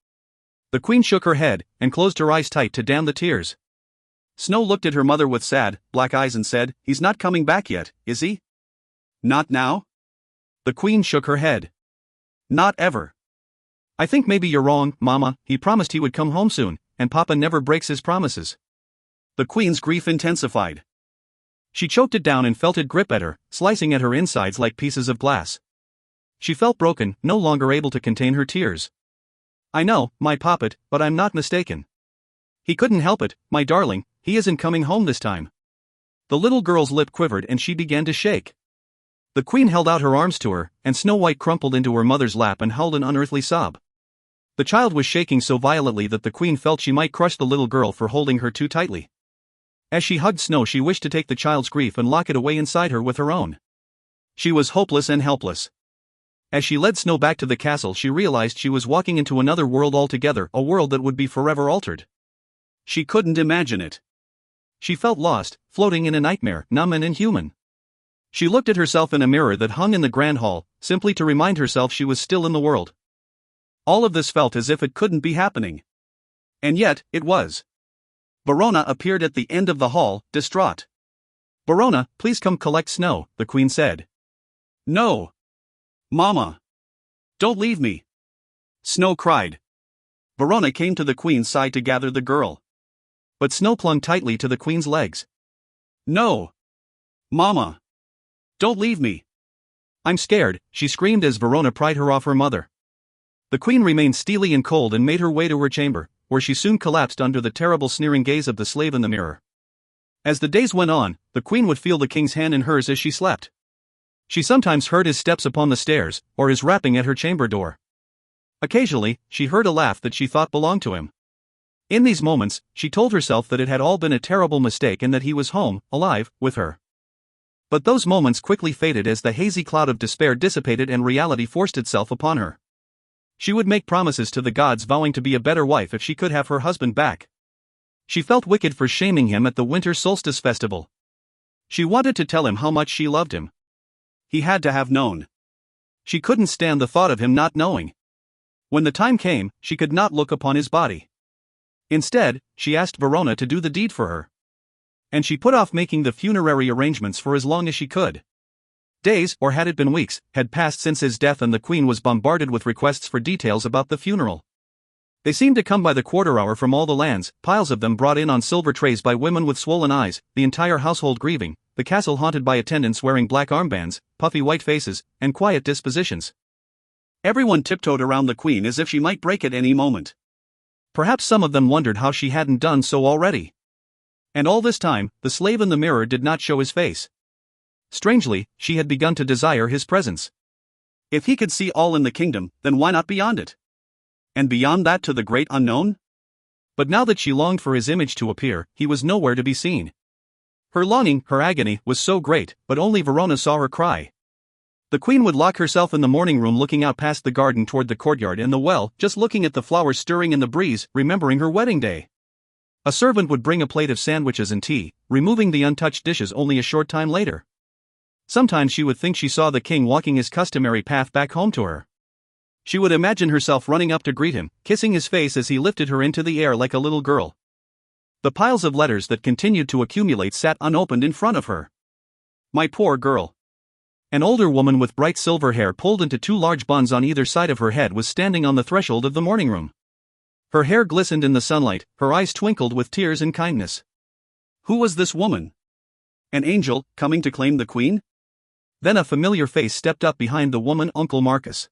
The queen shook her head, and closed her eyes tight to dam the tears. Snow looked at her mother with sad, black eyes and said, "He's not coming back yet, is he? Not now?" The queen shook her head. Not ever. I think maybe you're wrong, Mama. He promised he would come home soon, and Papa never breaks his promises. The queen's grief intensified. She choked it down and felt it grip at her, slicing at her insides like pieces of glass. She felt broken, no longer able to contain her tears. I know, my poppet, but I'm not mistaken. He couldn't help it, my darling, he isn't coming home this time. The little girl's lip quivered and she began to shake. The queen held out her arms to her, and Snow White crumpled into her mother's lap and howled an unearthly sob. The child was shaking so violently that the queen felt she might crush the little girl for holding her too tightly. As she hugged Snow, she wished to take the child's grief and lock it away inside her with her own. She was hopeless and helpless. As she led Snow back to the castle, she realized she was walking into another world altogether, a world that would be forever altered. She couldn't imagine it. She felt lost, floating in a nightmare, numb and inhuman. She looked at herself in a mirror that hung in the grand hall, simply to remind herself she was still in the world. All of this felt as if it couldn't be happening. And yet, it was. Verona appeared at the end of the hall, distraught. Verona, please come collect Snow, the queen said. No. Mama. Don't leave me. Snow cried. Verona came to the queen's side to gather the girl. But Snow clung tightly to the queen's legs. No. Mama. Don't leave me. I'm scared, she screamed as Verona pried her off her mother. The queen remained steely and cold and made her way to her chamber, where she soon collapsed under the terrible sneering gaze of the slave in the mirror. As the days went on, the queen would feel the king's hand in hers as she slept. She sometimes heard his steps upon the stairs, or his rapping at her chamber door. Occasionally, she heard a laugh that she thought belonged to him. In these moments, she told herself that it had all been a terrible mistake and that he was home, alive, with her. But those moments quickly faded as the hazy cloud of despair dissipated and reality forced itself upon her. She would make promises to the gods, vowing to be a better wife if she could have her husband back. She felt wicked for shaming him at the winter solstice festival. She wanted to tell him how much she loved him. He had to have known. She couldn't stand the thought of him not knowing. When the time came, she could not look upon his body. Instead, she asked Verona to do the deed for her. And she put off making the funerary arrangements for as long as she could. Days, or had it been weeks, had passed since his death, and the queen was bombarded with requests for details about the funeral. They seemed to come by the quarter hour from all the lands, piles of them brought in on silver trays by women with swollen eyes, the entire household grieving, the castle haunted by attendants wearing black armbands, puffy white faces, and quiet dispositions. Everyone tiptoed around the queen as if she might break at any moment. Perhaps some of them wondered how she hadn't done so already. And all this time, the slave in the mirror did not show his face. Strangely, she had begun to desire his presence. If he could see all in the kingdom, then why not beyond it? And beyond that to the great unknown? But now that she longed for his image to appear, he was nowhere to be seen. Her longing, her agony, was so great, but only Verona saw her cry. The queen would lock herself in the morning room, looking out past the garden toward the courtyard and the well, just looking at the flowers stirring in the breeze, remembering her wedding day. A servant would bring a plate of sandwiches and tea, removing the untouched dishes only a short time later. Sometimes she would think she saw the king walking his customary path back home to her. She would imagine herself running up to greet him, kissing his face as he lifted her into the air like a little girl. The piles of letters that continued to accumulate sat unopened in front of her. My poor girl. An older woman with bright silver hair pulled into two large buns on either side of her head was standing on the threshold of the morning room. Her hair glistened in the sunlight, her eyes twinkled with tears and kindness. Who was this woman? An angel, coming to claim the queen? Then a familiar face stepped up behind the woman, Uncle Marcus.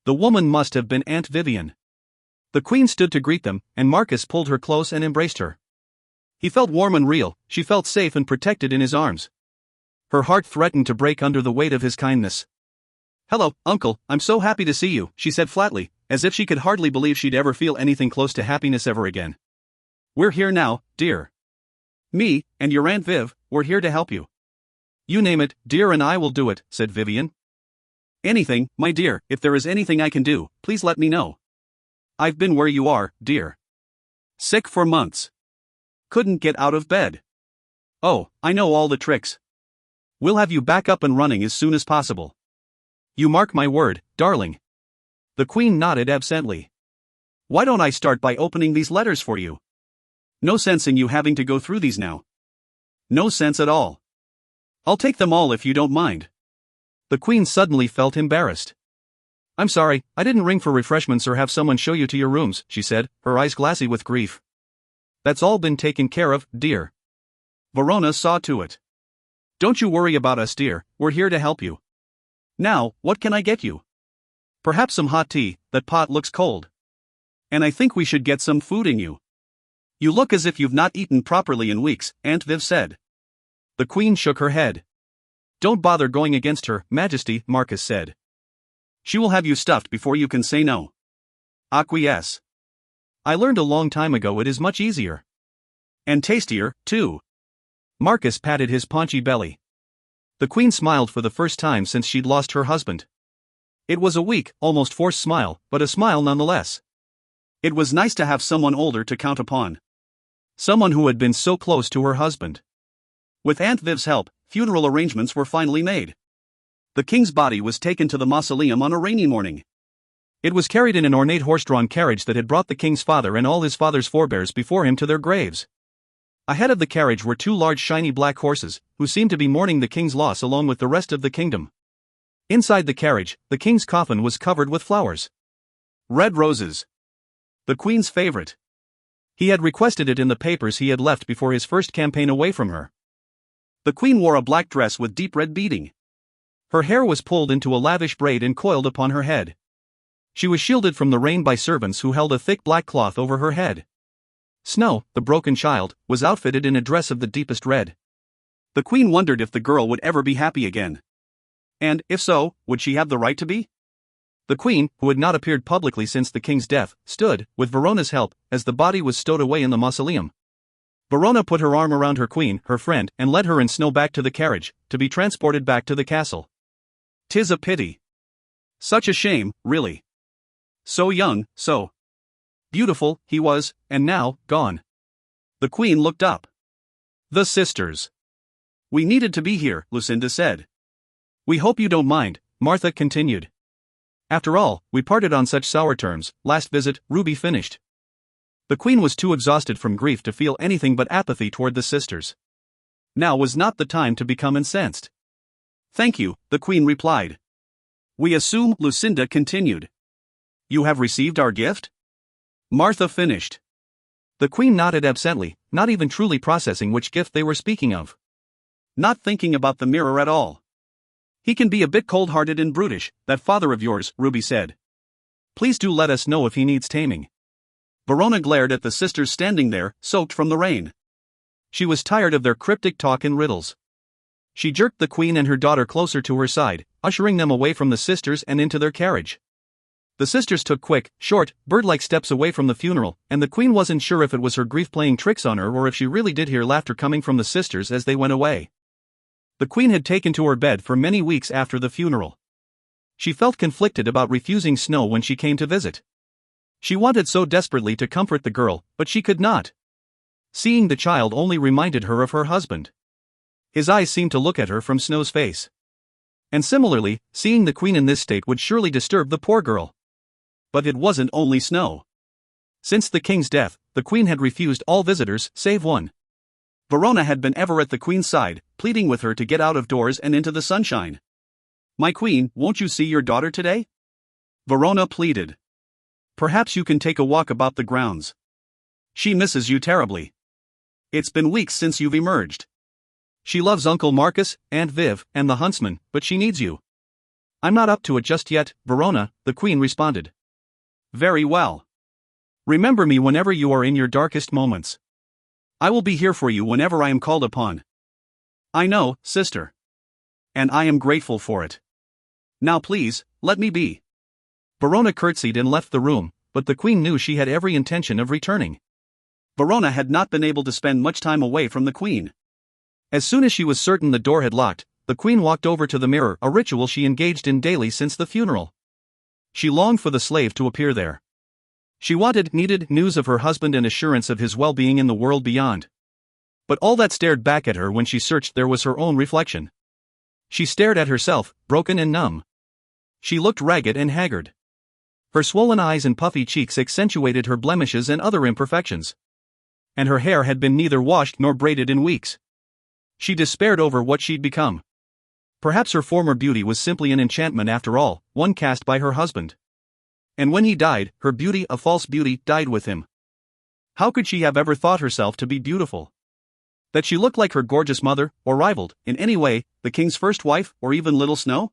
The woman must have been Aunt Vivian. The queen stood to greet them, and Marcus pulled her close and embraced her. He felt warm and real, she felt safe and protected in his arms. Her heart threatened to break under the weight of his kindness. "Hello, Uncle, I'm so happy to see you," she said flatly, as if she could hardly believe she'd ever feel anything close to happiness ever again. "We're here now, dear. Me, and your Aunt Viv, we're here to help you." "You name it, dear, and I will do it," said Vivian. "Anything, my dear, if there is anything I can do, please let me know. I've been where you are, dear. Sick for months. Couldn't get out of bed. Oh, I know all the tricks. We'll have you back up and running as soon as possible. You mark my word, darling." The queen nodded absently. "Why don't I start by opening these letters for you? No sense in you having to go through these now. No sense at all. I'll take them all if you don't mind." The queen suddenly felt embarrassed. I'm sorry, I didn't ring for refreshments or have someone show you to your rooms, she said, her eyes glassy with grief. That's all been taken care of, dear. Verona saw to it. Don't you worry about us, dear, we're here to help you. Now, what can I get you? Perhaps some hot tea, that pot looks cold. And I think we should get some food in you. You look as if you've not eaten properly in weeks, Aunt Viv said. The Queen shook her head. Don't bother going against her, Majesty, Marcus said. She will have you stuffed before you can say no. Acquiesce. I learned a long time ago it is much easier. And tastier, too. Marcus patted his paunchy belly. The Queen smiled for the first time since she'd lost her husband. It was a weak, almost forced smile, but a smile nonetheless. It was nice to have someone older to count upon. Someone who had been so close to her husband. With Aunt Viv's help, funeral arrangements were finally made. The king's body was taken to the mausoleum on a rainy morning. It was carried in an ornate horse-drawn carriage that had brought the king's father and all his father's forebears before him to their graves. Ahead of the carriage were two large shiny black horses, who seemed to be mourning the king's loss along with the rest of the kingdom. Inside the carriage, the king's coffin was covered with flowers. Red roses. The Queen's favorite. He had requested it in the papers he had left before his first campaign away from her. The Queen wore a black dress with deep red beading. Her hair was pulled into a lavish braid and coiled upon her head. She was shielded from the rain by servants who held a thick black cloth over her head. Snow, the broken child, was outfitted in a dress of the deepest red. The Queen wondered if the girl would ever be happy again. And, if so, would she have the right to be? The Queen, who had not appeared publicly since the king's death, stood, with Verona's help, as the body was stowed away in the mausoleum. Verona put her arm around her queen, her friend, and led her in snow back to the carriage, to be transported back to the castle. "'Tis a pity. Such a shame, really. So young, so beautiful, he was, and now, gone." The Queen looked up. "The sisters. We needed to be here," Lucinda said. "We hope you don't mind," Martha continued. "After all, we parted on such sour terms, last visit," Ruby finished. The Queen was too exhausted from grief to feel anything but apathy toward the sisters. Now was not the time to become incensed. "Thank you," the Queen replied. "We assume," Lucinda continued. "You have received our gift?" Martha finished. The Queen nodded absently, not even truly processing which gift they were speaking of. "Not thinking about the mirror at all. He can be a bit cold-hearted and brutish, that father of yours," Ruby said. "Please do let us know if he needs taming." Verona glared at the sisters standing there, soaked from the rain. She was tired of their cryptic talk and riddles. She jerked the Queen and her daughter closer to her side, ushering them away from the sisters and into their carriage. The sisters took quick, short, bird-like steps away from the funeral, and the Queen wasn't sure if it was her grief playing tricks on her or if she really did hear laughter coming from the sisters as they went away. The Queen had taken to her bed for many weeks after the funeral. She felt conflicted about refusing Snow when she came to visit. She wanted so desperately to comfort the girl, but she could not. Seeing the child only reminded her of her husband. His eyes seemed to look at her from Snow's face. And similarly, seeing the Queen in this state would surely disturb the poor girl. But it wasn't only Snow. Since the king's death, the Queen had refused all visitors, save one. Verona had been ever at the Queen's side, pleading with her to get out of doors and into the sunshine. "My Queen, won't you see your daughter today?" Verona pleaded. "Perhaps you can take a walk about the grounds. She misses you terribly. It's been weeks since you've emerged. She loves Uncle Marcus, Aunt Viv, and the huntsman, but she needs you." "I'm not up to it just yet, Verona," the Queen responded. "Very well. Remember me whenever you are in your darkest moments. I will be here for you whenever I am called upon." "I know, sister. And I am grateful for it. Now please, let me be." Verona curtsied and left the room, but the Queen knew she had every intention of returning. Verona had not been able to spend much time away from the Queen. As soon as she was certain the door had locked, the Queen walked over to the mirror, a ritual she engaged in daily since the funeral. She longed for the slave to appear there. She needed news of her husband and assurance of his well-being in the world beyond. But all that stared back at her when she searched there was her own reflection. She stared at herself, broken and numb. She looked ragged and haggard. Her swollen eyes and puffy cheeks accentuated her blemishes and other imperfections. And her hair had been neither washed nor braided in weeks. She despaired over what she'd become. Perhaps her former beauty was simply an enchantment after all, one cast by her husband. And when he died, her beauty, a false beauty, died with him. How could she have ever thought herself to be beautiful? That she looked like her gorgeous mother, or rivaled, in any way, the king's first wife, or even Little Snow?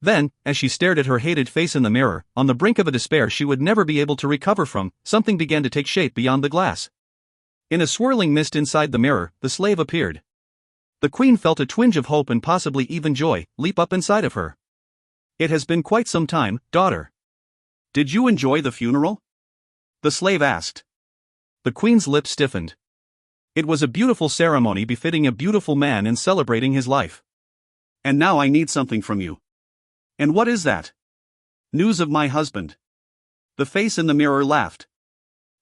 Then, as she stared at her hated face in the mirror, on the brink of a despair she would never be able to recover from, something began to take shape beyond the glass. In a swirling mist inside the mirror, the slave appeared. The queen felt a twinge of hope and possibly even joy leap up inside of her. "It has been quite some time, daughter. Did you enjoy the funeral?" the slave asked. The queen's lips stiffened. It was a beautiful ceremony befitting a beautiful man and celebrating his life. "And now I need something from you." "And what is that?" "News of my husband." The face in the mirror laughed.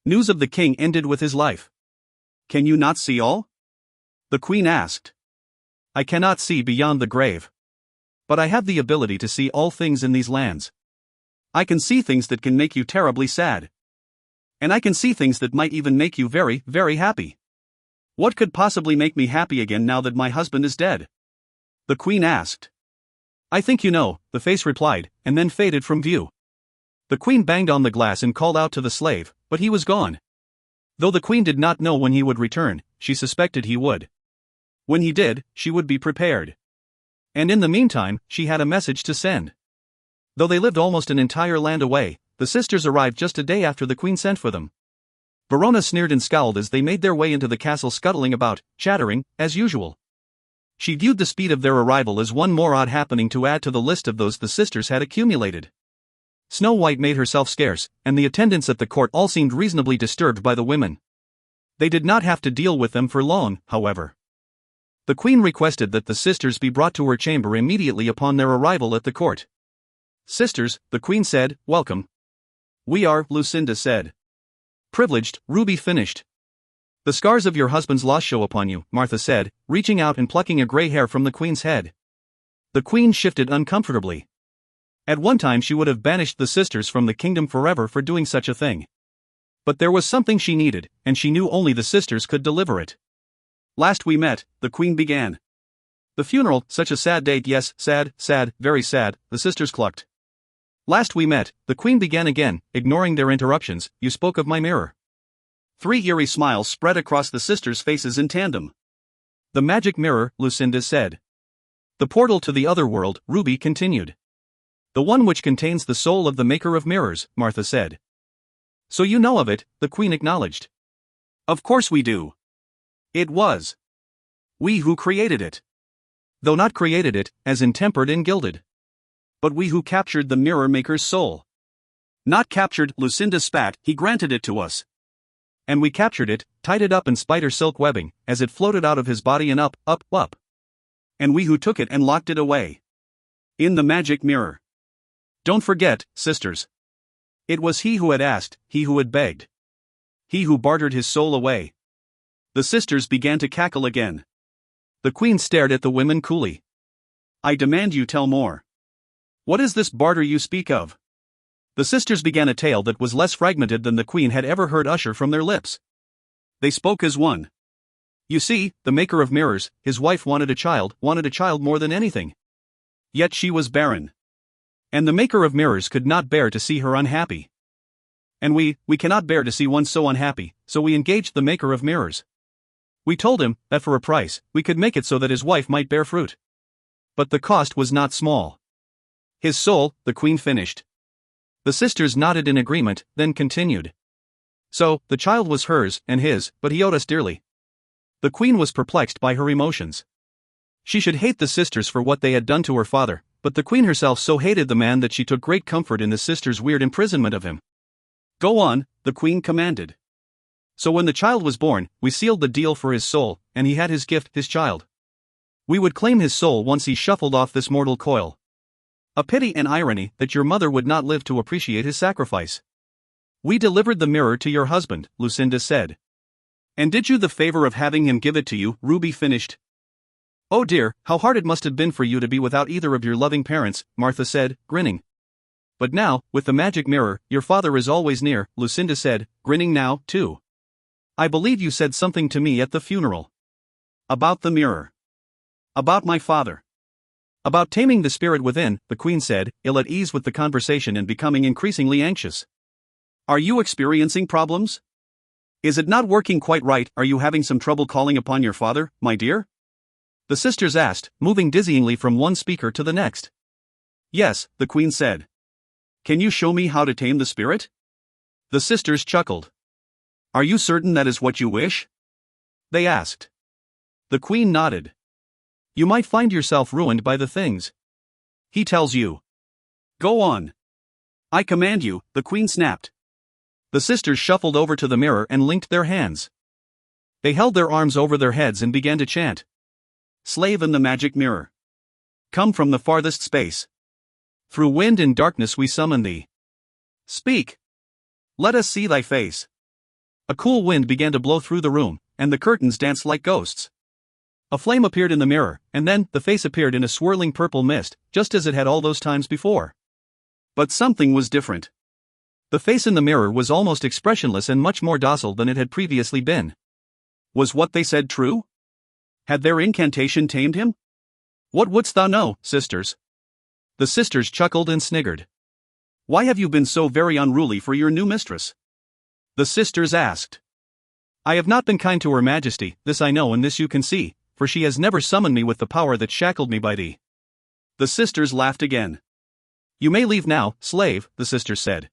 "News of the king ended with his life. Can you not see all?" the queen asked. "I cannot see beyond the grave. But I have the ability to see all things in these lands. I can see things that can make you terribly sad. And I can see things that might even make you very, very happy." "What could possibly make me happy again now that my husband is dead?" the queen asked. "I think you know," the face replied, and then faded from view. The queen banged on the glass and called out to the slave, but he was gone. Though the queen did not know when he would return, she suspected he would. When he did, she would be prepared. And in the meantime, she had a message to send. Though they lived almost an entire land away, the sisters arrived just a day after the queen sent for them. Verona sneered and scowled as they made their way into the castle, scuttling about, chattering, as usual. She viewed the speed of their arrival as one more odd happening to add to the list of those the sisters had accumulated. Snow White made herself scarce, and the attendants at the court all seemed reasonably disturbed by the women. They did not have to deal with them for long, however. The queen requested that the sisters be brought to her chamber immediately upon their arrival at the court. "Sisters," the queen said, "welcome." "We are," Lucinda said. "Privileged," Ruby finished. "The scars of your husband's loss show upon you," Martha said, reaching out and plucking a gray hair from the queen's head. The queen shifted uncomfortably. At one time she would have banished the sisters from the kingdom forever for doing such a thing. But there was something she needed, and she knew only the sisters could deliver it. "Last we met," the queen began. "The funeral, such a sad date." "Yes, sad, sad, very sad," the sisters clucked. "Last we met," the queen began again, ignoring their interruptions, "you spoke of my mirror." 3 eerie smiles spread across the sisters' faces in tandem. "The magic mirror," Lucinda said. "The portal to the other world," Ruby continued. "The one which contains the soul of the maker of mirrors," Martha said. "So you know of it," the queen acknowledged. "Of course we do. It was we who created it. Though not created it, as in tempered and gilded. But we who captured the mirror maker's soul." "Not captured," Lucinda spat, "he granted it to us. And we captured it, tied it up in spider silk webbing, as it floated out of his body and up, up, up. And we who took it and locked it away. In the magic mirror. Don't forget, sisters. It was he who had asked, he who had begged. He who bartered his soul away." The sisters began to cackle again. The queen stared at the women coolly. "I demand you tell more. What is this barter you speak of?" The sisters began a tale that was less fragmented than the queen had ever heard usher from their lips. They spoke as one. "You see, the maker of mirrors, his wife wanted a child more than anything. Yet she was barren. And the maker of mirrors could not bear to see her unhappy. And we cannot bear to see one so unhappy, so we engaged the maker of mirrors. We told him that for a price, we could make it so that his wife might bear fruit. But the cost was not small. His soul," the queen finished. The sisters nodded in agreement, then continued. "So, the child was hers and his, but he owed us dearly." The queen was perplexed by her emotions. She should hate the sisters for what they had done to her father, but the queen herself so hated the man that she took great comfort in the sisters' weird imprisonment of him. "Go on," the queen commanded. "So when the child was born, we sealed the deal for his soul, and he had his gift, his child. We would claim his soul once he shuffled off this mortal coil. A pity and irony that your mother would not live to appreciate his sacrifice. We delivered the mirror to your husband," Lucinda said. "And did you the favor of having him give it to you," Ruby finished. "Oh dear, how hard it must have been for you to be without either of your loving parents," Martha said, grinning. "But now, with the magic mirror, your father is always near," Lucinda said, grinning now, too. "I believe you said something to me at the funeral. About the mirror. About my father. About taming the spirit within, the queen said, ill at ease with the conversation and becoming increasingly anxious. Are you experiencing problems? Is it not working quite right? Are you having some trouble calling upon your father, my dear? The sisters asked, moving dizzyingly from one speaker to the next. Yes, the queen said. Can you show me how to tame the spirit? The sisters chuckled. Are you certain that is what you wish? They asked. The queen nodded. You might find yourself ruined by the things he tells you. Go on. I command you, the queen snapped. The sisters shuffled over to the mirror and linked their hands. They held their arms over their heads and began to chant. Slave in the magic mirror. Come from the farthest space. Through wind and darkness we summon thee. Speak. Let us see thy face. A cool wind began to blow through the room, and the curtains danced like ghosts. A flame appeared in the mirror, and then the face appeared in a swirling purple mist, just as it had all those times before. But something was different. The face in the mirror was almost expressionless and much more docile than it had previously been. Was what they said true? Had their incantation tamed him? What wouldst thou know, sisters? The sisters chuckled and sniggered. Why have you been so very unruly for your new mistress? The sisters asked. I have not been kind to her majesty, this I know and this you can see, for she has never summoned me with the power that shackled me by thee. The sisters laughed again. You may leave now, slave, the sisters said.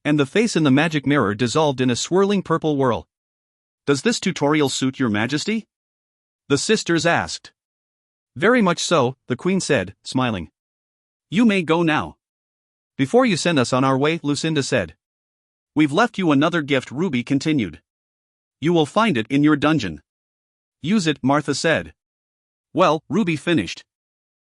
And the face in the magic mirror dissolved in a swirling purple whirl. Does this tutorial suit your majesty? The sisters asked. Very much so, the queen said, smiling. You may go now. Before you send us on our way, Lucinda said. We've left you another gift, Ruby continued. You will find it in your dungeon. Use it, Martha said. Well, Ruby finished.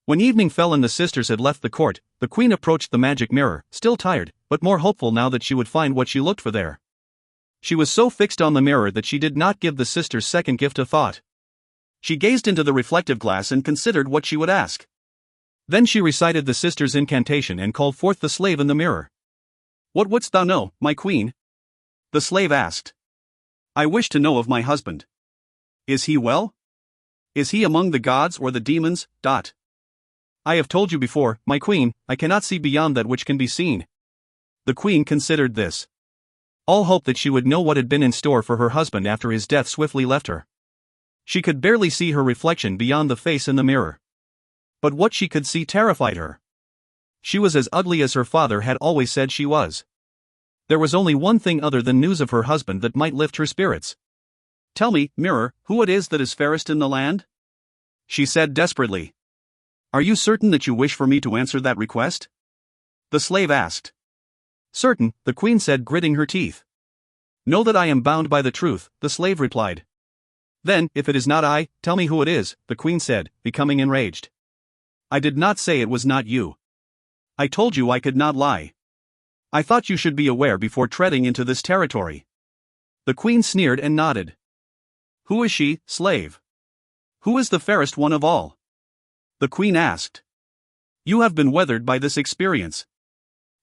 When evening fell and the sisters had left the court, the queen approached the magic mirror, still tired, but more hopeful now that she would find what she looked for there. She was so fixed on the mirror that she did not give the sisters' second gift a thought. She gazed into the reflective glass and considered what she would ask. Then she recited the sisters' incantation and called forth the slave in the mirror. What wouldst thou know, my queen? The slave asked. I wish to know of my husband. Is he well? Is he among the gods or the demons? I have told you before, my queen, I cannot see beyond that which can be seen. The queen considered this. All hope that she would know what had been in store for her husband after his death swiftly left her. She could barely see her reflection beyond the face in the mirror. But what she could see terrified her. She was as ugly as her father had always said she was. There was only one thing other than news of her husband that might lift her spirits. Tell me, mirror, who it is that is fairest in the land? She said desperately. Are you certain that you wish for me to answer that request? The slave asked. Certain, the queen said, gritting her teeth. Know that I am bound by the truth, the slave replied. Then, if it is not I, tell me who it is, the queen said, becoming enraged. I did not say it was not you. I told you I could not lie. I thought you should be aware before treading into this territory. The queen sneered and nodded. Who is she, slave? Who is the fairest one of all? The queen asked. You have been weathered by this experience.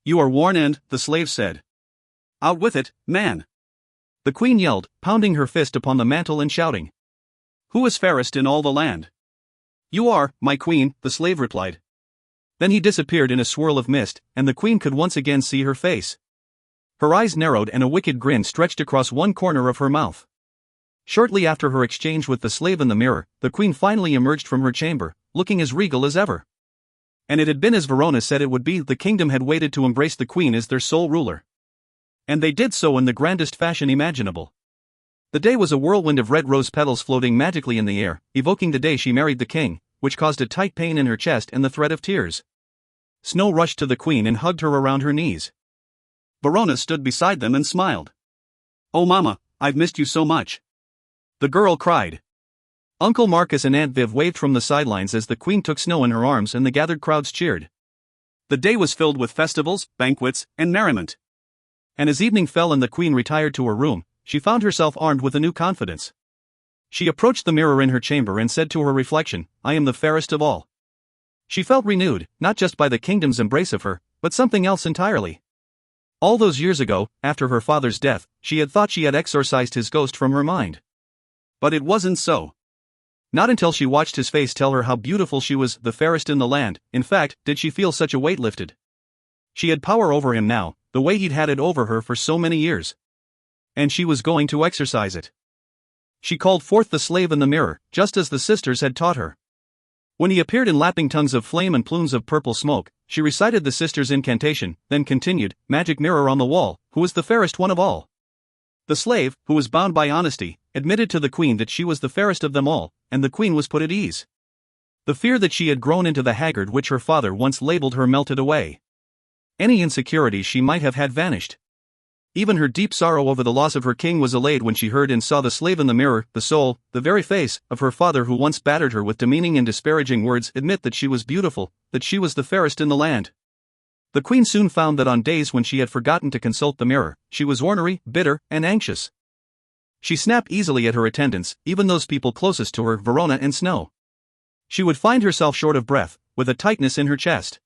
You are worn and, the slave said. Out with it, man. The queen yelled, pounding her fist upon the mantel and shouting. Who is fairest in all the land? You are, my queen, the slave replied. Then he disappeared in a swirl of mist, and the queen could once again see her face. Her eyes narrowed and a wicked grin stretched across one corner of her mouth. Shortly after her exchange with the slave in the mirror, the queen finally emerged from her chamber, looking as regal as ever. And it had been as Verona said it would be. The kingdom had waited to embrace the queen as their sole ruler. And they did so in the grandest fashion imaginable. The day was a whirlwind of red rose petals floating magically in the air, evoking the day she married the king, which caused a tight pain in her chest and the threat of tears. Snow rushed to the queen and hugged her around her knees. Verona stood beside them and smiled. Oh mama, I've missed you so much. The girl cried. Uncle Marcus and Aunt Viv waved from the sidelines as the queen took Snow in her arms and the gathered crowds cheered. The day was filled with festivals, banquets, and merriment. And as evening fell and the queen retired to her room, she found herself armed with a new confidence. She approached the mirror in her chamber and said to her reflection, I am the fairest of all. She felt renewed, not just by the kingdom's embrace of her, but something else entirely. All those years ago, after her father's death, she had thought she had exorcised his ghost from her mind. But it wasn't so. Not until she watched his face tell her how beautiful she was, the fairest in the land, in fact, did she feel such a weight lifted. She had power over him now, the way he'd had it over her for so many years. And she was going to exercise it. She called forth the slave in the mirror, just as the sisters had taught her. When he appeared in lapping tongues of flame and plumes of purple smoke, she recited the sisters' incantation, then continued, "Magic mirror on the wall, who is the fairest one of all?" The slave, who was bound by honesty, admitted to the queen that she was the fairest of them all, and the queen was put at ease. The fear that she had grown into the haggard which her father once labeled her melted away. Any insecurities she might have had vanished. Even her deep sorrow over the loss of her king was allayed when she heard and saw the slave in the mirror, the soul, the very face, of her father who once battered her with demeaning and disparaging words, admit that she was beautiful, that she was the fairest in the land. The queen soon found that on days when she had forgotten to consult the mirror, she was ornery, bitter, and anxious. She snapped easily at her attendants, even those people closest to her, Verona and Snow. She would find herself short of breath, with a tightness in her chest.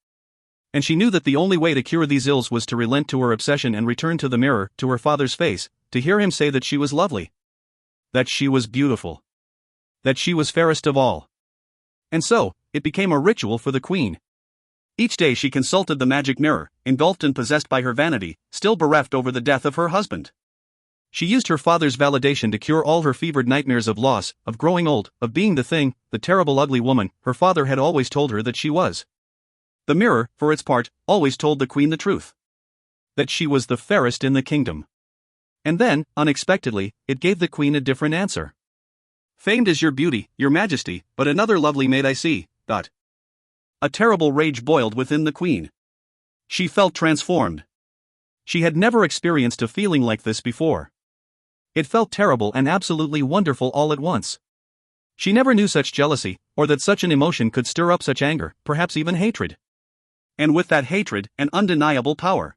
And she knew that the only way to cure these ills was to relent to her obsession and return to the mirror, to her father's face, to hear him say that she was lovely. That she was beautiful. That she was fairest of all. And so, it became a ritual for the queen. Each day she consulted the magic mirror, engulfed and possessed by her vanity, still bereft over the death of her husband. She used her father's validation to cure all her fevered nightmares of loss, of growing old, of being the thing, the terrible ugly woman, her father had always told her that she was. The mirror, for its part, always told the queen the truth. That she was the fairest in the kingdom. And then, unexpectedly, it gave the queen a different answer. "Famed is your beauty, your majesty, but another lovely maid I see." A terrible rage boiled within the queen. She felt transformed. She had never experienced a feeling like this before. It felt terrible and absolutely wonderful all at once. She never knew such jealousy, or that such an emotion could stir up such anger, perhaps even hatred. And with that hatred, an undeniable power.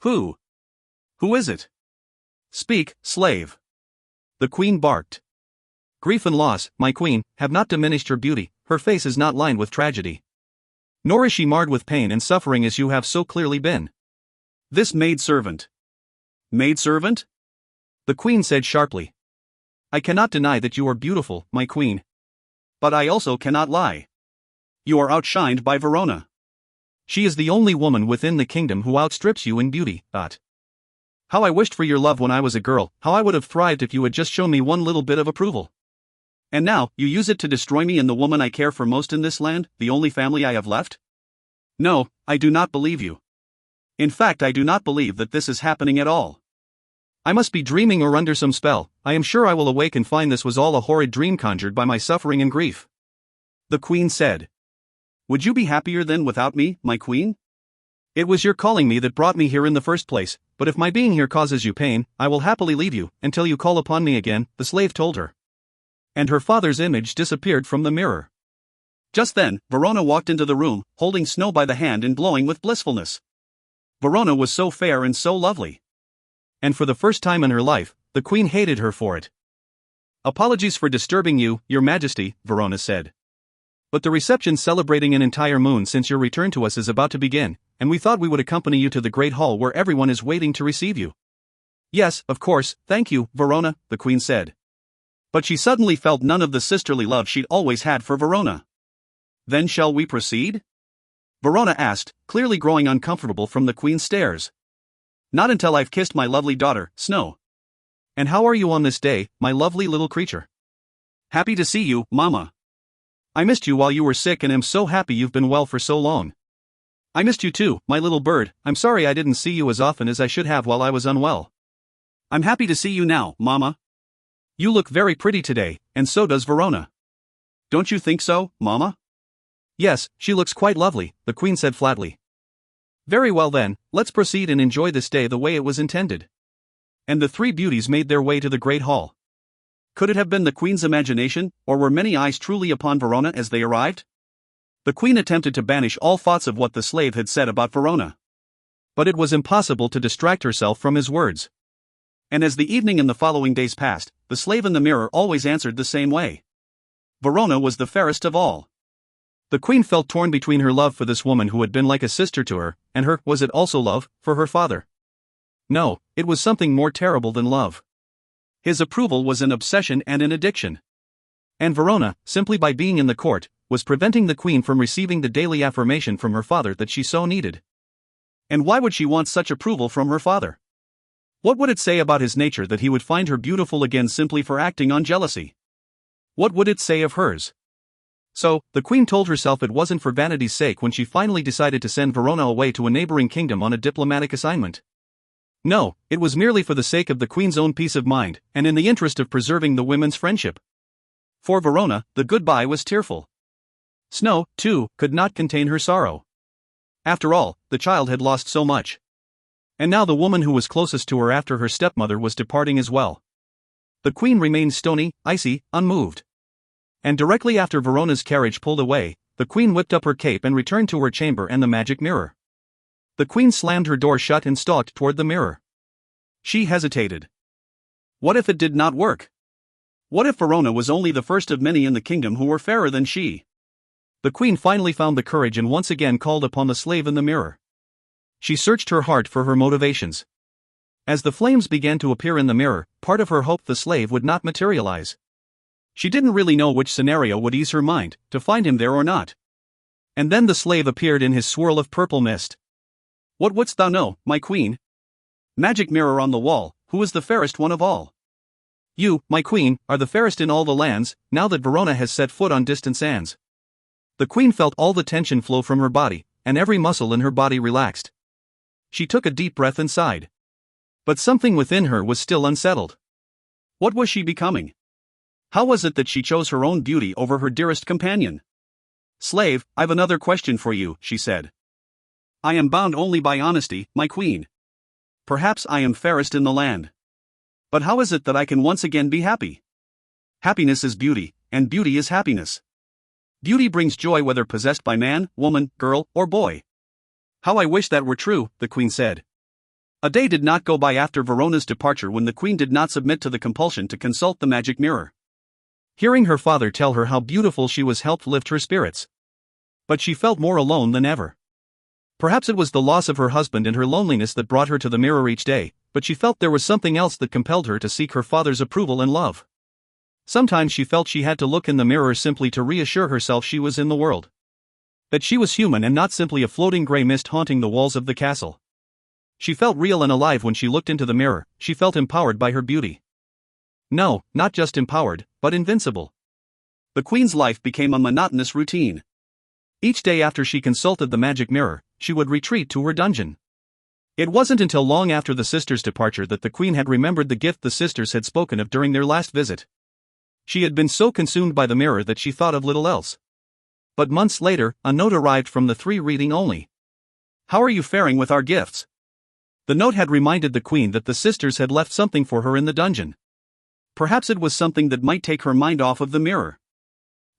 Who? Who is it? Speak, slave. The queen barked. Grief and loss, my queen, have not diminished her beauty, her face is not lined with tragedy. Nor is she marred with pain and suffering as you have so clearly been. This maidservant. Maidservant? The queen said sharply. I cannot deny that you are beautiful, my queen. But I also cannot lie. You are outshined by Verona. She is the only woman within the kingdom who outstrips you in beauty. How I wished for your love when I was a girl, how I would have thrived if you had just shown me one little bit of approval. And now, you use it to destroy me and the woman I care for most in this land, the only family I have left? No, I do not believe you. In fact, I do not believe that this is happening at all. I must be dreaming or under some spell. I am sure I will awake and find this was all a horrid dream conjured by my suffering and grief. The queen said. Would you be happier then without me, my queen? It was your calling me that brought me here in the first place, but if my being here causes you pain, I will happily leave you, until you call upon me again, the slave told her. And her father's image disappeared from the mirror. Just then, Verona walked into the room, holding Snow by the hand and glowing with blissfulness. Verona was so fair and so lovely. And for the first time in her life, the queen hated her for it. Apologies for disturbing you, your majesty, Verona said. But the reception celebrating an entire moon since your return to us is about to begin, and we thought we would accompany you to the great hall where everyone is waiting to receive you. Yes, of course, thank you, Verona, the queen said. But she suddenly felt none of the sisterly love she'd always had for Verona. Then shall we proceed? Verona asked, clearly growing uncomfortable from the queen's stares. Not until I've kissed my lovely daughter, Snow. And how are you on this day, my lovely little creature? Happy to see you, Mama. I missed you while you were sick and am so happy you've been well for so long. I missed you too, my little bird. I'm sorry I didn't see you as often as I should have while I was unwell. I'm happy to see you now, Mama. You look very pretty today, and so does Verona. Don't you think so, Mama? Yes, she looks quite lovely, the queen said flatly. Very well then, let's proceed and enjoy this day the way it was intended. And the three beauties made their way to the great hall. Could it have been the queen's imagination, or were many eyes truly upon Verona as they arrived? The queen attempted to banish all thoughts of what the slave had said about Verona. But it was impossible to distract herself from his words. And as the evening and the following days passed, the slave in the mirror always answered the same way. Verona was the fairest of all. The queen felt torn between her love for this woman who had been like a sister to her, and her, was it also love, for her father? No, it was something more terrible than love. His approval was an obsession and an addiction. And Verona, simply by being in the court, was preventing the queen from receiving the daily affirmation from her father that she so needed. And why would she want such approval from her father? What would it say about his nature that he would find her beautiful again simply for acting on jealousy? What would it say of hers? So, the queen told herself it wasn't for vanity's sake when she finally decided to send Verona away to a neighboring kingdom on a diplomatic assignment. No, it was merely for the sake of the queen's own peace of mind, and in the interest of preserving the women's friendship. For Verona, the goodbye was tearful. Snow, too, could not contain her sorrow. After all, the child had lost so much. And now the woman who was closest to her after her stepmother was departing as well. The queen remained stony, icy, unmoved. And directly after Verona's carriage pulled away, the queen whipped up her cape and returned to her chamber and the magic mirror. The queen slammed her door shut and stalked toward the mirror. She hesitated. What if it did not work? What if Verona was only the first of many in the kingdom who were fairer than she? The queen finally found the courage and once again called upon the slave in the mirror. She searched her heart for her motivations. As the flames began to appear in the mirror, part of her hoped the slave would not materialize. She didn't really know which scenario would ease her mind, to find him there or not. And then the slave appeared in his swirl of purple mist. What wouldst thou know, my queen? Magic mirror on the wall, who is the fairest one of all? You, my queen, are the fairest in all the lands, now that Verona has set foot on distant sands. The queen felt all the tension flow from her body, and every muscle in her body relaxed. She took a deep breath and sighed. But something within her was still unsettled. What was she becoming? How was it that she chose her own beauty over her dearest companion? Slave, I've another question for you, she said. I am bound only by honesty, my queen. Perhaps I am fairest in the land. But how is it that I can once again be happy? Happiness is beauty, and beauty is happiness. Beauty brings joy whether possessed by man, woman, girl, or boy. How I wish that were true, the queen said. A day did not go by after Verona's departure when the queen did not submit to the compulsion to consult the magic mirror. Hearing her father tell her how beautiful she was helped lift her spirits. But she felt more alone than ever. Perhaps it was the loss of her husband and her loneliness that brought her to the mirror each day, but she felt there was something else that compelled her to seek her father's approval and love. Sometimes she felt she had to look in the mirror simply to reassure herself she was in the world. That she was human and not simply a floating gray mist haunting the walls of the castle. She felt real and alive when she looked into the mirror, she felt empowered by her beauty. No, not just empowered, but invincible. The queen's life became a monotonous routine. Each day after she consulted the magic mirror, she would retreat to her dungeon. It wasn't until long after the sisters' departure that the queen had remembered the gift the sisters had spoken of during their last visit. She had been so consumed by the mirror that she thought of little else. But months later, a note arrived from the three reading only. How are you faring with our gifts? The note had reminded the queen that the sisters had left something for her in the dungeon. Perhaps it was something that might take her mind off of the mirror.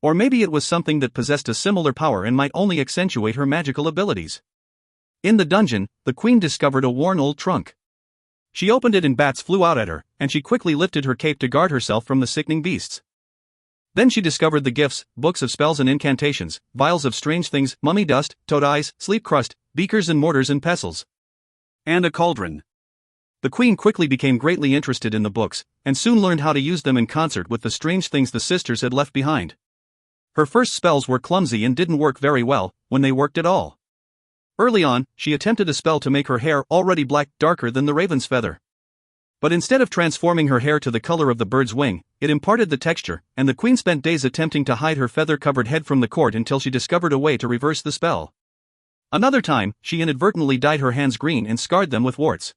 Or maybe it was something that possessed a similar power and might only accentuate her magical abilities. In the dungeon, the queen discovered a worn old trunk. She opened it and bats flew out at her, and she quickly lifted her cape to guard herself from the sickening beasts. Then she discovered the gifts, books of spells and incantations, vials of strange things, mummy dust, toad eyes, sleep crust, beakers and mortars and pestles. And a cauldron. The queen quickly became greatly interested in the books, and soon learned how to use them in concert with the strange things the sisters had left behind. Her first spells were clumsy and didn't work very well, when they worked at all. Early on, she attempted a spell to make her hair already black darker than the raven's feather. But instead of transforming her hair to the color of the bird's wing, it imparted the texture, and the queen spent days attempting to hide her feather-covered head from the court until she discovered a way to reverse the spell. Another time, she inadvertently dyed her hands green and scarred them with warts.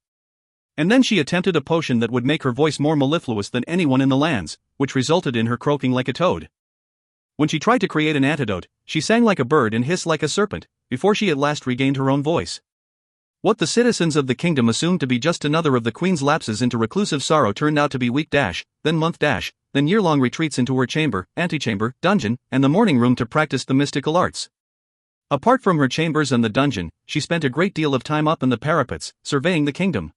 And then she attempted a potion that would make her voice more mellifluous than anyone in the lands, which resulted in her croaking like a toad. When she tried to create an antidote, she sang like a bird and hissed like a serpent, before she at last regained her own voice. What the citizens of the kingdom assumed to be just another of the queen's lapses into reclusive sorrow turned out to be week dash, then month dash, then year-long retreats into her chamber, antechamber, dungeon, and the morning room to practice the mystical arts. Apart from her chambers and the dungeon, she spent a great deal of time up in the parapets, surveying the kingdom.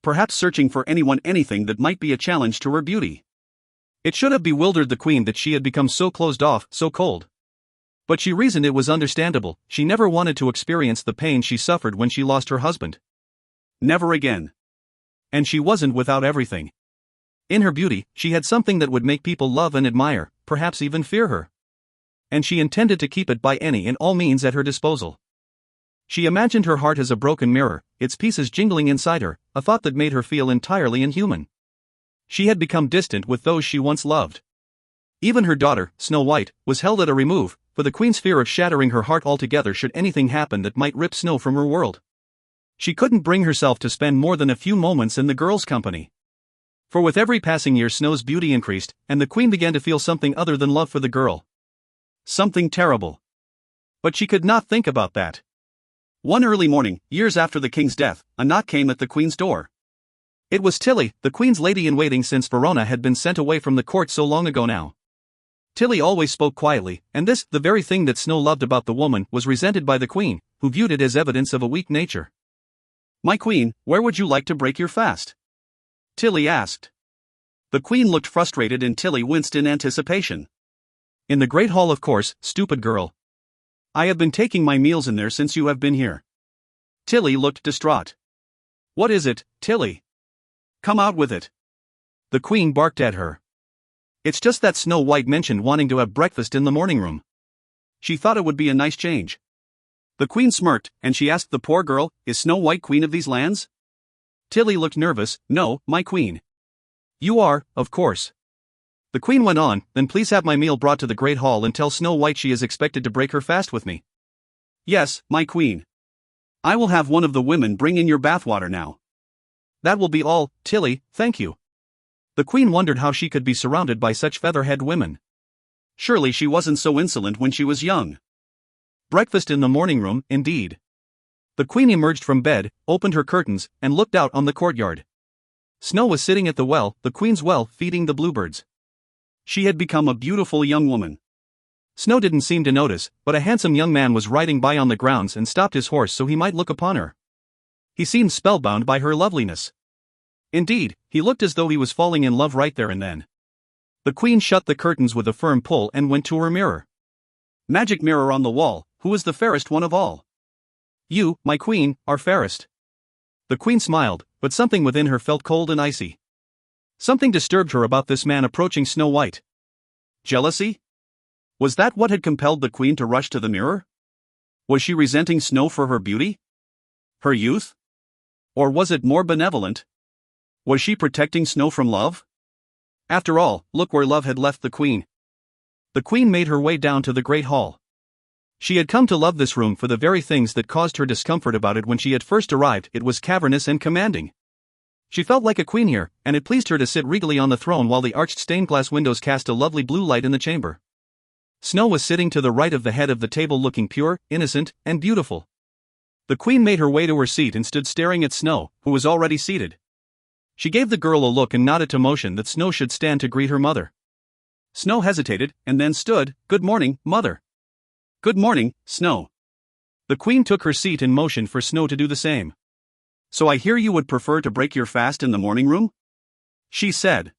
Perhaps searching for anything that might be a challenge to her beauty. It should have bewildered the queen that she had become so closed off, so cold. But she reasoned it was understandable, she never wanted to experience the pain she suffered when she lost her husband. Never again. And she wasn't without everything. In her beauty, she had something that would make people love and admire, perhaps even fear her. And she intended to keep it by any and all means at her disposal. She imagined her heart as a broken mirror, its pieces jingling inside her, a thought that made her feel entirely inhuman. She had become distant with those she once loved. Even her daughter, Snow White, was held at a remove, for the queen's fear of shattering her heart altogether should anything happen that might rip Snow from her world. She couldn't bring herself to spend more than a few moments in the girl's company. For with every passing year Snow's beauty increased, and the queen began to feel something other than love for the girl. Something terrible. But she could not think about that. One early morning, years after the king's death, a knock came at the queen's door. It was Tilly, the queen's lady-in-waiting, since Verona had been sent away from the court so long ago now. Tilly always spoke quietly, and this, the very thing that Snow loved about the woman, was resented by the queen, who viewed it as evidence of a weak nature. "My queen, where would you like to break your fast?" Tilly asked. The queen looked frustrated and Tilly winced in anticipation. "In the great hall, of course, stupid girl. I have been taking my meals in there since you have been here." Tilly looked distraught. "What is it, Tilly? Come out with it." The queen barked at her. "It's just that Snow White mentioned wanting to have breakfast in the morning room. She thought it would be a nice change." The queen smirked, and she asked the poor girl, "Is Snow White queen of these lands?" Tilly looked nervous. "No, my queen." "You are, of course." The queen went on, "Then please have my meal brought to the great hall and tell Snow White she is expected to break her fast with me." "Yes, my queen. I will have one of the women bring in your bathwater now." "That will be all, Tilly, thank you." The queen wondered how she could be surrounded by such featherhead women. Surely she wasn't so insolent when she was young. Breakfast in the morning room, indeed. The queen emerged from bed, opened her curtains, and looked out on the courtyard. Snow was sitting at the well, the queen's well, feeding the bluebirds. She had become a beautiful young woman. Snow didn't seem to notice, but a handsome young man was riding by on the grounds and stopped his horse so he might look upon her. He seemed spellbound by her loveliness. Indeed, he looked as though he was falling in love right there and then. The queen shut the curtains with a firm pull and went to her mirror. "Magic mirror on the wall, who is the fairest one of all?" "You, my queen, are fairest." The queen smiled, but something within her felt cold and icy. Something disturbed her about this man approaching Snow White. Jealousy? Was that what had compelled the queen to rush to the mirror? Was she resenting Snow for her beauty? Her youth? Or was it more benevolent? Was she protecting Snow from love? After all, look where love had left the queen. The queen made her way down to the great hall. She had come to love this room for the very things that caused her discomfort about it when she had first arrived. It was cavernous and commanding. She felt like a queen here, and it pleased her to sit regally on the throne while the arched stained-glass windows cast a lovely blue light in the chamber. Snow was sitting to the right of the head of the table, looking pure, innocent, and beautiful. The queen made her way to her seat and stood staring at Snow, who was already seated. She gave the girl a look and nodded to motion that Snow should stand to greet her mother. Snow hesitated, and then stood. "Good morning, mother." "Good morning, Snow." The queen took her seat and motioned for Snow to do the same. "So I hear you would prefer to break your fast in the morning room?" she said.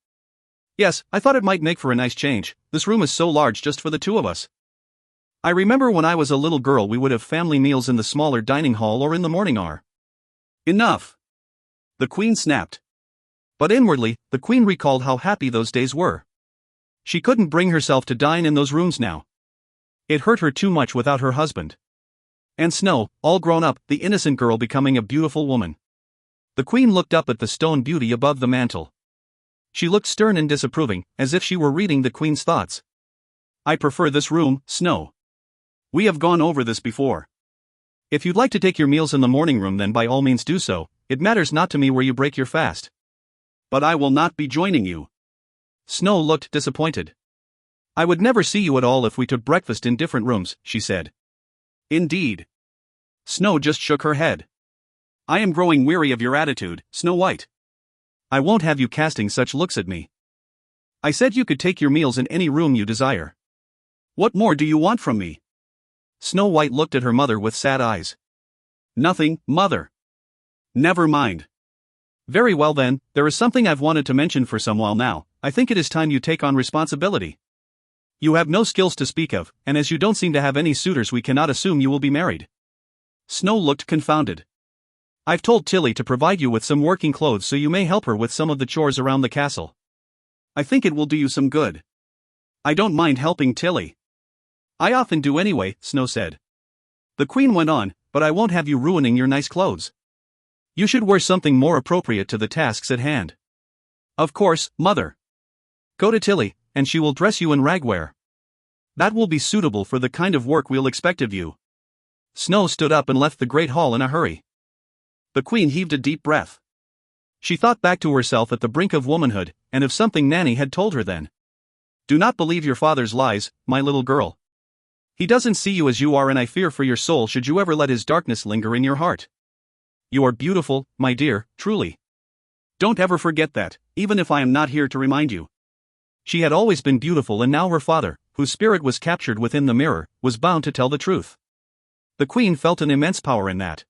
"Yes, I thought it might make for a nice change. This room is so large just for the two of us. I remember when I was a little girl we would have family meals in the smaller dining hall or in the morning hour." "Enough!" the queen snapped. But inwardly, the queen recalled how happy those days were. She couldn't bring herself to dine in those rooms now. It hurt her too much without her husband. And Snow, all grown up, the innocent girl becoming a beautiful woman. The queen looked up at the stone beauty above the mantel. She looked stern and disapproving, as if she were reading the queen's thoughts. "I prefer this room, Snow. We have gone over this before. If you'd like to take your meals in the morning room, then by all means do so. It matters not to me where you break your fast." "But I will not be joining you." Snow looked disappointed. "I would never see you at all if we took breakfast in different rooms," she said. "Indeed." Snow just shook her head. "I am growing weary of your attitude, Snow White. I won't have you casting such looks at me. I said you could take your meals in any room you desire. What more do you want from me?" Snow White looked at her mother with sad eyes. "Nothing, mother." "Never mind." "Very well then, there is something I've wanted to mention for some while now. I think it is time you take on responsibility. You have no skills to speak of, and as you don't seem to have any suitors, we cannot assume you will be married." Snow looked confounded. "I've told Tilly to provide you with some working clothes so you may help her with some of the chores around the castle. I think it will do you some good." I don't mind helping Tilly. I often do anyway, Snow said. The Queen went on, but I won't have you ruining your nice clothes. You should wear something more appropriate to the tasks at hand. Of course, Mother. Go to Tilly, and she will dress you in ragwear. That will be suitable for the kind of work we'll expect of you. Snow stood up and left the great hall in a hurry. The Queen heaved a deep breath. She thought back to herself at the brink of womanhood, and of something Nanny had told her then. Do not believe your father's lies, my little girl. He doesn't see you as you are, and I fear for your soul should you ever let his darkness linger in your heart. You are beautiful, my dear, truly. Don't ever forget that, even if I am not here to remind you. She had always been beautiful, and now her father, whose spirit was captured within the mirror, was bound to tell the truth. The Queen felt an immense power in that.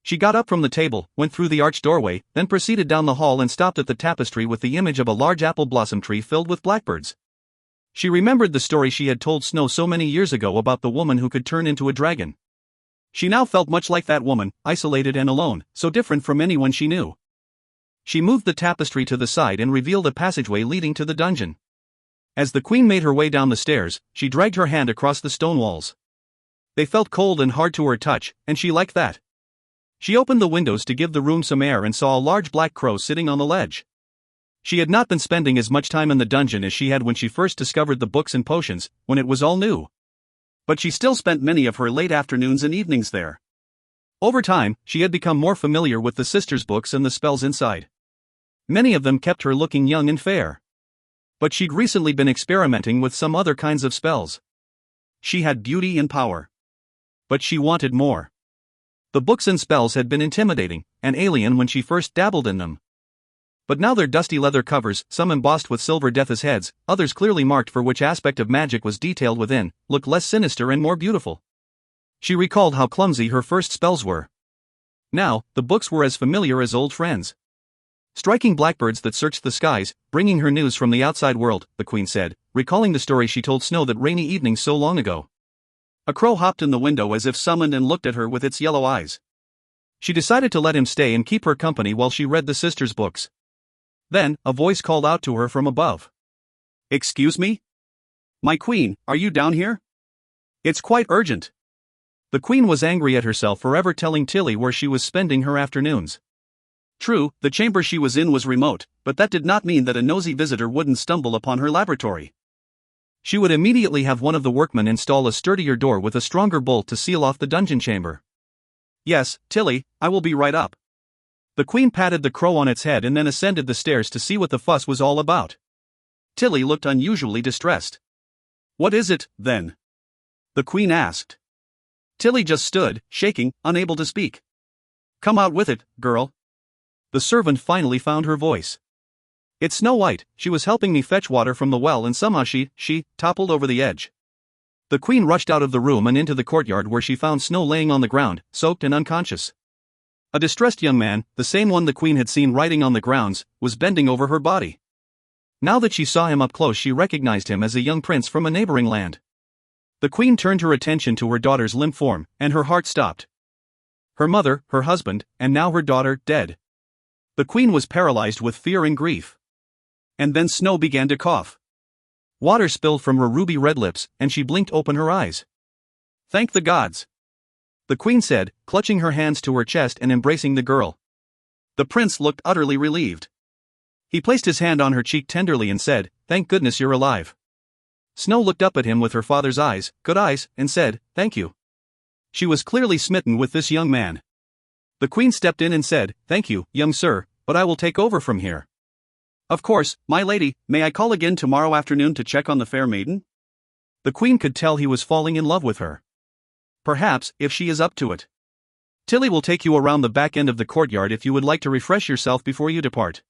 She got up from the table, went through the arched doorway, then proceeded down the hall and stopped at the tapestry with the image of a large apple blossom tree filled with blackbirds. She remembered the story she had told Snow so many years ago about the woman who could turn into a dragon. She now felt much like that woman, isolated and alone, so different from anyone she knew. She moved the tapestry to the side and revealed a passageway leading to the dungeon. As the Queen made her way down the stairs, she dragged her hand across the stone walls. They felt cold and hard to her touch, and she liked that. She opened the windows to give the room some air and saw a large black crow sitting on the ledge. She had not been spending as much time in the dungeon as she had when she first discovered the books and potions, when it was all new. But she still spent many of her late afternoons and evenings there. Over time, she had become more familiar with the sisters' books and the spells inside. Many of them kept her looking young and fair. But she'd recently been experimenting with some other kinds of spells. She had beauty and power. But she wanted more. The books and spells had been intimidating and alien when she first dabbled in them. But now their dusty leather covers, some embossed with silver death's heads, others clearly marked for which aspect of magic was detailed within, looked less sinister and more beautiful. She recalled how clumsy her first spells were. Now, the books were as familiar as old friends. Striking blackbirds that searched the skies, bringing her news from the outside world, the Queen said, recalling the story she told Snow that rainy evening so long ago. A crow hopped in the window as if summoned and looked at her with its yellow eyes. She decided to let him stay and keep her company while she read the sisters' books. Then, a voice called out to her from above. Excuse me? My Queen, are you down here? It's quite urgent. The Queen was angry at herself for ever telling Tilly where she was spending her afternoons. True, the chamber she was in was remote, but that did not mean that a nosy visitor wouldn't stumble upon her laboratory. She would immediately have one of the workmen install a sturdier door with a stronger bolt to seal off the dungeon chamber. Yes, Tilly, I will be right up. The Queen patted the crow on its head and then ascended the stairs to see what the fuss was all about. Tilly looked unusually distressed. What is it, then? The Queen asked. Tilly just stood, shaking, unable to speak. Come out with it, girl. The servant finally found her voice. It's Snow White. She was helping me fetch water from the well and somehow she toppled over the edge. The Queen rushed out of the room and into the courtyard where she found Snow laying on the ground, soaked and unconscious. A distressed young man, the same one the Queen had seen writing on the grounds, was bending over her body. Now that she saw him up close, she recognized him as a young prince from a neighboring land. The Queen turned her attention to her daughter's limp form, and her heart stopped. Her mother, her husband, and now her daughter, dead. The Queen was paralyzed with fear and grief. And then Snow began to cough. Water spilled from her ruby red lips, and she blinked open her eyes. Thank the gods, the Queen said, clutching her hands to her chest and embracing the girl. The prince looked utterly relieved. He placed his hand on her cheek tenderly and said, Thank goodness you're alive. Snow looked up at him with her father's eyes, good eyes, and said, Thank you. She was clearly smitten with this young man. The Queen stepped in and said, Thank you, young sir, but I will take over from here. Of course, my lady, may I call again tomorrow afternoon to check on the fair maiden? The Queen could tell he was falling in love with her. Perhaps, if she is up to it. Tilly will take you around the back end of the courtyard if you would like to refresh yourself before you depart.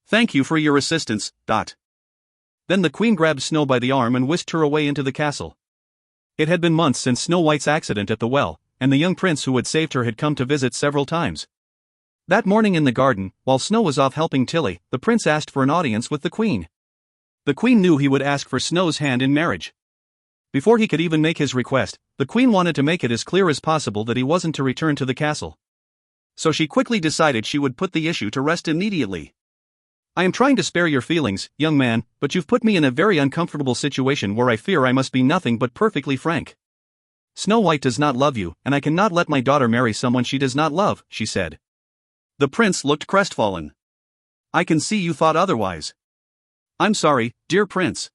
Thank you for your assistance. Then the Queen grabbed Snow by the arm and whisked her away into the castle. It had been months since Snow White's accident at the well, and the young prince who had saved her had come to visit several times. That morning in the garden, while Snow was off helping Tilly, the prince asked for an audience with the Queen. The Queen knew he would ask for Snow's hand in marriage. Before he could even make his request, the Queen wanted to make it as clear as possible that he wasn't to return to the castle. So she quickly decided she would put the issue to rest immediately. I am trying to spare your feelings, young man, but you've put me in a very uncomfortable situation where I fear I must be nothing but perfectly frank. Snow White does not love you, and I cannot let my daughter marry someone she does not love, she said. The prince looked crestfallen. I can see you thought otherwise. I'm sorry, dear prince.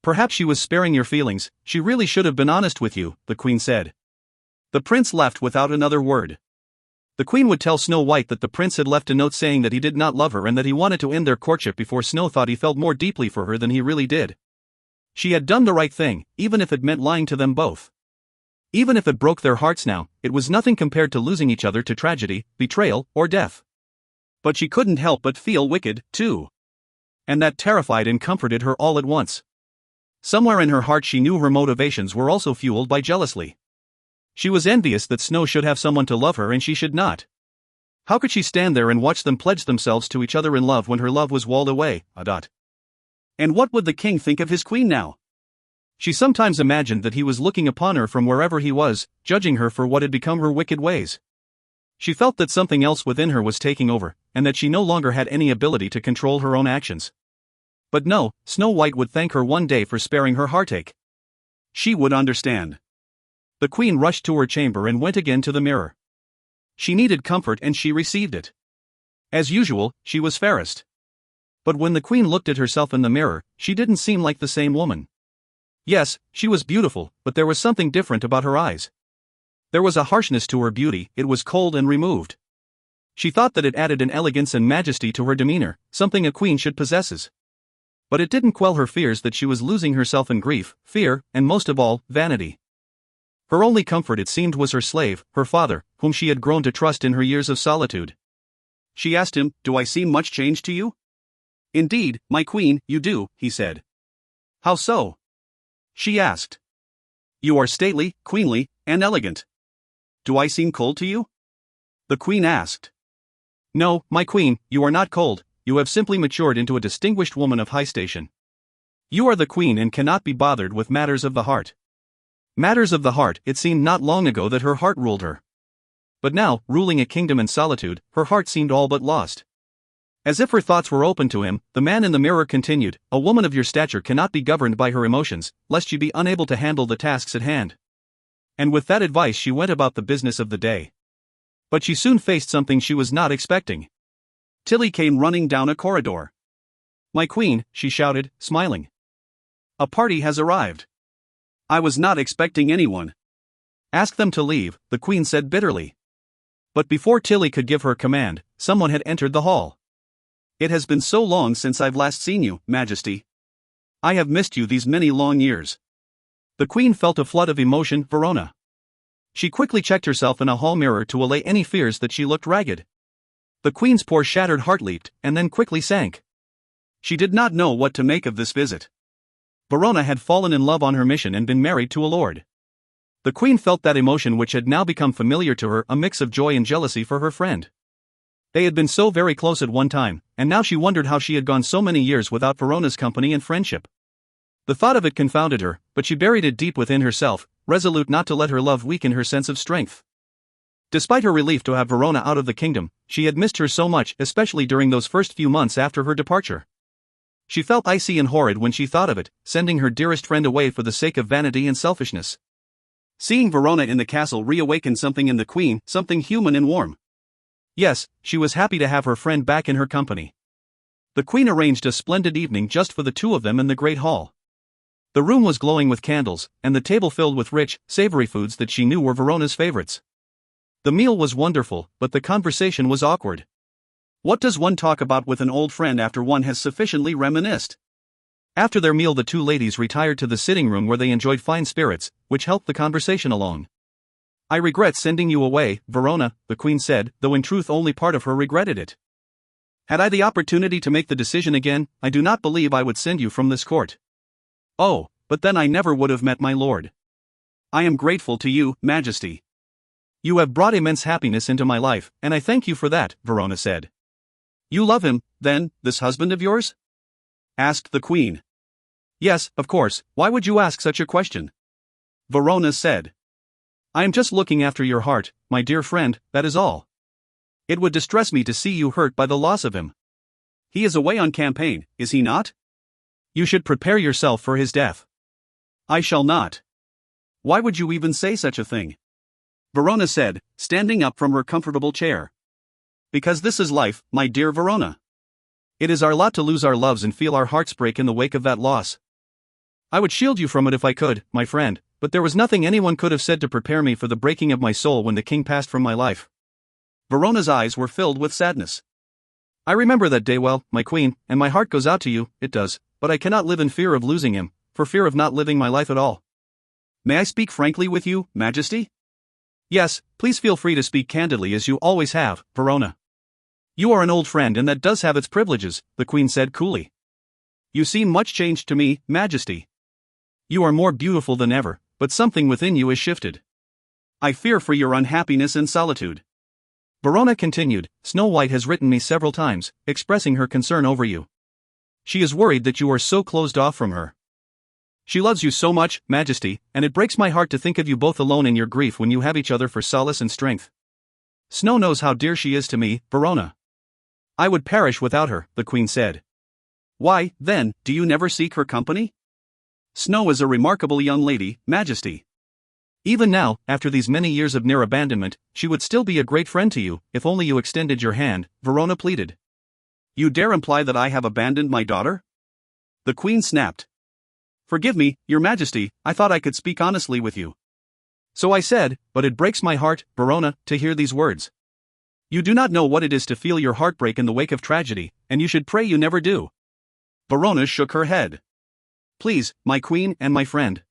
Perhaps she was sparing your feelings, she really should have been honest with you, the queen said. The prince left without another word. The queen would tell Snow White that the prince had left a note saying that he did not love her and that he wanted to end their courtship before Snow thought he felt more deeply for her than he really did. She had done the right thing, even if it meant lying to them both. Even if it broke their hearts now, it was nothing compared to losing each other to tragedy, betrayal, or death. But she couldn't help but feel wicked, too. And that terrified and comforted her all at once. Somewhere in her heart she knew her motivations were also fueled by jealousy. She was envious that Snow should have someone to love her and she should not. How could she stand there and watch them pledge themselves to each other in love when her love was walled away? And what would the king think of his queen now? She sometimes imagined that he was looking upon her from wherever he was, judging her for what had become her wicked ways. She felt that something else within her was taking over, and that she no longer had any ability to control her own actions. But no, Snow White would thank her one day for sparing her heartache. She would understand. The queen rushed to her chamber and went again to the mirror. She needed comfort and she received it. As usual, she was fairest. But when the queen looked at herself in the mirror, she didn't seem like the same woman. Yes, she was beautiful, but there was something different about her eyes. There was a harshness to her beauty, it was cold and removed. She thought that it added an elegance and majesty to her demeanor, something a queen should possess. But it didn't quell her fears that she was losing herself in grief, fear, and most of all, vanity. Her only comfort it seemed was her slave, her father, whom she had grown to trust in her years of solitude. She asked him, "Do I seem much changed to you?" "Indeed, my queen, you do," he said. "How so?" she asked. "You are stately, queenly, and elegant." "Do I seem cold to you?" the queen asked. "No, my queen, you are not cold, you have simply matured into a distinguished woman of high station. You are the queen and cannot be bothered with matters of the heart." Matters of the heart, it seemed not long ago that her heart ruled her. But now, ruling a kingdom in solitude, her heart seemed all but lost. As if her thoughts were open to him, the man in the mirror continued, "A woman of your stature cannot be governed by her emotions, lest she be unable to handle the tasks at hand." And with that advice she went about the business of the day. But she soon faced something she was not expecting. Tilly came running down a corridor. "My queen," she shouted, smiling. "A party has arrived. I was not expecting anyone." "Ask them to leave," the queen said bitterly. But before Tilly could give her command, someone had entered the hall. "It has been so long since I've last seen you, Majesty. I have missed you these many long years." The queen felt a flood of emotion, Verona. She quickly checked herself in a hall mirror to allay any fears that she looked ragged. The queen's poor shattered heart leaped, and then quickly sank. She did not know what to make of this visit. Verona had fallen in love on her mission and been married to a lord. The queen felt that emotion which had now become familiar to her, a mix of joy and jealousy for her friend. They had been so very close at one time, and now she wondered how she had gone so many years without Verona's company and friendship. The thought of it confounded her, but she buried it deep within herself, resolute not to let her love weaken her sense of strength. Despite her relief to have Verona out of the kingdom, she had missed her so much, especially during those first few months after her departure. She felt icy and horrid when she thought of it, sending her dearest friend away for the sake of vanity and selfishness. Seeing Verona in the castle reawakened something in the queen, something human and warm. Yes, she was happy to have her friend back in her company. The queen arranged a splendid evening just for the two of them in the great hall. The room was glowing with candles, and the table filled with rich, savory foods that she knew were Verona's favorites. The meal was wonderful, but the conversation was awkward. What does one talk about with an old friend after one has sufficiently reminisced? After their meal the two ladies retired to the sitting room where they enjoyed fine spirits, which helped the conversation along. "I regret sending you away, Verona," the queen said, though in truth only part of her regretted it. "Had I the opportunity to make the decision again, I do not believe I would send you from this court." "Oh, but then I never would have met my lord." "I am grateful to you, Majesty." "You have brought immense happiness into my life, and I thank you for that," Verona said. "You love him, then, this husband of yours?" asked the queen. "Yes, of course, why would you ask such a question?" Verona said. "I am just looking after your heart, my dear friend, that is all. It would distress me to see you hurt by the loss of him. He is away on campaign, is he not? You should prepare yourself for his death. I shall not. Why would you even say such a thing? Verona said, standing up from her comfortable chair. Because this is life, my dear Verona. It is our lot to lose our loves and feel our hearts break in the wake of that loss. I would shield you from it if I could, my friend, but there was nothing anyone could have said to prepare me for the breaking of my soul when the king passed from my life. Verona's eyes were filled with sadness. I remember that day well, my queen, and my heart goes out to you, it does, but I cannot live in fear of losing him, for fear of not living my life at all. May I speak frankly with you, Majesty? Yes, please feel free to speak candidly as you always have, Verona. You are an old friend and that does have its privileges, the queen said coolly. You seem much changed to me, Majesty. You are more beautiful than ever, but something within you is shifted. I fear for your unhappiness and solitude. Verona continued, Snow White has written me several times, expressing her concern over you. She is worried that you are so closed off from her. She loves you so much, Majesty, and it breaks my heart to think of you both alone in your grief when you have each other for solace and strength. Snow knows how dear she is to me, Verona. I would perish without her, the queen said. Why, then, do you never seek her company? Snow is a remarkable young lady, Majesty. Even now, after these many years of near abandonment, she would still be a great friend to you, if only you extended your hand, Verona pleaded. You dare imply that I have abandoned my daughter? The queen snapped. Forgive me, your Majesty, I thought I could speak honestly with you. So I said, but it breaks my heart, Verona, to hear these words. You do not know what it is to feel your heart break in the wake of tragedy, and you should pray you never do. Verona shook her head. Please, my queen and my friend.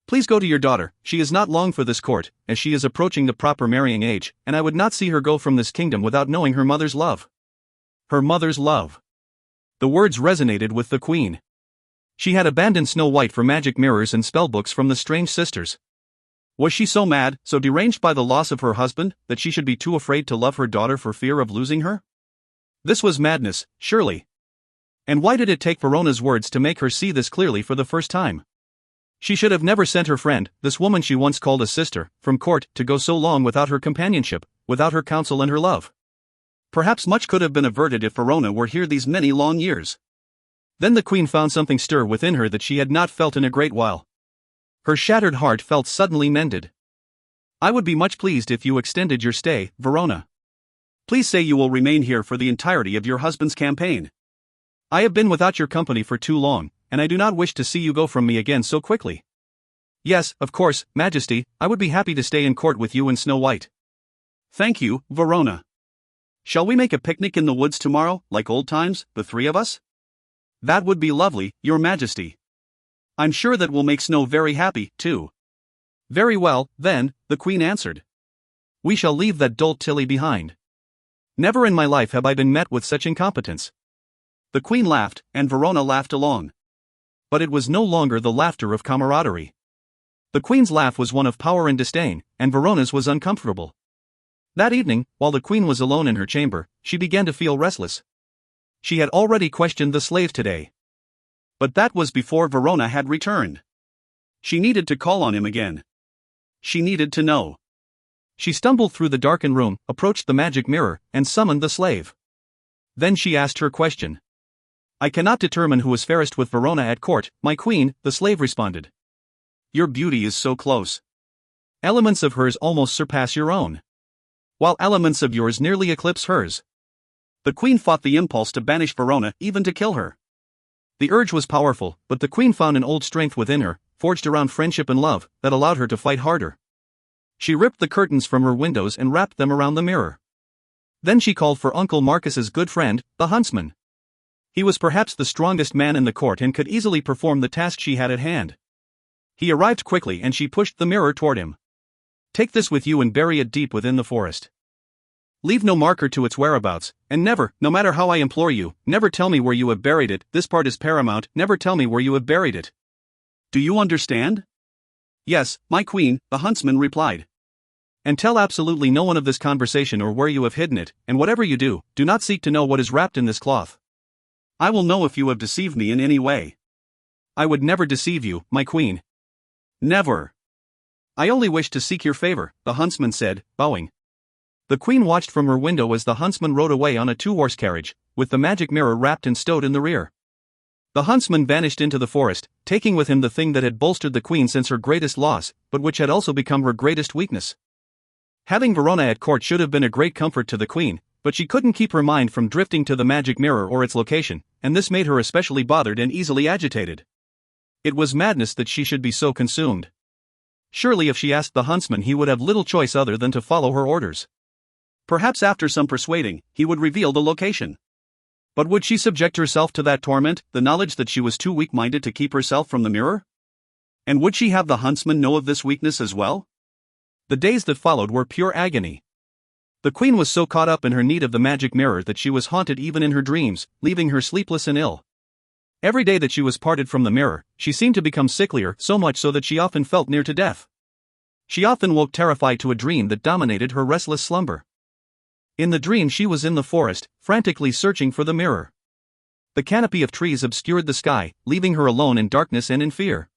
Please go to your daughter, she is not long for this court, as she is approaching the proper marrying age, and I would not see her go from this kingdom without knowing her mother's love. Her mother's love. The words resonated with the queen. She had abandoned Snow White for magic mirrors and spellbooks from the strange sisters. Was she so mad, so deranged by the loss of her husband, that she should be too afraid to love her daughter for fear of losing her? This was madness, surely. And why did it take Verona's words to make her see this clearly for the first time? She should have never sent her friend, this woman she once called a sister, from court to go so long without her companionship, without her counsel and her love. Perhaps much could have been averted if Verona were here these many long years. Then the queen found something stir within her that she had not felt in a great while. Her shattered heart felt suddenly mended. I would be much pleased if you extended your stay, Verona. Please say you will remain here for the entirety of your husband's campaign. I have been without your company for too long, and I do not wish to see you go from me again so quickly. Yes, of course, Majesty, I would be happy to stay in court with you and Snow White. Thank you, Verona. Shall we make a picnic in the woods tomorrow, like old times, the three of us? That would be lovely, your Majesty. I'm sure that will make Snow very happy, too. Very well, then, the queen answered. We shall leave that dolt Tilly behind. Never in my life have I been met with such incompetence. The queen laughed, and Verona laughed along. But it was no longer the laughter of camaraderie. The queen's laugh was one of power and disdain, and Verona's was uncomfortable. That evening, while the queen was alone in her chamber, she began to feel restless. She had already questioned the slave today. But that was before Verona had returned. She needed to call on him again. She needed to know. She stumbled through the darkened room, approached the magic mirror, and summoned the slave. Then she asked her question. I cannot determine who is fairest with Verona at court, my queen, the slave responded. Your beauty is so close. Elements of hers almost surpass your own, while elements of yours nearly eclipse hers. The queen fought the impulse to banish Verona, even to kill her. The urge was powerful, but the queen found an old strength within her, forged around friendship and love, that allowed her to fight harder. She ripped the curtains from her windows and wrapped them around the mirror. Then she called for Uncle Marcus's good friend, the huntsman. He was perhaps the strongest man in the court and could easily perform the task she had at hand. He arrived quickly and she pushed the mirror toward him. Take this with you and bury it deep within the forest. Leave no marker to its whereabouts, and never, no matter how I implore you, never tell me where you have buried it. This part is paramount, never tell me where you have buried it. Do you understand? Yes, my queen, the huntsman replied. And tell absolutely no one of this conversation or where you have hidden it, and whatever you do, do not seek to know what is wrapped in this cloth. I will know if you have deceived me in any way. I would never deceive you, my queen. Never. I only wish to seek your favor, the huntsman said, bowing. The queen watched from her window as the huntsman rode away on a two-horse carriage, with the magic mirror wrapped and stowed in the rear. The huntsman vanished into the forest, taking with him the thing that had bolstered the queen since her greatest loss, but which had also become her greatest weakness. Having Verona at court should have been a great comfort to the queen, but she couldn't keep her mind from drifting to the magic mirror or its location, and this made her especially bothered and easily agitated. It was madness that she should be so consumed. Surely if she asked the huntsman, he would have little choice other than to follow her orders. Perhaps after some persuading, he would reveal the location. But would she subject herself to that torment, the knowledge that she was too weak-minded to keep herself from the mirror? And would she have the huntsman know of this weakness as well? The days that followed were pure agony. The queen was so caught up in her need of the magic mirror that she was haunted even in her dreams, leaving her sleepless and ill. Every day that she was parted from the mirror, she seemed to become sicklier, so much so that she often felt near to death. She often woke terrified to a dream that dominated her restless slumber. In the dream she was in the forest, frantically searching for the mirror. The canopy of trees obscured the sky, leaving her alone in darkness and in fear.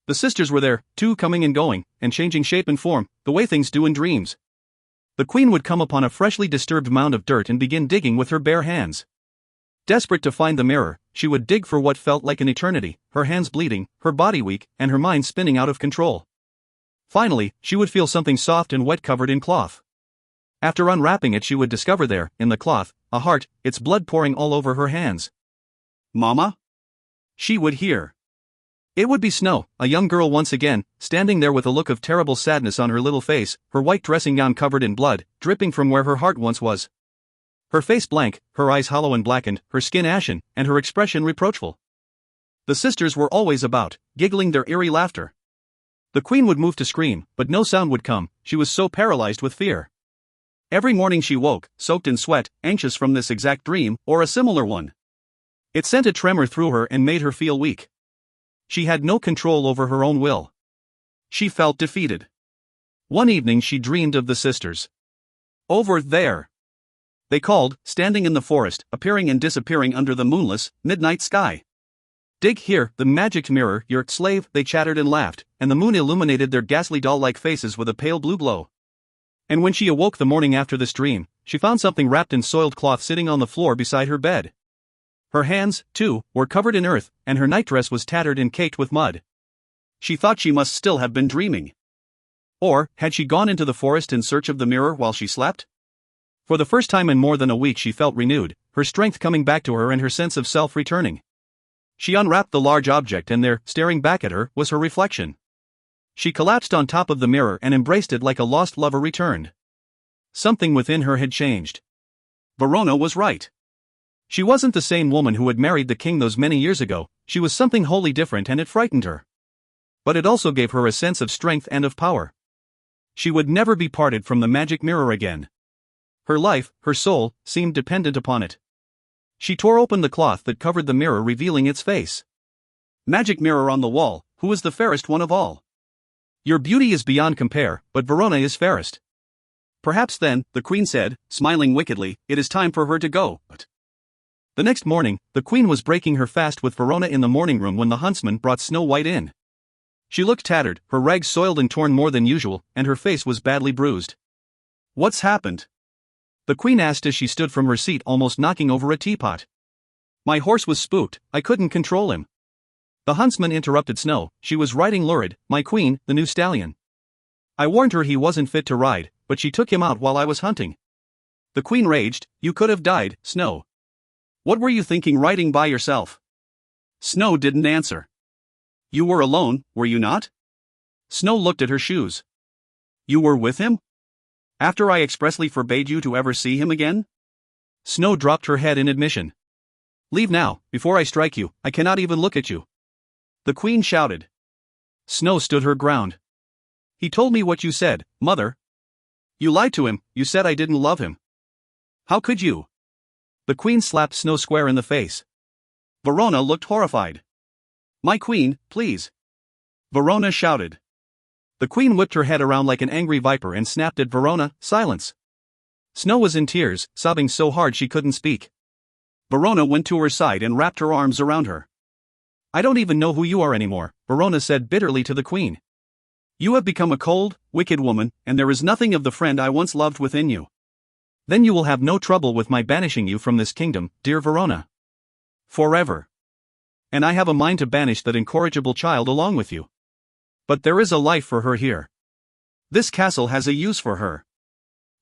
The sisters were there, too, coming and going, and changing shape and form, the way things do in dreams. The queen would come upon a freshly disturbed mound of dirt and begin digging with her bare hands. Desperate to find the mirror, she would dig for what felt like an eternity, her hands bleeding, her body weak, and her mind spinning out of control. Finally, she would feel something soft and wet covered in cloth. After unwrapping it, she would discover there, in the cloth, a heart, its blood pouring all over her hands. "Mama?" She would hear. It would be Snow, a young girl once again, standing there with a look of terrible sadness on her little face, her white dressing gown covered in blood, dripping from where her heart once was. Her face blank, her eyes hollow and blackened, her skin ashen, and her expression reproachful. The sisters were always about, giggling their eerie laughter. The queen would move to scream, but no sound would come, she was so paralyzed with fear. Every morning she woke, soaked in sweat, anxious from this exact dream, or a similar one. It sent a tremor through her and made her feel weak. She had no control over her own will. She felt defeated. One evening she dreamed of the sisters. "Over there," they called, standing in the forest, appearing and disappearing under the moonless, midnight sky. "Dig here, the magic mirror, your slave," they chattered and laughed, and the moon illuminated their ghastly doll-like faces with a pale blue glow. And when she awoke the morning after this dream, she found something wrapped in soiled cloth sitting on the floor beside her bed. Her hands, too, were covered in earth, and her nightdress was tattered and caked with mud. She thought she must still have been dreaming. Or, had she gone into the forest in search of the mirror while she slept? For the first time in more than a week she felt renewed, her strength coming back to her and her sense of self returning. She unwrapped the large object and there, staring back at her, was her reflection. She collapsed on top of the mirror and embraced it like a lost lover returned. Something within her had changed. Verona was right. She wasn't the same woman who had married the king those many years ago, she was something wholly different, and it frightened her. But it also gave her a sense of strength and of power. She would never be parted from the magic mirror again. Her life, her soul, seemed dependent upon it. She tore open the cloth that covered the mirror, revealing its face. "Magic mirror on the wall, who is the fairest one of all?" "Your beauty is beyond compare, but Verona is fairest." "Perhaps then," the queen said, smiling wickedly, "it is time for her to go." But the next morning, the queen was breaking her fast with Verona in the morning room when the huntsman brought Snow White in. She looked tattered, her rags soiled and torn more than usual, and her face was badly bruised. "What's happened?" the queen asked as she stood from her seat, almost knocking over a teapot. "My horse was spooked, I couldn't control him." The huntsman interrupted Snow. "She was riding Lurid, my queen, the new stallion. I warned her he wasn't fit to ride, but she took him out while I was hunting." The queen raged. "You could have died, Snow. What were you thinking riding by yourself?" Snow didn't answer. "You were alone, were you not?" Snow looked at her shoes. "You were with him? After I expressly forbade you to ever see him again?" Snow dropped her head in admission. "Leave now, before I strike you, I cannot even look at you," the queen shouted. Snow stood her ground. "He told me what you said, mother." "You lied to him, you said I didn't love him. How could you?" The queen slapped Snow square in the face. Verona looked horrified. "My queen, please," Verona shouted. The queen whipped her head around like an angry viper and snapped at Verona, "Silence." Snow was in tears, sobbing so hard she couldn't speak. Verona went to her side and wrapped her arms around her. "I don't even know who you are anymore," Verona said bitterly to the queen. "You have become a cold, wicked woman, and there is nothing of the friend I once loved within you." Then you will have no trouble with my banishing you from this kingdom, dear Verona. Forever. And I have a mind to banish that incorrigible child along with you. But there is a life for her here. This castle has a use for her.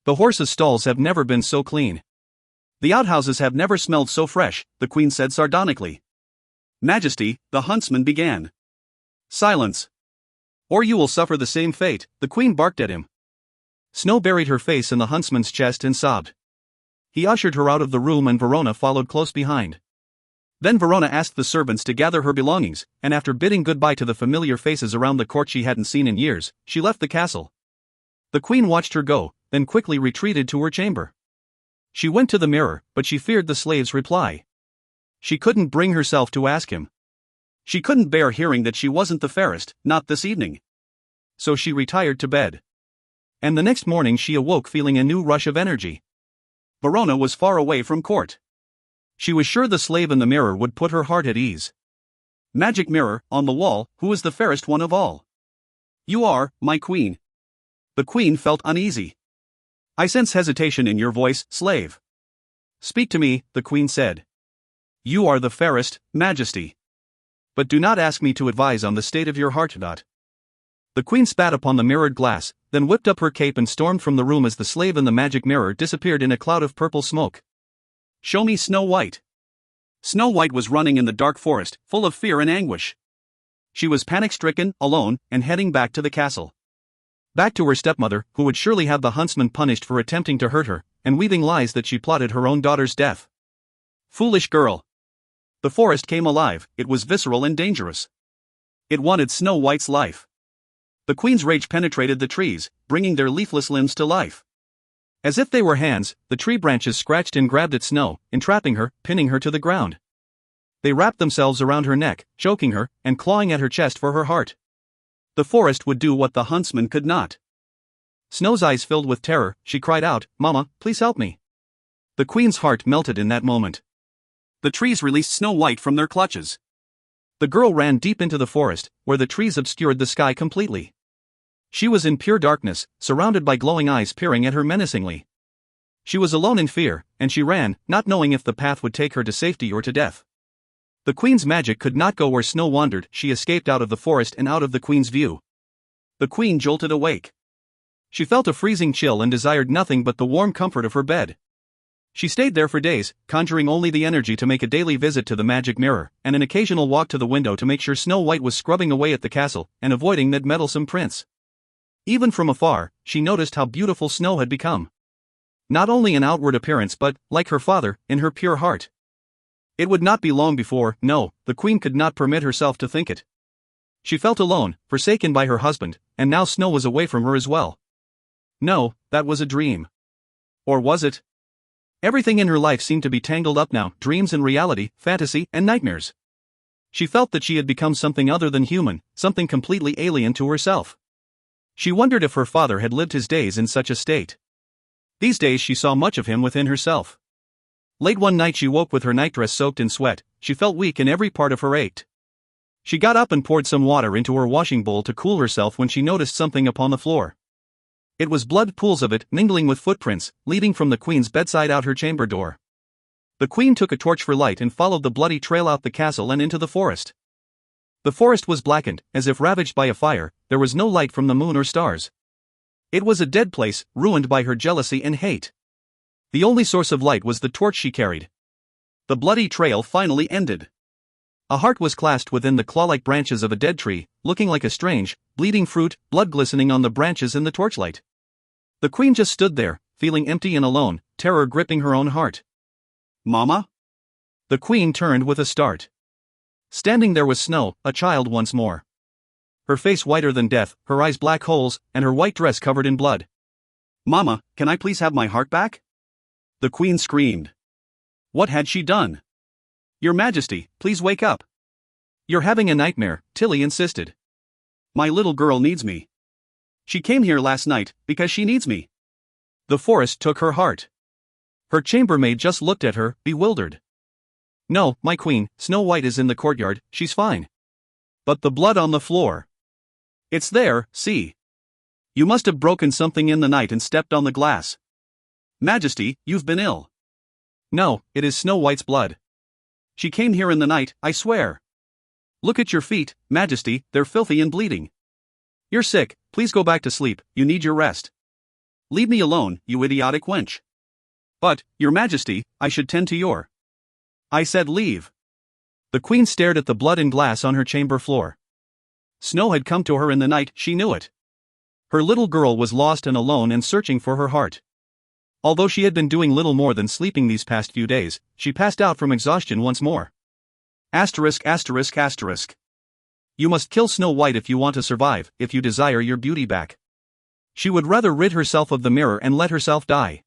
The horses' stalls have never been so clean. The outhouses have never smelled so fresh, the queen said sardonically. Majesty, the huntsman began. Silence. Or you will suffer the same fate, the queen barked at him. Snow buried her face in the huntsman's chest and sobbed. He ushered her out of the room and Verona followed close behind. Then Verona asked the servants to gather her belongings, and after bidding goodbye to the familiar faces around the court she hadn't seen in years, she left the castle. The queen watched her go, then quickly retreated to her chamber. She went to the mirror, but she feared the slave's reply. She couldn't bring herself to ask him. She couldn't bear hearing that she wasn't the fairest, not this evening. So she retired to bed. And the next morning she awoke feeling a new rush of energy. Verona was far away from court. She was sure the slave in the mirror would put her heart at ease. Magic mirror, on the wall, who is the fairest one of all? You are, my queen. The queen felt uneasy. I sense hesitation in your voice, slave. Speak to me, the queen said. You are the fairest, Majesty. But do not ask me to advise on the state of your heart. The queen spat upon the mirrored glass, then whipped up her cape and stormed from the room as the slave in the magic mirror disappeared in a cloud of purple smoke. Show me Snow White. Snow White was running in the dark forest, full of fear and anguish. She was panic-stricken, alone, and heading back to the castle. Back to her stepmother, who would surely have the huntsman punished for attempting to hurt her, and weaving lies that she plotted her own daughter's death. Foolish girl. The forest came alive, it was visceral and dangerous. It wanted Snow White's life. The queen's rage penetrated the trees, bringing their leafless limbs to life. As if they were hands, the tree branches scratched and grabbed at Snow, entrapping her, pinning her to the ground. They wrapped themselves around her neck, choking her, and clawing at her chest for her heart. The forest would do what the huntsman could not. Snow's eyes filled with terror, she cried out, Mama, please help me. The queen's heart melted in that moment. The trees released Snow White from their clutches. The girl ran deep into the forest, where the trees obscured the sky completely. She was in pure darkness, surrounded by glowing eyes peering at her menacingly. She was alone in fear, and she ran, not knowing if the path would take her to safety or to death. The queen's magic could not go where Snow wandered. She escaped out of the forest and out of the queen's view. The queen jolted awake. She felt a freezing chill and desired nothing but the warm comfort of her bed. She stayed there for days, conjuring only the energy to make a daily visit to the magic mirror, and an occasional walk to the window to make sure Snow White was scrubbing away at the castle, and avoiding that meddlesome prince. Even from afar, she noticed how beautiful Snow had become. Not only in outward appearance but, like her father, in her pure heart. It would not be long before, no, the queen could not permit herself to think it. She felt alone, forsaken by her husband, and now Snow was away from her as well. No, that was a dream. Or was it? Everything in her life seemed to be tangled up now, dreams and reality, fantasy and nightmares. She felt that she had become something other than human, something completely alien to herself. She wondered if her father had lived his days in such a state. These days she saw much of him within herself. Late one night she woke with her nightdress soaked in sweat. She felt weak and every part of her ached. She got up and poured some water into her washing bowl to cool herself when she noticed something upon the floor. It was blood, pools of it, mingling with footprints, leading from the queen's bedside out her chamber door. The queen took a torch for light and followed the bloody trail out the castle and into the forest. The forest was blackened, as if ravaged by a fire. There was no light from the moon or stars. It was a dead place, ruined by her jealousy and hate. The only source of light was the torch she carried. The bloody trail finally ended. A heart was clasped within the claw-like branches of a dead tree, looking like a strange, bleeding fruit, blood glistening on the branches in the torchlight. The queen just stood there, feeling empty and alone, terror gripping her own heart. Mama? The queen turned with a start. Standing there was Snow, a child once more. Her face whiter than death, her eyes black holes, and her white dress covered in blood. Mama, can I please have my heart back? The queen screamed. What had she done? Your Majesty, please wake up. You're having a nightmare, Tilly insisted. My little girl needs me. She came here last night, because she needs me. The forest took her heart. Her chambermaid just looked at her, bewildered. No, my queen, Snow White is in the courtyard, she's fine. But the blood on the floor. It's there, see. You must have broken something in the night and stepped on the glass. Majesty, you've been ill. No, it is Snow White's blood. She came here in the night, I swear. Look at your feet, Majesty, they're filthy and bleeding. You're sick, please go back to sleep, you need your rest. Leave me alone, you idiotic wench. But, Your Majesty, I should tend to your. I said leave. The queen stared at the blood and glass on her chamber floor. Snow had come to her in the night, she knew it. Her little girl was lost and alone and searching for her heart. Although she had been doing little more than sleeping these past few days, she passed out from exhaustion once more. Asterisk asterisk asterisk. You must kill Snow White if you want to survive, if you desire your beauty back. She would rather rid herself of the mirror and let herself die.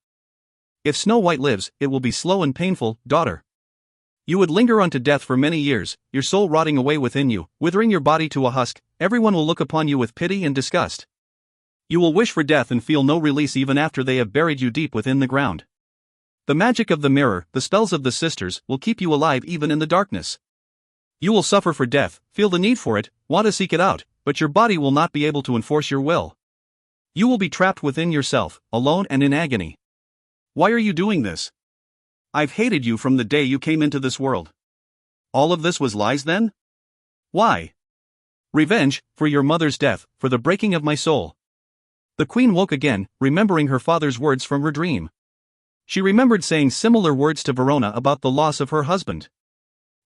If Snow White lives, it will be slow and painful, daughter. You would linger unto death for many years, your soul rotting away within you, withering your body to a husk. Everyone will look upon you with pity and disgust. You will wish for death and feel no release even after they have buried you deep within the ground. The magic of the mirror, the spells of the sisters, will keep you alive even in the darkness. You will suffer for death, feel the need for it, want to seek it out, but your body will not be able to enforce your will. You will be trapped within yourself, alone and in agony. Why are you doing this? I've hated you from the day you came into this world. All of this was lies then? Why? Revenge, for your mother's death, for the breaking of my soul. The queen woke again, remembering her father's words from her dream. She remembered saying similar words to Verona about the loss of her husband.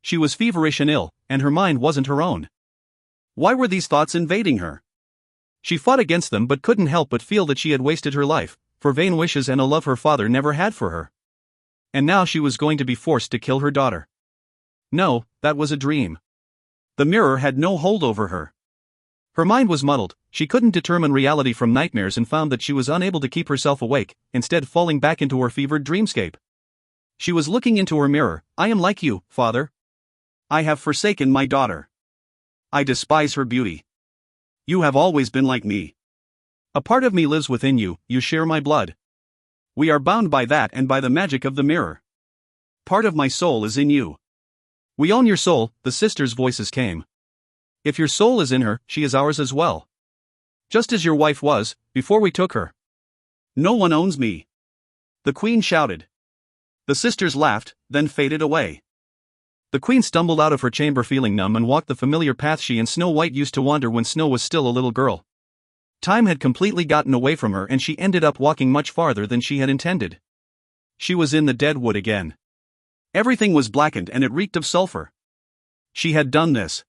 She was feverish and ill, and her mind wasn't her own. Why were these thoughts invading her? She fought against them but couldn't help but feel that she had wasted her life, for vain wishes and a love her father never had for her. And now she was going to be forced to kill her daughter. No, that was a dream. The mirror had no hold over her. Her mind was muddled, she couldn't determine reality from nightmares and found that she was unable to keep herself awake, instead falling back into her fevered dreamscape. She was looking into her mirror. I am like you, father. I have forsaken my daughter. I despise her beauty. You have always been like me. A part of me lives within you, you share my blood. We are bound by that and by the magic of the mirror. Part of my soul is in you. We own your soul, the sisters' voices came. If your soul is in her, she is ours as well. Just as your wife was, before we took her. No one owns me. The queen shouted. The sisters laughed, then faded away. The queen stumbled out of her chamber feeling numb and walked the familiar path she and Snow White used to wander when Snow was still a little girl. Time had completely gotten away from her and she ended up walking much farther than she had intended. She was in the dead wood again. Everything was blackened and it reeked of sulfur. She had done this.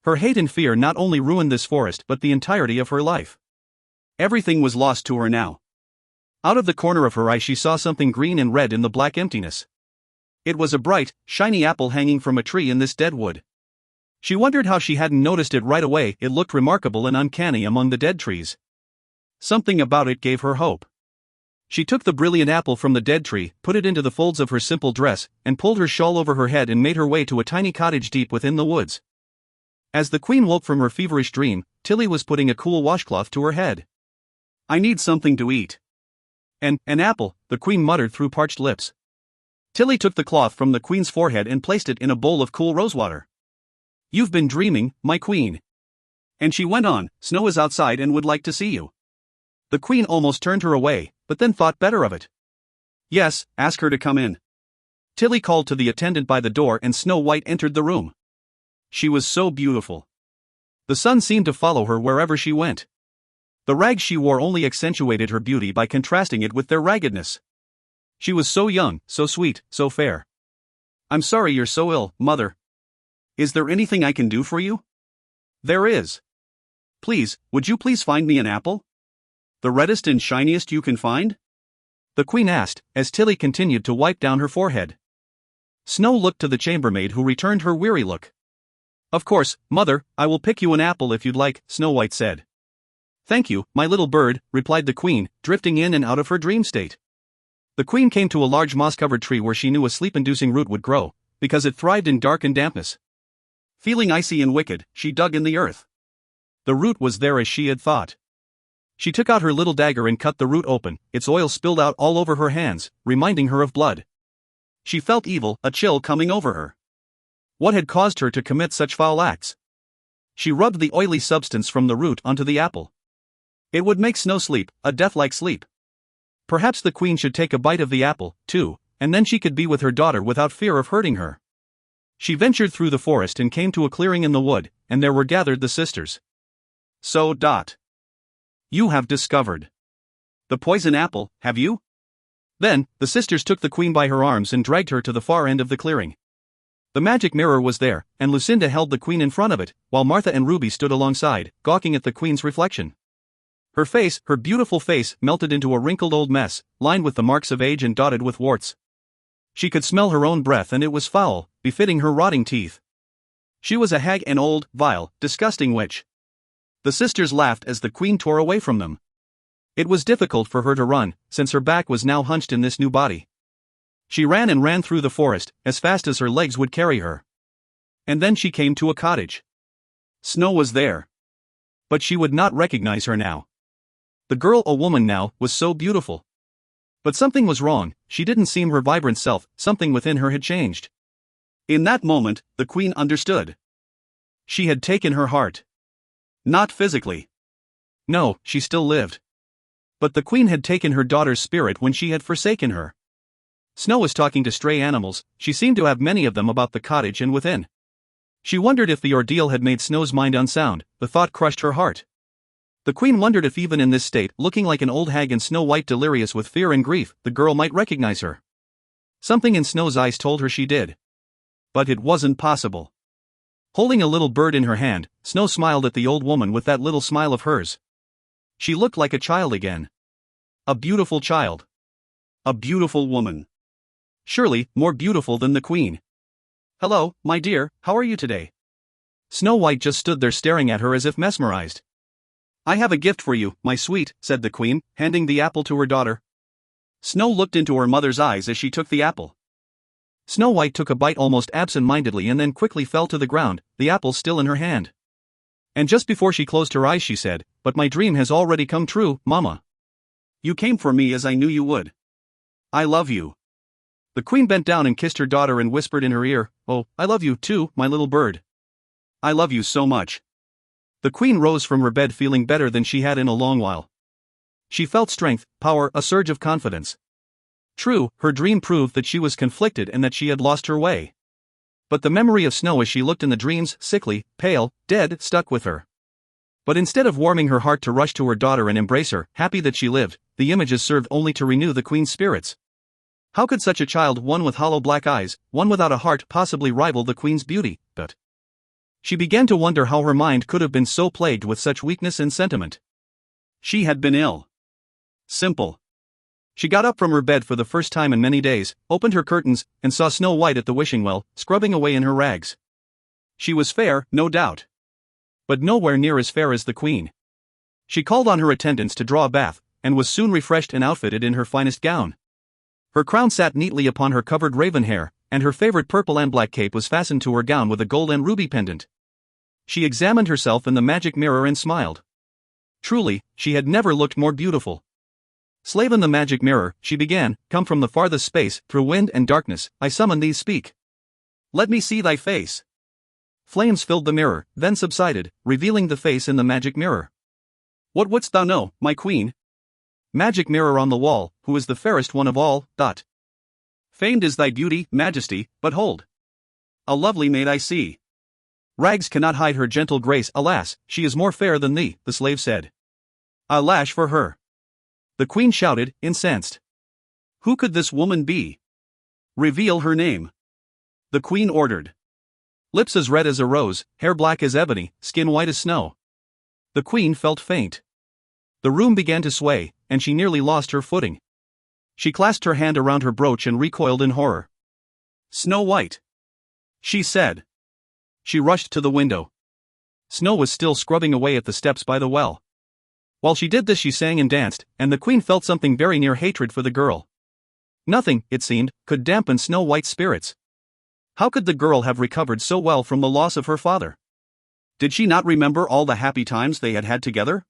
Her hate and fear not only ruined this forest but the entirety of her life. Everything was lost to her now. Out of the corner of her eye she saw something green and red in the black emptiness. It was a bright, shiny apple hanging from a tree in this dead wood. She wondered how she hadn't noticed it right away. It looked remarkable and uncanny among the dead trees. Something about it gave her hope. She took the brilliant apple from the dead tree, put it into the folds of her simple dress, and pulled her shawl over her head and made her way to a tiny cottage deep within the woods. As the queen woke from her feverish dream, Tilly was putting a cool washcloth to her head. I need something to eat. An apple, the queen muttered through parched lips. Tilly took the cloth from the queen's forehead and placed it in a bowl of cool rosewater. You've been dreaming, my queen. And she went on, Snow is outside and would like to see you. The queen almost turned her away, but then thought better of it. Yes, ask her to come in. Tilly called to the attendant by the door and Snow White entered the room. She was so beautiful. The sun seemed to follow her wherever she went. The rags she wore only accentuated her beauty by contrasting it with their raggedness. She was so young, so sweet, so fair. I'm sorry you're so ill, mother. Is there anything I can do for you? There is. Please, would you please find me an apple? The reddest and shiniest you can find? The queen asked, as Tilly continued to wipe down her forehead. Snow looked to the chambermaid who returned her weary look. Of course, mother, I will pick you an apple if you'd like, Snow White said. Thank you, my little bird, replied the queen, drifting in and out of her dream state. The queen came to a large moss-covered tree where she knew a sleep-inducing root would grow, because it thrived in dark and dampness. Feeling icy and wicked, she dug in the earth. The root was there as she had thought. She took out her little dagger and cut the root open. Its oil spilled out all over her hands, reminding her of blood. She felt evil, a chill coming over her. What had caused her to commit such foul acts? She rubbed the oily substance from the root onto the apple. It would make Snow sleep, a death-like sleep. Perhaps the queen should take a bite of the apple, too, and then she could be with her daughter without fear of hurting her. She ventured through the forest and came to a clearing in the wood, and there were gathered the sisters. So. You have discovered the poison apple, have you? Then, the sisters took the queen by her arms and dragged her to the far end of the clearing. The magic mirror was there, and Lucinda held the queen in front of it, while Martha and Ruby stood alongside, gawking at the queen's reflection. Her face, her beautiful face, melted into a wrinkled old mess, lined with the marks of age and dotted with warts. She could smell her own breath, and it was foul, befitting her rotting teeth. She was a hag, an old, vile, disgusting witch. The sisters laughed as the queen tore away from them. It was difficult for her to run, since her back was now hunched in this new body. She ran and ran through the forest, as fast as her legs would carry her. And then she came to a cottage. Snow was there. But she would not recognize her now. The girl, a woman now, was so beautiful. But something was wrong, she didn't seem her vibrant self, something within her had changed. In that moment, the queen understood. She had taken her heart. Not physically. No, she still lived. But the queen had taken her daughter's spirit when she had forsaken her. Snow was talking to stray animals, she seemed to have many of them about the cottage and within. She wondered if the ordeal had made Snow's mind unsound, the thought crushed her heart. The queen wondered if even in this state, looking like an old hag and Snow White delirious with fear and grief, the girl might recognize her. Something in Snow's eyes told her she did. But it wasn't possible. Holding a little bird in her hand, Snow smiled at the old woman with that little smile of hers. She looked like a child again. A beautiful child. A beautiful woman. Surely, more beautiful than the queen. "Hello, my dear, how are you today?" Snow White just stood there staring at her as if mesmerized. "I have a gift for you, my sweet," said the queen, handing the apple to her daughter. Snow looked into her mother's eyes as she took the apple. Snow White took a bite almost absent-mindedly and then quickly fell to the ground, the apple still in her hand. And just before she closed her eyes she said, "But my dream has already come true, Mama. You came for me as I knew you would. I love you." The queen bent down and kissed her daughter and whispered in her ear, "Oh, I love you too, my little bird. I love you so much." The queen rose from her bed feeling better than she had in a long while. She felt strength, power, a surge of confidence. True, her dream proved that she was conflicted and that she had lost her way. But the memory of Snow as she looked in the dreams, sickly, pale, dead, stuck with her. But instead of warming her heart to rush to her daughter and embrace her, happy that she lived, the images served only to renew the queen's spirits. How could such a child, one with hollow black eyes, one without a heart, possibly rival the queen's beauty? But she began to wonder how her mind could have been so plagued with such weakness and sentiment. She had been ill. Simple. She got up from her bed for the first time in many days, opened her curtains, and saw Snow White at the wishing well, scrubbing away in her rags. She was fair, no doubt. But nowhere near as fair as the queen. She called on her attendants to draw a bath, and was soon refreshed and outfitted in her finest gown. Her crown sat neatly upon her covered raven hair, and her favorite purple and black cape was fastened to her gown with a gold and ruby pendant. She examined herself in the magic mirror and smiled. Truly, she had never looked more beautiful. "Slave in the magic mirror," she began, "come from the farthest space, through wind and darkness, I summon thee, speak. Let me see thy face." Flames filled the mirror, then subsided, revealing the face in the magic mirror. "What wouldst thou know, my queen?" "Magic mirror on the wall, who is the fairest one of all, Famed is thy beauty, majesty, but hold. A lovely maid I see. Rags cannot hide her gentle grace, alas, she is more fair than thee," the slave said. "Alas for her." The queen shouted, incensed. Who could this woman be? "Reveal her name." The queen ordered. Lips as red as a rose, hair black as ebony, skin white as snow. The queen felt faint. The room began to sway, and she nearly lost her footing. She clasped her hand around her brooch and recoiled in horror. "Snow White," she said. She rushed to the window. Snow was still scrubbing away at the steps by the well. While she did this she sang and danced, and the queen felt something very near hatred for the girl. Nothing, it seemed, could dampen Snow White's spirits. How could the girl have recovered so well from the loss of her father? Did she not remember all the happy times they had had together?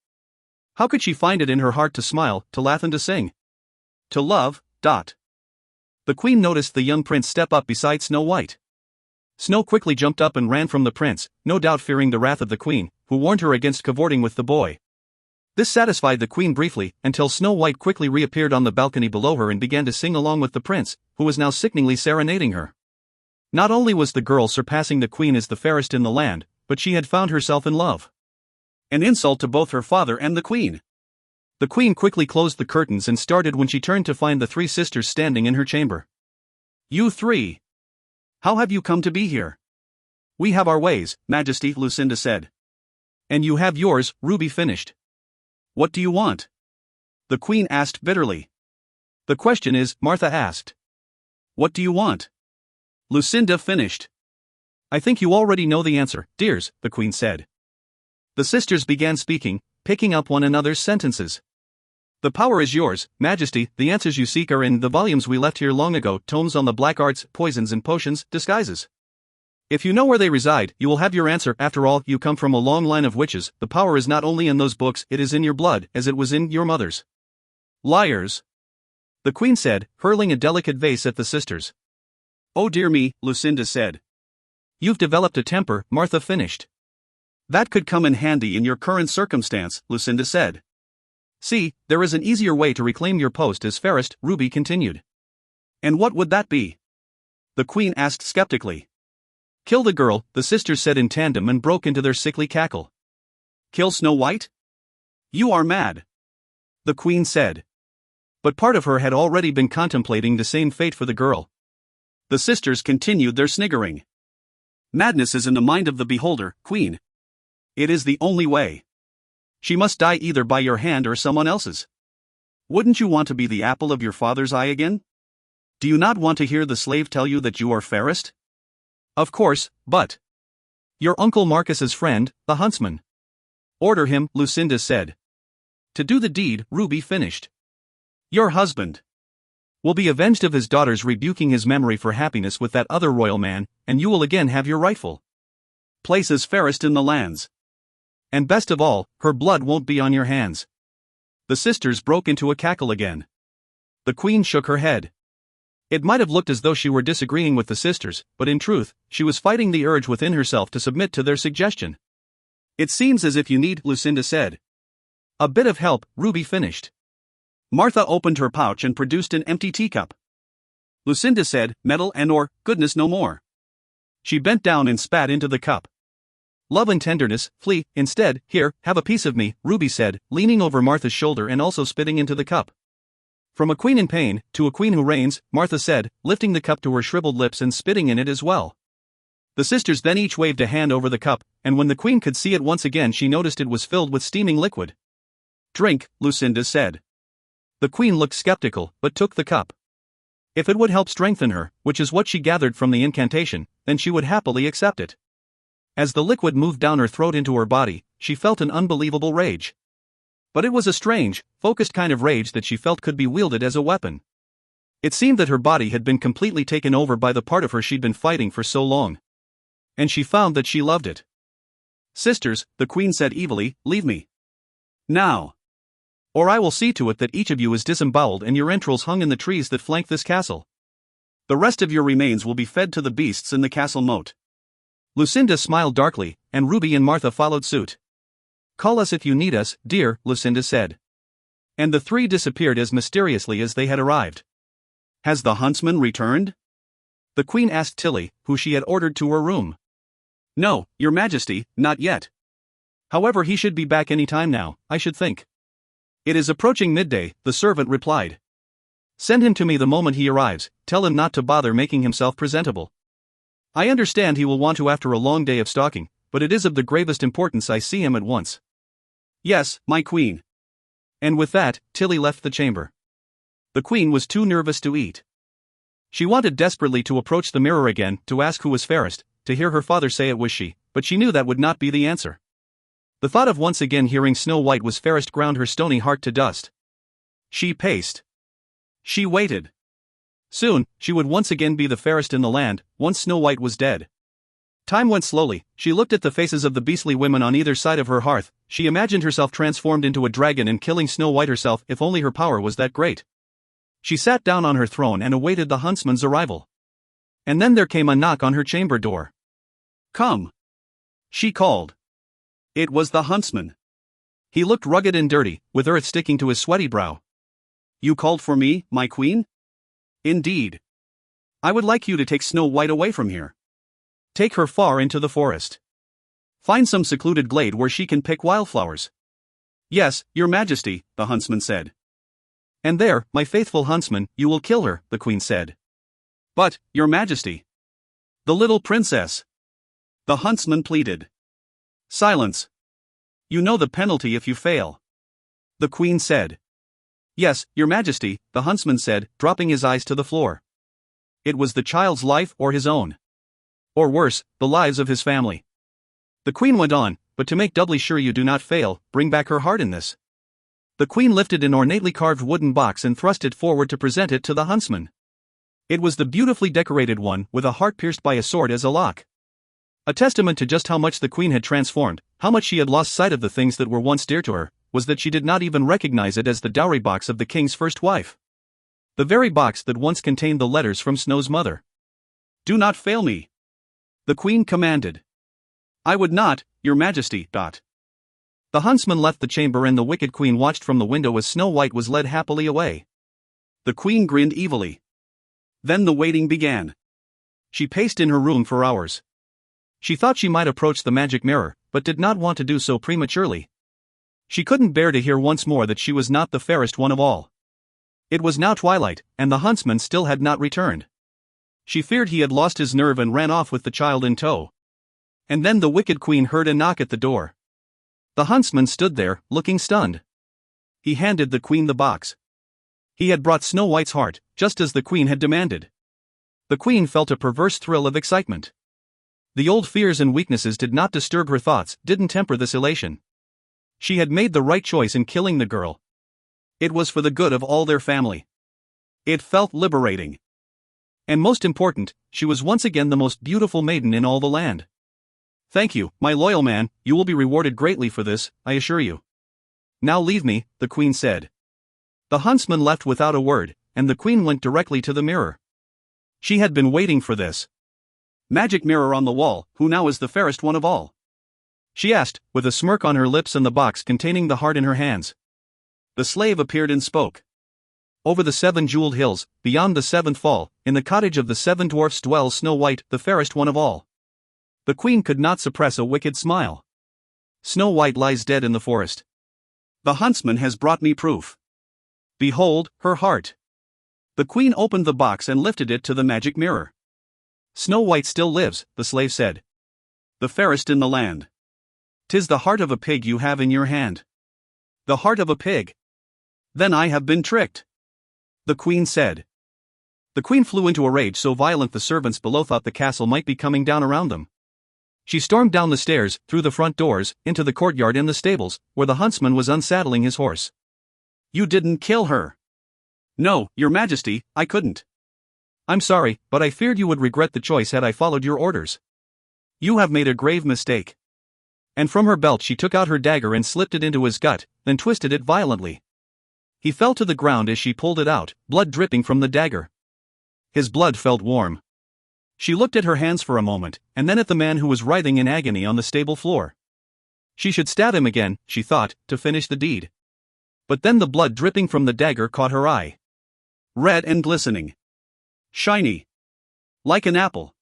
How could she find it in her heart to smile, to laugh and to sing? To love. The queen noticed the young prince step up beside Snow White. Snow quickly jumped up and ran from the prince, no doubt fearing the wrath of the queen, who warned her against cavorting with the boy. This satisfied the queen briefly, until Snow White quickly reappeared on the balcony below her and began to sing along with the prince, who was now sickeningly serenading her. Not only was the girl surpassing the queen as the fairest in the land, but she had found herself in love. An insult to both her father and the queen. The queen quickly closed the curtains and started when she turned to find the three sisters standing in her chamber. You three! How have you come to be here? We have our ways, Majesty, Lucinda said. And you have yours, Ruby finished. What do you want? The queen asked bitterly. The question is, Martha asked. What do you want? Lucinda finished. I think you already know the answer, dears, the queen said. The sisters began speaking, picking up one another's sentences. The power is yours, Majesty, the answers you seek are in the volumes we left here long ago, tomes on the black arts, poisons and potions, disguises. If you know where they reside, you will have your answer. After all, you come from a long line of witches. The power is not only in those books, it is in your blood, as it was in your mother's. Liars! The queen said, hurling a delicate vase at the sisters. Oh dear me, Lucinda said. You've developed a temper, Martha finished. That could come in handy in your current circumstance, Lucinda said. See, there is an easier way to reclaim your post as fairest, Ruby continued. And what would that be? The queen asked skeptically. Kill the girl, the sisters said in tandem and broke into their sickly cackle. Kill Snow White? You are mad. The queen said. But part of her had already been contemplating the same fate for the girl. The sisters continued their sniggering. Madness is in the mind of the beholder, Queen. It is the only way. She must die either by your hand or someone else's. Wouldn't you want to be the apple of your father's eye again? Do you not want to hear the slave tell you that you are fairest? Of course, but your Uncle Marcus's friend, the huntsman. Order him, Lucinda said. To do the deed, Ruby finished. Your husband will be avenged of his daughters rebuking his memory for happiness with that other royal man, and you will again have your rightful place as fairest in the lands. And best of all, her blood won't be on your hands. The sisters broke into a cackle again. The queen shook her head. It might have looked as though she were disagreeing with the sisters, but in truth, she was fighting the urge within herself to submit to their suggestion. It seems as if you need, Lucinda said. A bit of help, Ruby finished. Martha opened her pouch and produced an empty teacup. Lucinda said, metal and goodness no more. She bent down and spat into the cup. Love and tenderness, flee, instead, here, have a piece of me, Ruby said, leaning over Martha's shoulder and also spitting into the cup. From a queen in pain, to a queen who reigns, Martha said, lifting the cup to her shriveled lips and spitting in it as well. The sisters then each waved a hand over the cup, and when the queen could see it once again she noticed it was filled with steaming liquid. Drink, Lucinda said. The queen looked skeptical, but took the cup. If it would help strengthen her, which is what she gathered from the incantation, then she would happily accept it. As the liquid moved down her throat into her body, she felt an unbelievable rage. But it was a strange, focused kind of rage that she felt could be wielded as a weapon. It seemed that her body had been completely taken over by the part of her she'd been fighting for so long. And she found that she loved it. Sisters, the queen said evilly, leave me now, or I will see to it that each of you is disemboweled and your entrails hung in the trees that flank this castle. The rest of your remains will be fed to the beasts in the castle moat. Lucinda smiled darkly, and Ruby and Martha followed suit. Call us if you need us, dear, Lucinda said. And the three disappeared as mysteriously as they had arrived. Has the huntsman returned? The queen asked Tilly, who she had ordered to her room. No, your majesty, not yet. However, he should be back any time now, I should think. It is approaching midday, the servant replied. Send him to me the moment he arrives, tell him not to bother making himself presentable. I understand he will want to after a long day of stalking, but it is of the gravest importance I see him at once. Yes, my queen. And with that, Tilly left the chamber. The queen was too nervous to eat. She wanted desperately to approach the mirror again, to ask who was fairest, to hear her father say it was she, but she knew that would not be the answer. The thought of once again hearing Snow White was fairest ground her stony heart to dust. She paced. She waited. Soon, she would once again be the fairest in the land, once Snow White was dead. Time went slowly, she looked at the faces of the beastly women on either side of her hearth, she imagined herself transformed into a dragon and killing Snow White herself if only her power was that great. She sat down on her throne and awaited the huntsman's arrival. And then there came a knock on her chamber door. Come! She called. It was the huntsman. He looked rugged and dirty, with earth sticking to his sweaty brow. You called for me, my queen? Indeed. I would like you to take Snow White away from here. Take her far into the forest. Find some secluded glade where she can pick wildflowers. Yes, your majesty, the huntsman said. And there, my faithful huntsman, you will kill her, the queen said. But, your majesty. The little princess. The huntsman pleaded. Silence. You know the penalty if you fail. The queen said. Yes, your majesty, the huntsman said, dropping his eyes to the floor. It was the child's life or his own. Or worse, the lives of his family. The queen went on, but to make doubly sure you do not fail, bring back her heart in this. The queen lifted an ornately carved wooden box and thrust it forward to present it to the huntsman. It was the beautifully decorated one, with a heart pierced by a sword as a lock. A testament to just how much the queen had transformed, how much she had lost sight of the things that were once dear to her, was that she did not even recognize it as the dowry box of the king's first wife. The very box that once contained the letters from Snow's mother. Do not fail me, the queen commanded. I would not, your majesty. The huntsman left the chamber and the wicked queen watched from the window as Snow White was led happily away. The queen grinned evilly. Then the waiting began. She paced in her room for hours. She thought she might approach the magic mirror, but did not want to do so prematurely. She couldn't bear to hear once more that she was not the fairest one of all. It was now twilight, and the huntsman still had not returned. She feared he had lost his nerve and ran off with the child in tow. And then the wicked queen heard a knock at the door. The huntsman stood there, looking stunned. He handed the queen the box. He had brought Snow White's heart, just as the queen had demanded. The queen felt a perverse thrill of excitement. The old fears and weaknesses did not disturb her thoughts, didn't temper this elation. She had made the right choice in killing the girl. It was for the good of all their family. It felt liberating. And most important, she was once again the most beautiful maiden in all the land. Thank you, my loyal man, you will be rewarded greatly for this, I assure you. Now leave me, the queen said. The huntsman left without a word, and the queen went directly to the mirror. She had been waiting for this. Magic mirror on the wall, who now is the fairest one of all? She asked, with a smirk on her lips and the box containing the heart in her hands. The slave appeared and spoke. Over the 7 jeweled hills, beyond the 7th fall, in the cottage of the 7 dwarfs dwells Snow White, the fairest one of all. The queen could not suppress a wicked smile. Snow White lies dead in the forest. The huntsman has brought me proof. Behold, her heart. The queen opened the box and lifted it to the magic mirror. Snow White still lives, the slave said. The fairest in the land. 'Tis the heart of a pig you have in your hand. The heart of a pig. Then I have been tricked, the queen said. The queen flew into a rage so violent the servants below thought the castle might be coming down around them. She stormed down the stairs, through the front doors, into the courtyard in the stables, where the huntsman was unsaddling his horse. You didn't kill her. No, your majesty, I couldn't. I'm sorry, but I feared you would regret the choice had I followed your orders. You have made a grave mistake. And from her belt she took out her dagger and slipped it into his gut, then twisted it violently. He fell to the ground as she pulled it out, blood dripping from the dagger. His blood felt warm. She looked at her hands for a moment, and then at the man who was writhing in agony on the stable floor. She should stab him again, she thought, to finish the deed. But then the blood dripping from the dagger caught her eye. Red and glistening. Shiny. Like an apple.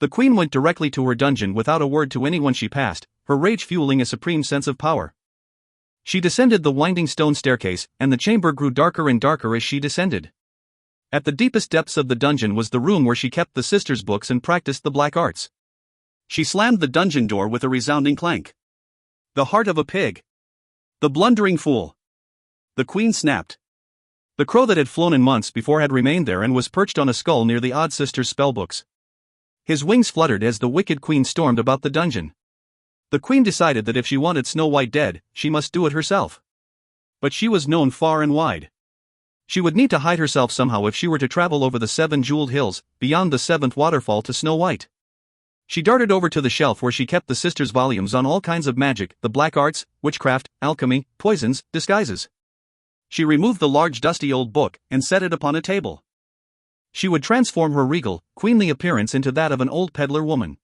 The queen went directly to her dungeon without a word to anyone she passed, her rage fueling a supreme sense of power. She descended the winding stone staircase, and the chamber grew darker and darker as she descended. At the deepest depths of the dungeon was the room where she kept the sisters' books and practiced the black arts. She slammed the dungeon door with a resounding clank. The heart of a pig. The blundering fool. The queen snapped. The crow that had flown in months before had remained there and was perched on a skull near the odd sisters' spellbooks. His wings fluttered as the wicked queen stormed about the dungeon. The queen decided that if she wanted Snow White dead, she must do it herself. But she was known far and wide. She would need to hide herself somehow if she were to travel over the 7 jeweled hills, beyond the 7th waterfall to Snow White. She darted over to the shelf where she kept the sisters' volumes on all kinds of magic, the black arts, witchcraft, alchemy, poisons, disguises. She removed the large dusty old book, and set it upon a table. She would transform her regal, queenly appearance into that of an old peddler woman.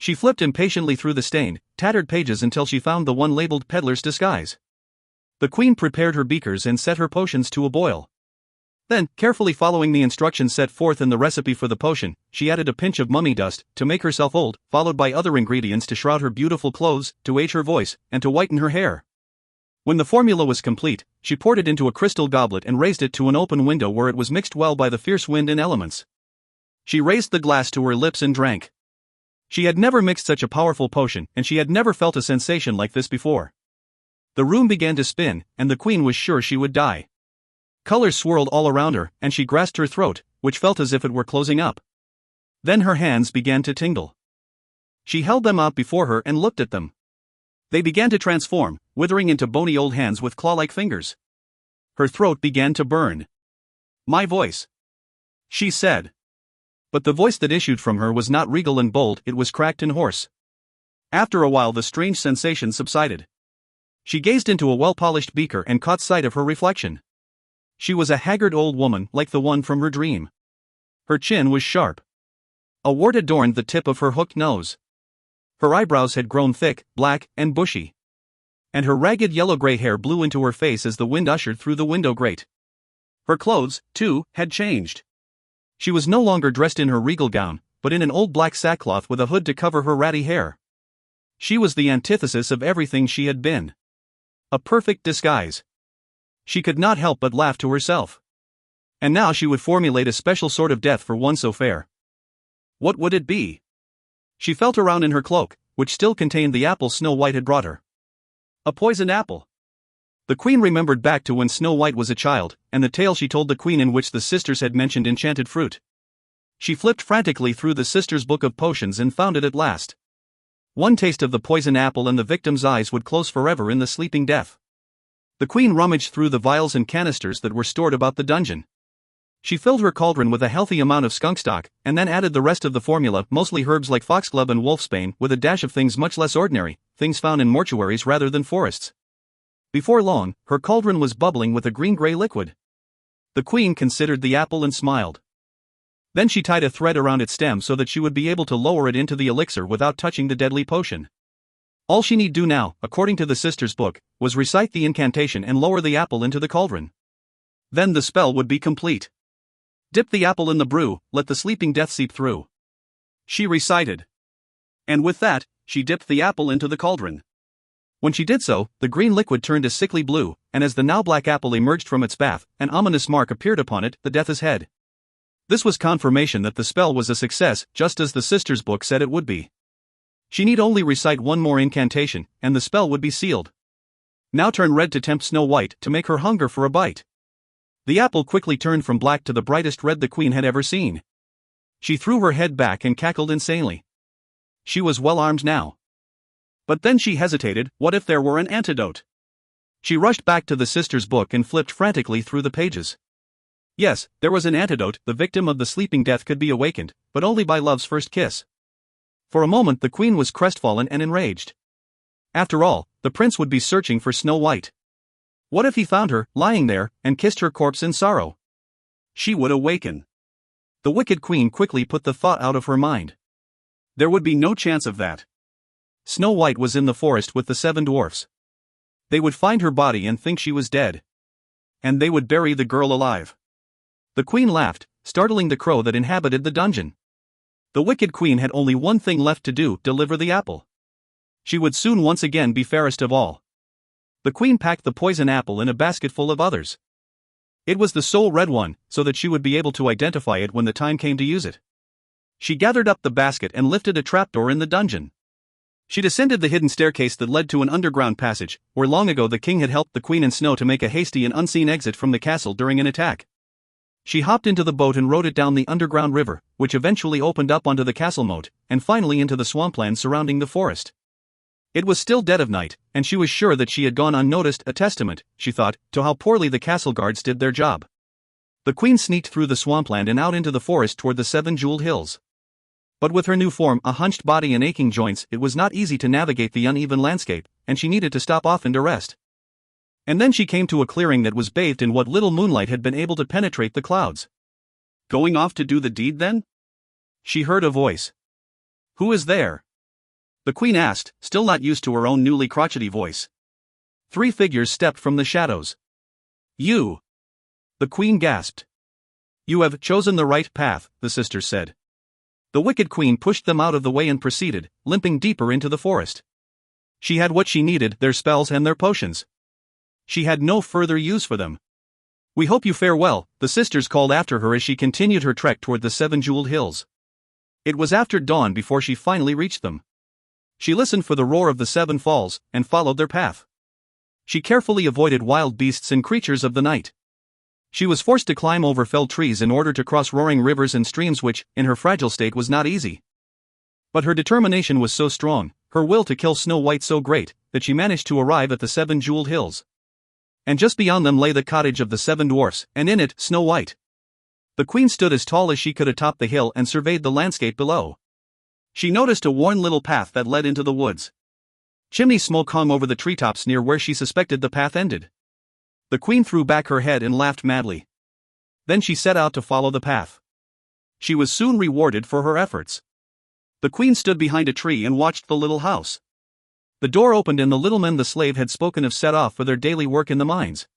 She flipped impatiently through the stained, tattered pages until she found the one labeled Peddler's Disguise. The queen prepared her beakers and set her potions to a boil. Then, carefully following the instructions set forth in the recipe for the potion, she added a pinch of mummy dust to make herself old, followed by other ingredients to shroud her beautiful clothes, to age her voice, and to whiten her hair. When the formula was complete, she poured it into a crystal goblet and raised it to an open window where it was mixed well by the fierce wind and elements. She raised the glass to her lips and drank. She had never mixed such a powerful potion, and she had never felt a sensation like this before. The room began to spin, and the queen was sure she would die. Colors swirled all around her, and she grasped her throat, which felt as if it were closing up. Then her hands began to tingle. She held them out before her and looked at them. They began to transform, withering into bony old hands with claw-like fingers. Her throat began to burn. "My voice," she said. But the voice that issued from her was not regal and bold, it was cracked and hoarse. After a while the strange sensation subsided. She gazed into a well-polished beaker and caught sight of her reflection. She was a haggard old woman like the one from her dream. Her chin was sharp. A wart adorned the tip of her hooked nose. Her eyebrows had grown thick, black, and bushy. And her ragged yellow-gray hair blew into her face as the wind ushered through the window grate. Her clothes, too, had changed. She was no longer dressed in her regal gown, but in an old black sackcloth with a hood to cover her ratty hair. She was the antithesis of everything she had been. A perfect disguise. She could not help but laugh to herself. And now she would formulate a special sort of death for one so fair. What would it be? She felt around in her cloak, which still contained the apple Snow White had brought her. A poisoned apple. The queen remembered back to when Snow White was a child, and the tale she told the queen in which the sisters had mentioned enchanted fruit. She flipped frantically through the sisters' book of potions and found it at last. One taste of the poison apple and the victim's eyes would close forever in the sleeping death. The queen rummaged through the vials and canisters that were stored about the dungeon. She filled her cauldron with a healthy amount of skunk stock, and then added the rest of the formula, mostly herbs like foxglove and wolfsbane, with a dash of things much less ordinary, things found in mortuaries rather than forests. Before long, her cauldron was bubbling with a green-gray liquid. The queen considered the apple and smiled. Then she tied a thread around its stem so that she would be able to lower it into the elixir without touching the deadly potion. All she need do now, according to the sisters' book, was recite the incantation and lower the apple into the cauldron. Then the spell would be complete. Dip the apple in the brew, let the sleeping death seep through. She recited. And with that, she dipped the apple into the cauldron. When she did so, the green liquid turned a sickly blue, and as the now black apple emerged from its bath, an ominous mark appeared upon it, the death's head. This was confirmation that the spell was a success, just as the sisters' book said it would be. She need only recite one more incantation, and the spell would be sealed. Now turn red to tempt Snow White, to make her hunger for a bite. The apple quickly turned from black to the brightest red the queen had ever seen. She threw her head back and cackled insanely. She was well armed now. But then she hesitated, what if there were an antidote? She rushed back to the sisters' book and flipped frantically through the pages. Yes, there was an antidote, the victim of the sleeping death could be awakened, but only by love's first kiss. For a moment the queen was crestfallen and enraged. After all, the prince would be searching for Snow White. What if he found her, lying there, and kissed her corpse in sorrow? She would awaken. The wicked queen quickly put the thought out of her mind. There would be no chance of that. Snow White was in the forest with the 7 dwarfs. They would find her body and think she was dead. And they would bury the girl alive. The queen laughed, startling the crow that inhabited the dungeon. The wicked queen had only one thing left to do, deliver the apple. She would soon once again be fairest of all. The queen packed the poison apple in a basket full of others. It was the sole red one, so that she would be able to identify it when the time came to use it. She gathered up the basket and lifted a trapdoor in the dungeon. She descended the hidden staircase that led to an underground passage, where long ago the king had helped the queen and Snow to make a hasty and unseen exit from the castle during an attack. She hopped into the boat and rowed it down the underground river, which eventually opened up onto the castle moat, and finally into the swampland surrounding the forest. It was still dead of night, and she was sure that she had gone unnoticed, a testament, she thought, to how poorly the castle guards did their job. The queen sneaked through the swampland and out into the forest toward the 7 jeweled hills. But with her new form, a hunched body and aching joints, it was not easy to navigate the uneven landscape, and she needed to stop off and to rest. And then she came to a clearing that was bathed in what little moonlight had been able to penetrate the clouds. "Going off to do the deed then?" she heard a voice. "Who is there?" the queen asked, still not used to her own newly crotchety voice. 3 figures stepped from the shadows. You! The queen gasped. You have chosen the right path, the sisters said. The wicked queen pushed them out of the way and proceeded, limping deeper into the forest. She had what she needed, their spells and their potions. She had no further use for them. We hope you fare well, the sisters called after her as she continued her trek toward the 7 jeweled hills. It was after dawn before she finally reached them. She listened for the roar of the 7 falls, and followed their path. She carefully avoided wild beasts and creatures of the night. She was forced to climb over felled trees in order to cross roaring rivers and streams which, in her fragile state, was not easy. But her determination was so strong, her will to kill Snow White so great, that she managed to arrive at the 7 jeweled hills. And just beyond them lay the cottage of the 7 dwarfs, and in it, Snow White. The queen stood as tall as she could atop the hill and surveyed the landscape below. She noticed a worn little path that led into the woods. Chimney smoke hung over the treetops near where she suspected the path ended. The queen threw back her head and laughed madly. Then she set out to follow the path. She was soon rewarded for her efforts. The queen stood behind a tree and watched the little house. The door opened and the little men the slave had spoken of set off for their daily work in the mines.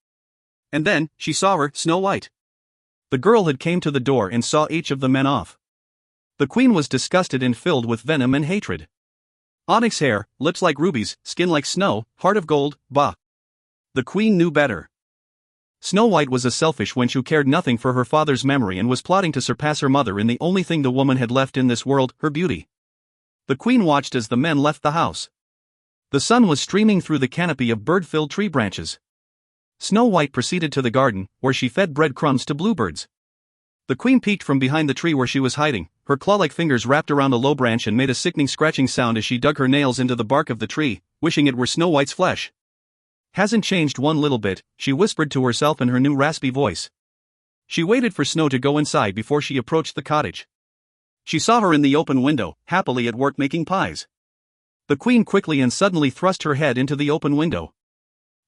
And then, she saw her, Snow White. The girl had came to the door and saw each of the men off. The queen was disgusted and filled with venom and hatred. Onyx hair, lips like rubies, skin like snow, heart of gold, bah. The queen knew better. Snow White was a selfish wench who cared nothing for her father's memory and was plotting to surpass her mother in the only thing the woman had left in this world, her beauty. The queen watched as the men left the house. The sun was streaming through the canopy of bird-filled tree branches. Snow White proceeded to the garden, where she fed breadcrumbs to bluebirds. The queen peeked from behind the tree where she was hiding, her claw-like fingers wrapped around a low branch and made a sickening scratching sound as she dug her nails into the bark of the tree, wishing it were Snow White's flesh. Hasn't changed one little bit, she whispered to herself in her new raspy voice. She waited for Snow to go inside before she approached the cottage. She saw her in the open window, happily at work making pies. The queen quickly and suddenly thrust her head into the open window.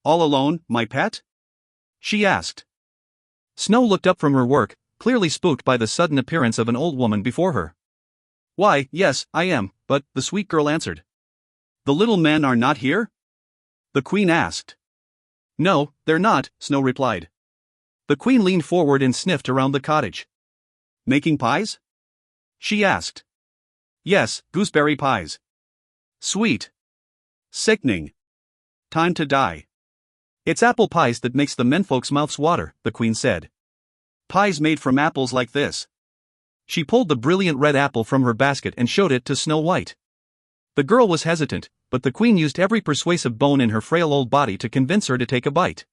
All alone, my pet? She asked. Snow looked up from her work, clearly spooked by the sudden appearance of an old woman before her. Why, yes, I am, but, the sweet girl answered. The little men are not here? The queen asked. No, they're not, Snow replied. The queen leaned forward and sniffed around the cottage. Making pies? She asked. Yes, gooseberry pies. Sweet. Sickening. Time to die. It's apple pies that makes the menfolk's mouths water, the queen said. Pies made from apples like this. She pulled the brilliant red apple from her basket and showed it to Snow White. The girl was hesitant, but the queen used every persuasive bone in her frail old body to convince her to take a bite.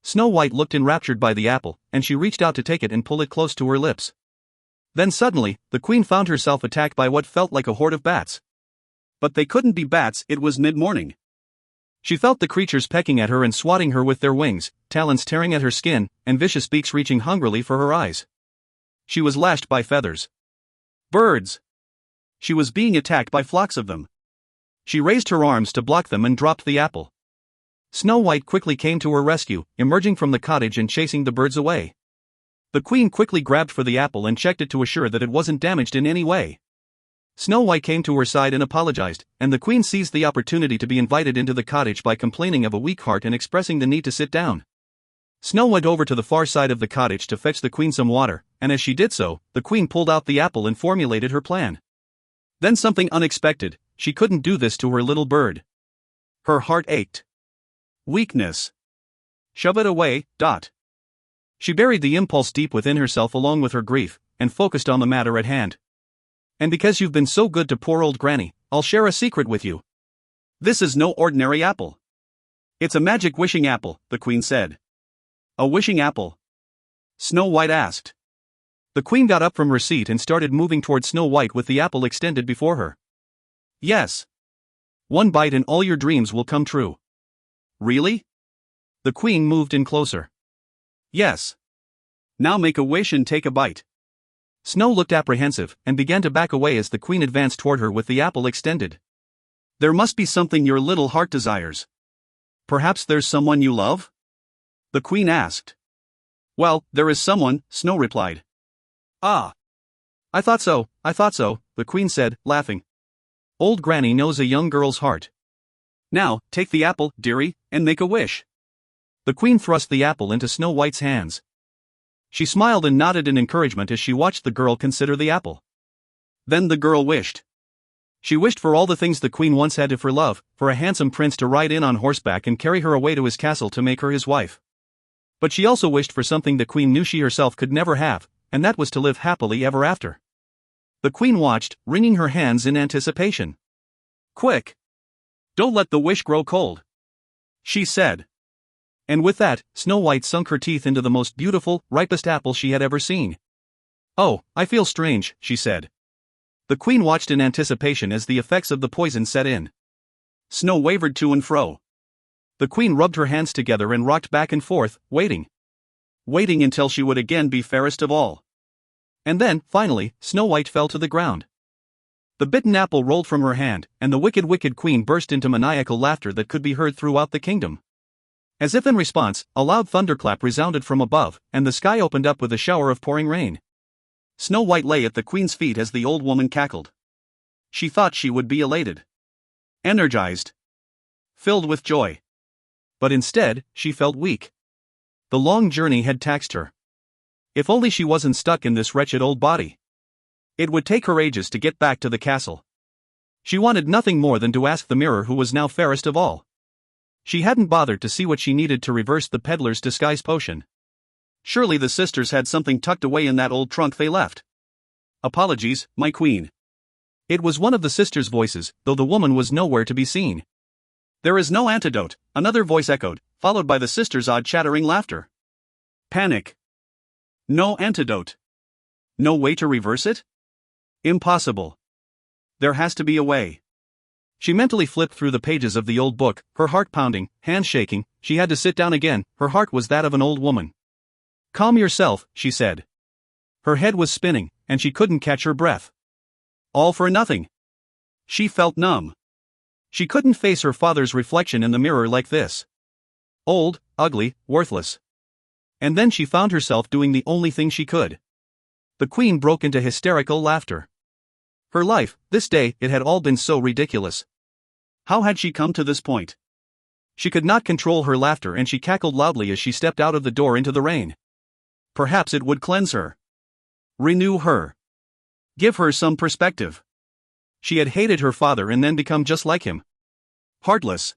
Snow White looked enraptured by the apple, and she reached out to take it and pull it close to her lips. Then suddenly, the queen found herself attacked by what felt like a horde of bats. But they couldn't be bats, it was mid-morning. She felt the creatures pecking at her and swatting her with their wings, talons tearing at her skin, and vicious beaks reaching hungrily for her eyes. She was lashed by feathers. Birds! She was being attacked by flocks of them. She raised her arms to block them and dropped the apple. Snow White quickly came to her rescue, emerging from the cottage and chasing the birds away. The queen quickly grabbed for the apple and checked it to assure that it wasn't damaged in any way. Snow White came to her side and apologized, and the queen seized the opportunity to be invited into the cottage by complaining of a weak heart and expressing the need to sit down. Snow went over to the far side of the cottage to fetch the queen some water, and as she did so, the queen pulled out the apple and formulated her plan. Then something unexpected, she couldn't do this to her little bird. Her heart ached. Weakness. Shove it away, Dot. She buried the impulse deep within herself along with her grief, and focused on the matter at hand. And because you've been so good to poor old Granny, I'll share a secret with you. This is no ordinary apple. It's a magic wishing apple, the queen said. A wishing apple? Snow White asked. The queen got up from her seat and started moving toward Snow White with the apple extended before her. Yes. One bite and all your dreams will come true. Really? The queen moved in closer. Yes. Now make a wish and take a bite. Snow looked apprehensive and began to back away as the queen advanced toward her with the apple extended. There must be something your little heart desires. Perhaps there's someone you love? The queen asked. Well, there is someone, Snow replied. Ah. I thought so, the queen said, laughing. Old Granny knows a young girl's heart. Now, take the apple, dearie, and make a wish. The Queen thrust the apple into Snow White's hands. She smiled and nodded in encouragement as she watched the girl consider the apple. Then the girl wished. She wished for all the things the Queen once had for love, for a handsome prince to ride in on horseback and carry her away to his castle to make her his wife. But she also wished for something the Queen knew she herself could never have, and that was to live happily ever after. The Queen watched, wringing her hands in anticipation. Quick! Don't let the wish grow cold, she said. And with that, Snow White sunk her teeth into the most beautiful, ripest apple she had ever seen. "Oh, I feel strange," she said. The Queen watched in anticipation as the effects of the poison set in. Snow wavered to and fro. The Queen rubbed her hands together and rocked back and forth, waiting. Waiting until she would again be fairest of all. And then, finally, Snow White fell to the ground. The bitten apple rolled from her hand, and the wicked Queen burst into maniacal laughter that could be heard throughout the kingdom. As if in response, a loud thunderclap resounded from above, and the sky opened up with a shower of pouring rain. Snow White lay at the Queen's feet as the old woman cackled. She thought she would be elated, energized, filled with joy. But instead, she felt weak. The long journey had taxed her. If only she wasn't stuck in this wretched old body. It would take her ages to get back to the castle. She wanted nothing more than to ask the mirror who was now fairest of all. She hadn't bothered to see what she needed to reverse the peddler's disguise potion. Surely the sisters had something tucked away in that old trunk they left. Apologies, my queen. It was one of the sisters' voices, though the woman was nowhere to be seen. There is no antidote, another voice echoed, followed by the sisters' odd chattering laughter. Panic. No antidote. No way to reverse it? Impossible. There has to be a way. She mentally flipped through the pages of the old book, her heart pounding, hands shaking. She had to sit down again. Her heart was that of an old woman. "Calm yourself," she said. Her head was spinning, and she couldn't catch her breath. All for nothing. She felt numb. She couldn't face her father's reflection in the mirror like this. Old, ugly, worthless. And then she found herself doing the only thing she could. The Queen broke into hysterical laughter. Her life, this day, it had all been so ridiculous. How had she come to this point? She could not control her laughter and she cackled loudly as she stepped out of the door into the rain. Perhaps it would cleanse her. Renew her. Give her some perspective. She had hated her father and then become just like him. Heartless.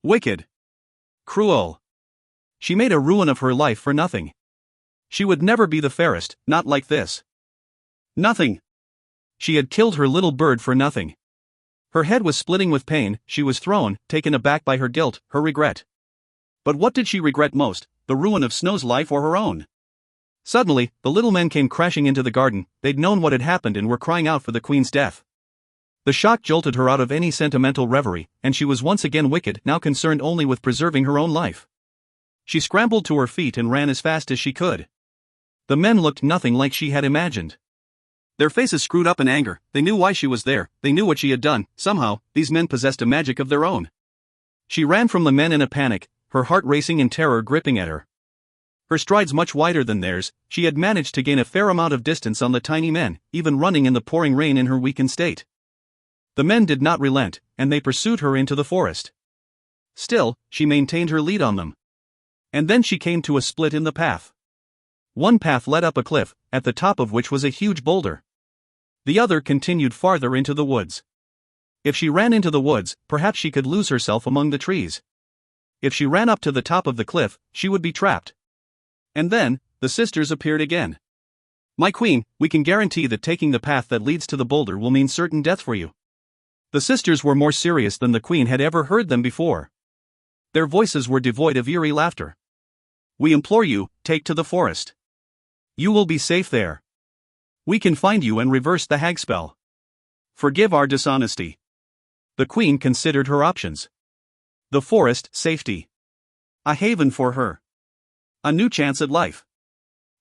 Wicked. Cruel. She made a ruin of her life for nothing. She would never be the fairest, not like this. Nothing. She had killed her little bird for nothing. Her head was splitting with pain, she was thrown, taken aback by her guilt, her regret. But what did she regret most, the ruin of Snow's life or her own? Suddenly, the little men came crashing into the garden. They'd known what had happened and were crying out for the Queen's death. The shock jolted her out of any sentimental reverie, and she was once again wicked, now concerned only with preserving her own life. She scrambled to her feet and ran as fast as she could. The men looked nothing like she had imagined. Their faces screwed up in anger. They knew why she was there, they knew what she had done. Somehow, these men possessed a magic of their own. She ran from the men in a panic, her heart racing and terror gripping at her. Her strides much wider than theirs, she had managed to gain a fair amount of distance on the tiny men, even running in the pouring rain in her weakened state. The men did not relent, and they pursued her into the forest. Still, she maintained her lead on them. And then she came to a split in the path. One path led up a cliff, at the top of which was a huge boulder. The other continued farther into the woods. If she ran into the woods, perhaps she could lose herself among the trees. If she ran up to the top of the cliff, she would be trapped. And then, the sisters appeared again. "My queen, we can guarantee that taking the path that leads to the boulder will mean certain death for you." The sisters were more serious than the Queen had ever heard them before. Their voices were devoid of eerie laughter. "We implore you, take to the forest. You will be safe there. We can find you and reverse the hag spell. Forgive our dishonesty." The Queen considered her options. The forest, safety. A haven for her. A new chance at life.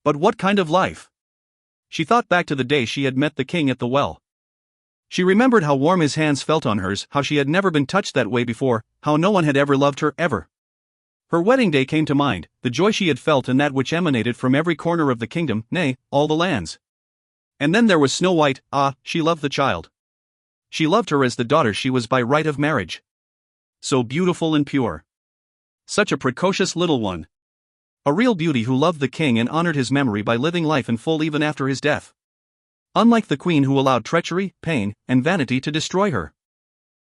But what kind of life? She thought back to the day she had met the king at the well. She remembered how warm his hands felt on hers, how she had never been touched that way before, how no one had ever loved her, ever. Her wedding day came to mind, the joy she had felt and that which emanated from every corner of the kingdom, nay, all the lands. And then there was Snow White. Ah, she loved the child. She loved her as the daughter she was by right of marriage. So beautiful and pure. Such a precocious little one. A real beauty who loved the king and honored his memory by living life in full even after his death. Unlike the queen who allowed treachery, pain, and vanity to destroy her.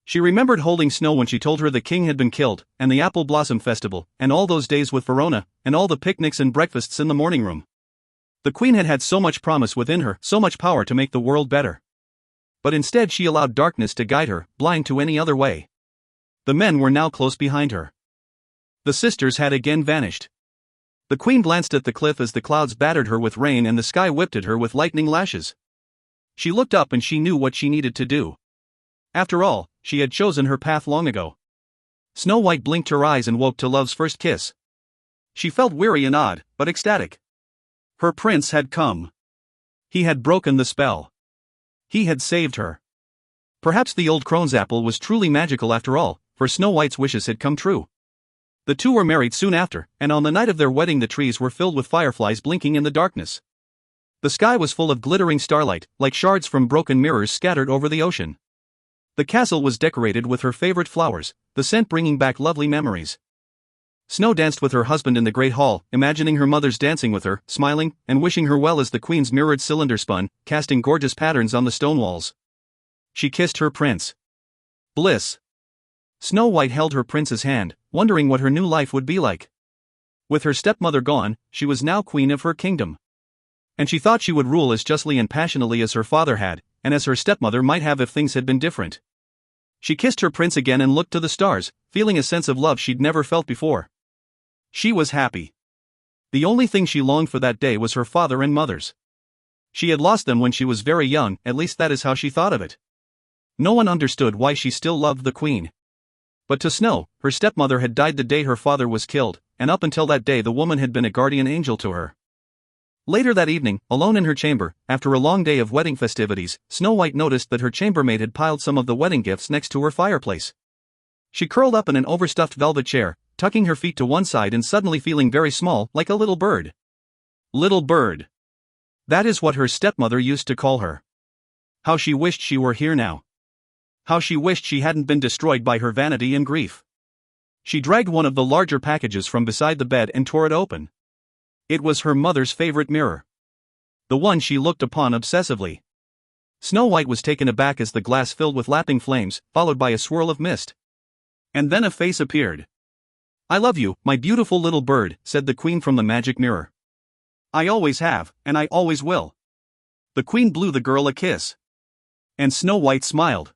She remembered holding Snow when she told her the king had been killed, and the Apple Blossom Festival, and all those days with Verona, and all the picnics and breakfasts in the morning room. The queen had had so much promise within her, so much power to make the world better. But instead she allowed darkness to guide her, blind to any other way. The men were now close behind her. The sisters had again vanished. The queen glanced at the cliff as the clouds battered her with rain and the sky whipped at her with lightning lashes. She looked up and she knew what she needed to do. After all, she had chosen her path long ago. Snow White blinked her eyes and woke to love's first kiss. She felt weary and odd, but ecstatic. Her prince had come. He had broken the spell. He had saved her. Perhaps the old crone's apple was truly magical after all, for Snow White's wishes had come true. The two were married soon after, and on the night of their wedding the trees were filled with fireflies blinking in the darkness. The sky was full of glittering starlight, like shards from broken mirrors scattered over the ocean. The castle was decorated with her favorite flowers, the scent bringing back lovely memories. Snow danced with her husband in the great hall, imagining her mothers dancing with her, smiling, and wishing her well as the queen's mirrored cylinder spun, casting gorgeous patterns on the stone walls. She kissed her prince. Bliss. Snow White held her prince's hand, wondering what her new life would be like. With her stepmother gone, she was now queen of her kingdom. And she thought she would rule as justly and passionately as her father had, and as her stepmother might have if things had been different. She kissed her prince again and looked to the stars, feeling a sense of love she'd never felt before. She was happy. The only thing she longed for that day was her father and mother's. She had lost them when she was very young, at least that is how she thought of it. No one understood why she still loved the queen. But to Snow, her stepmother had died the day her father was killed, and up until that day the woman had been a guardian angel to her. Later that evening, alone in her chamber, after a long day of wedding festivities, Snow White noticed that her chambermaid had piled some of the wedding gifts next to her fireplace. She curled up in an overstuffed velvet chair, tucking her feet to one side and suddenly feeling very small, like a little bird. Little bird. That is what her stepmother used to call her. How she wished she were here now. How she wished she hadn't been destroyed by her vanity and grief. She dragged one of the larger packages from beside the bed and tore it open. It was her mother's favorite mirror. The one she looked upon obsessively. Snow White was taken aback as the glass filled with lapping flames, followed by a swirl of mist. And then a face appeared. "I love you, my beautiful little bird," said the queen from the magic mirror. "I always have, and I always will." The queen blew the girl a kiss. And Snow White smiled.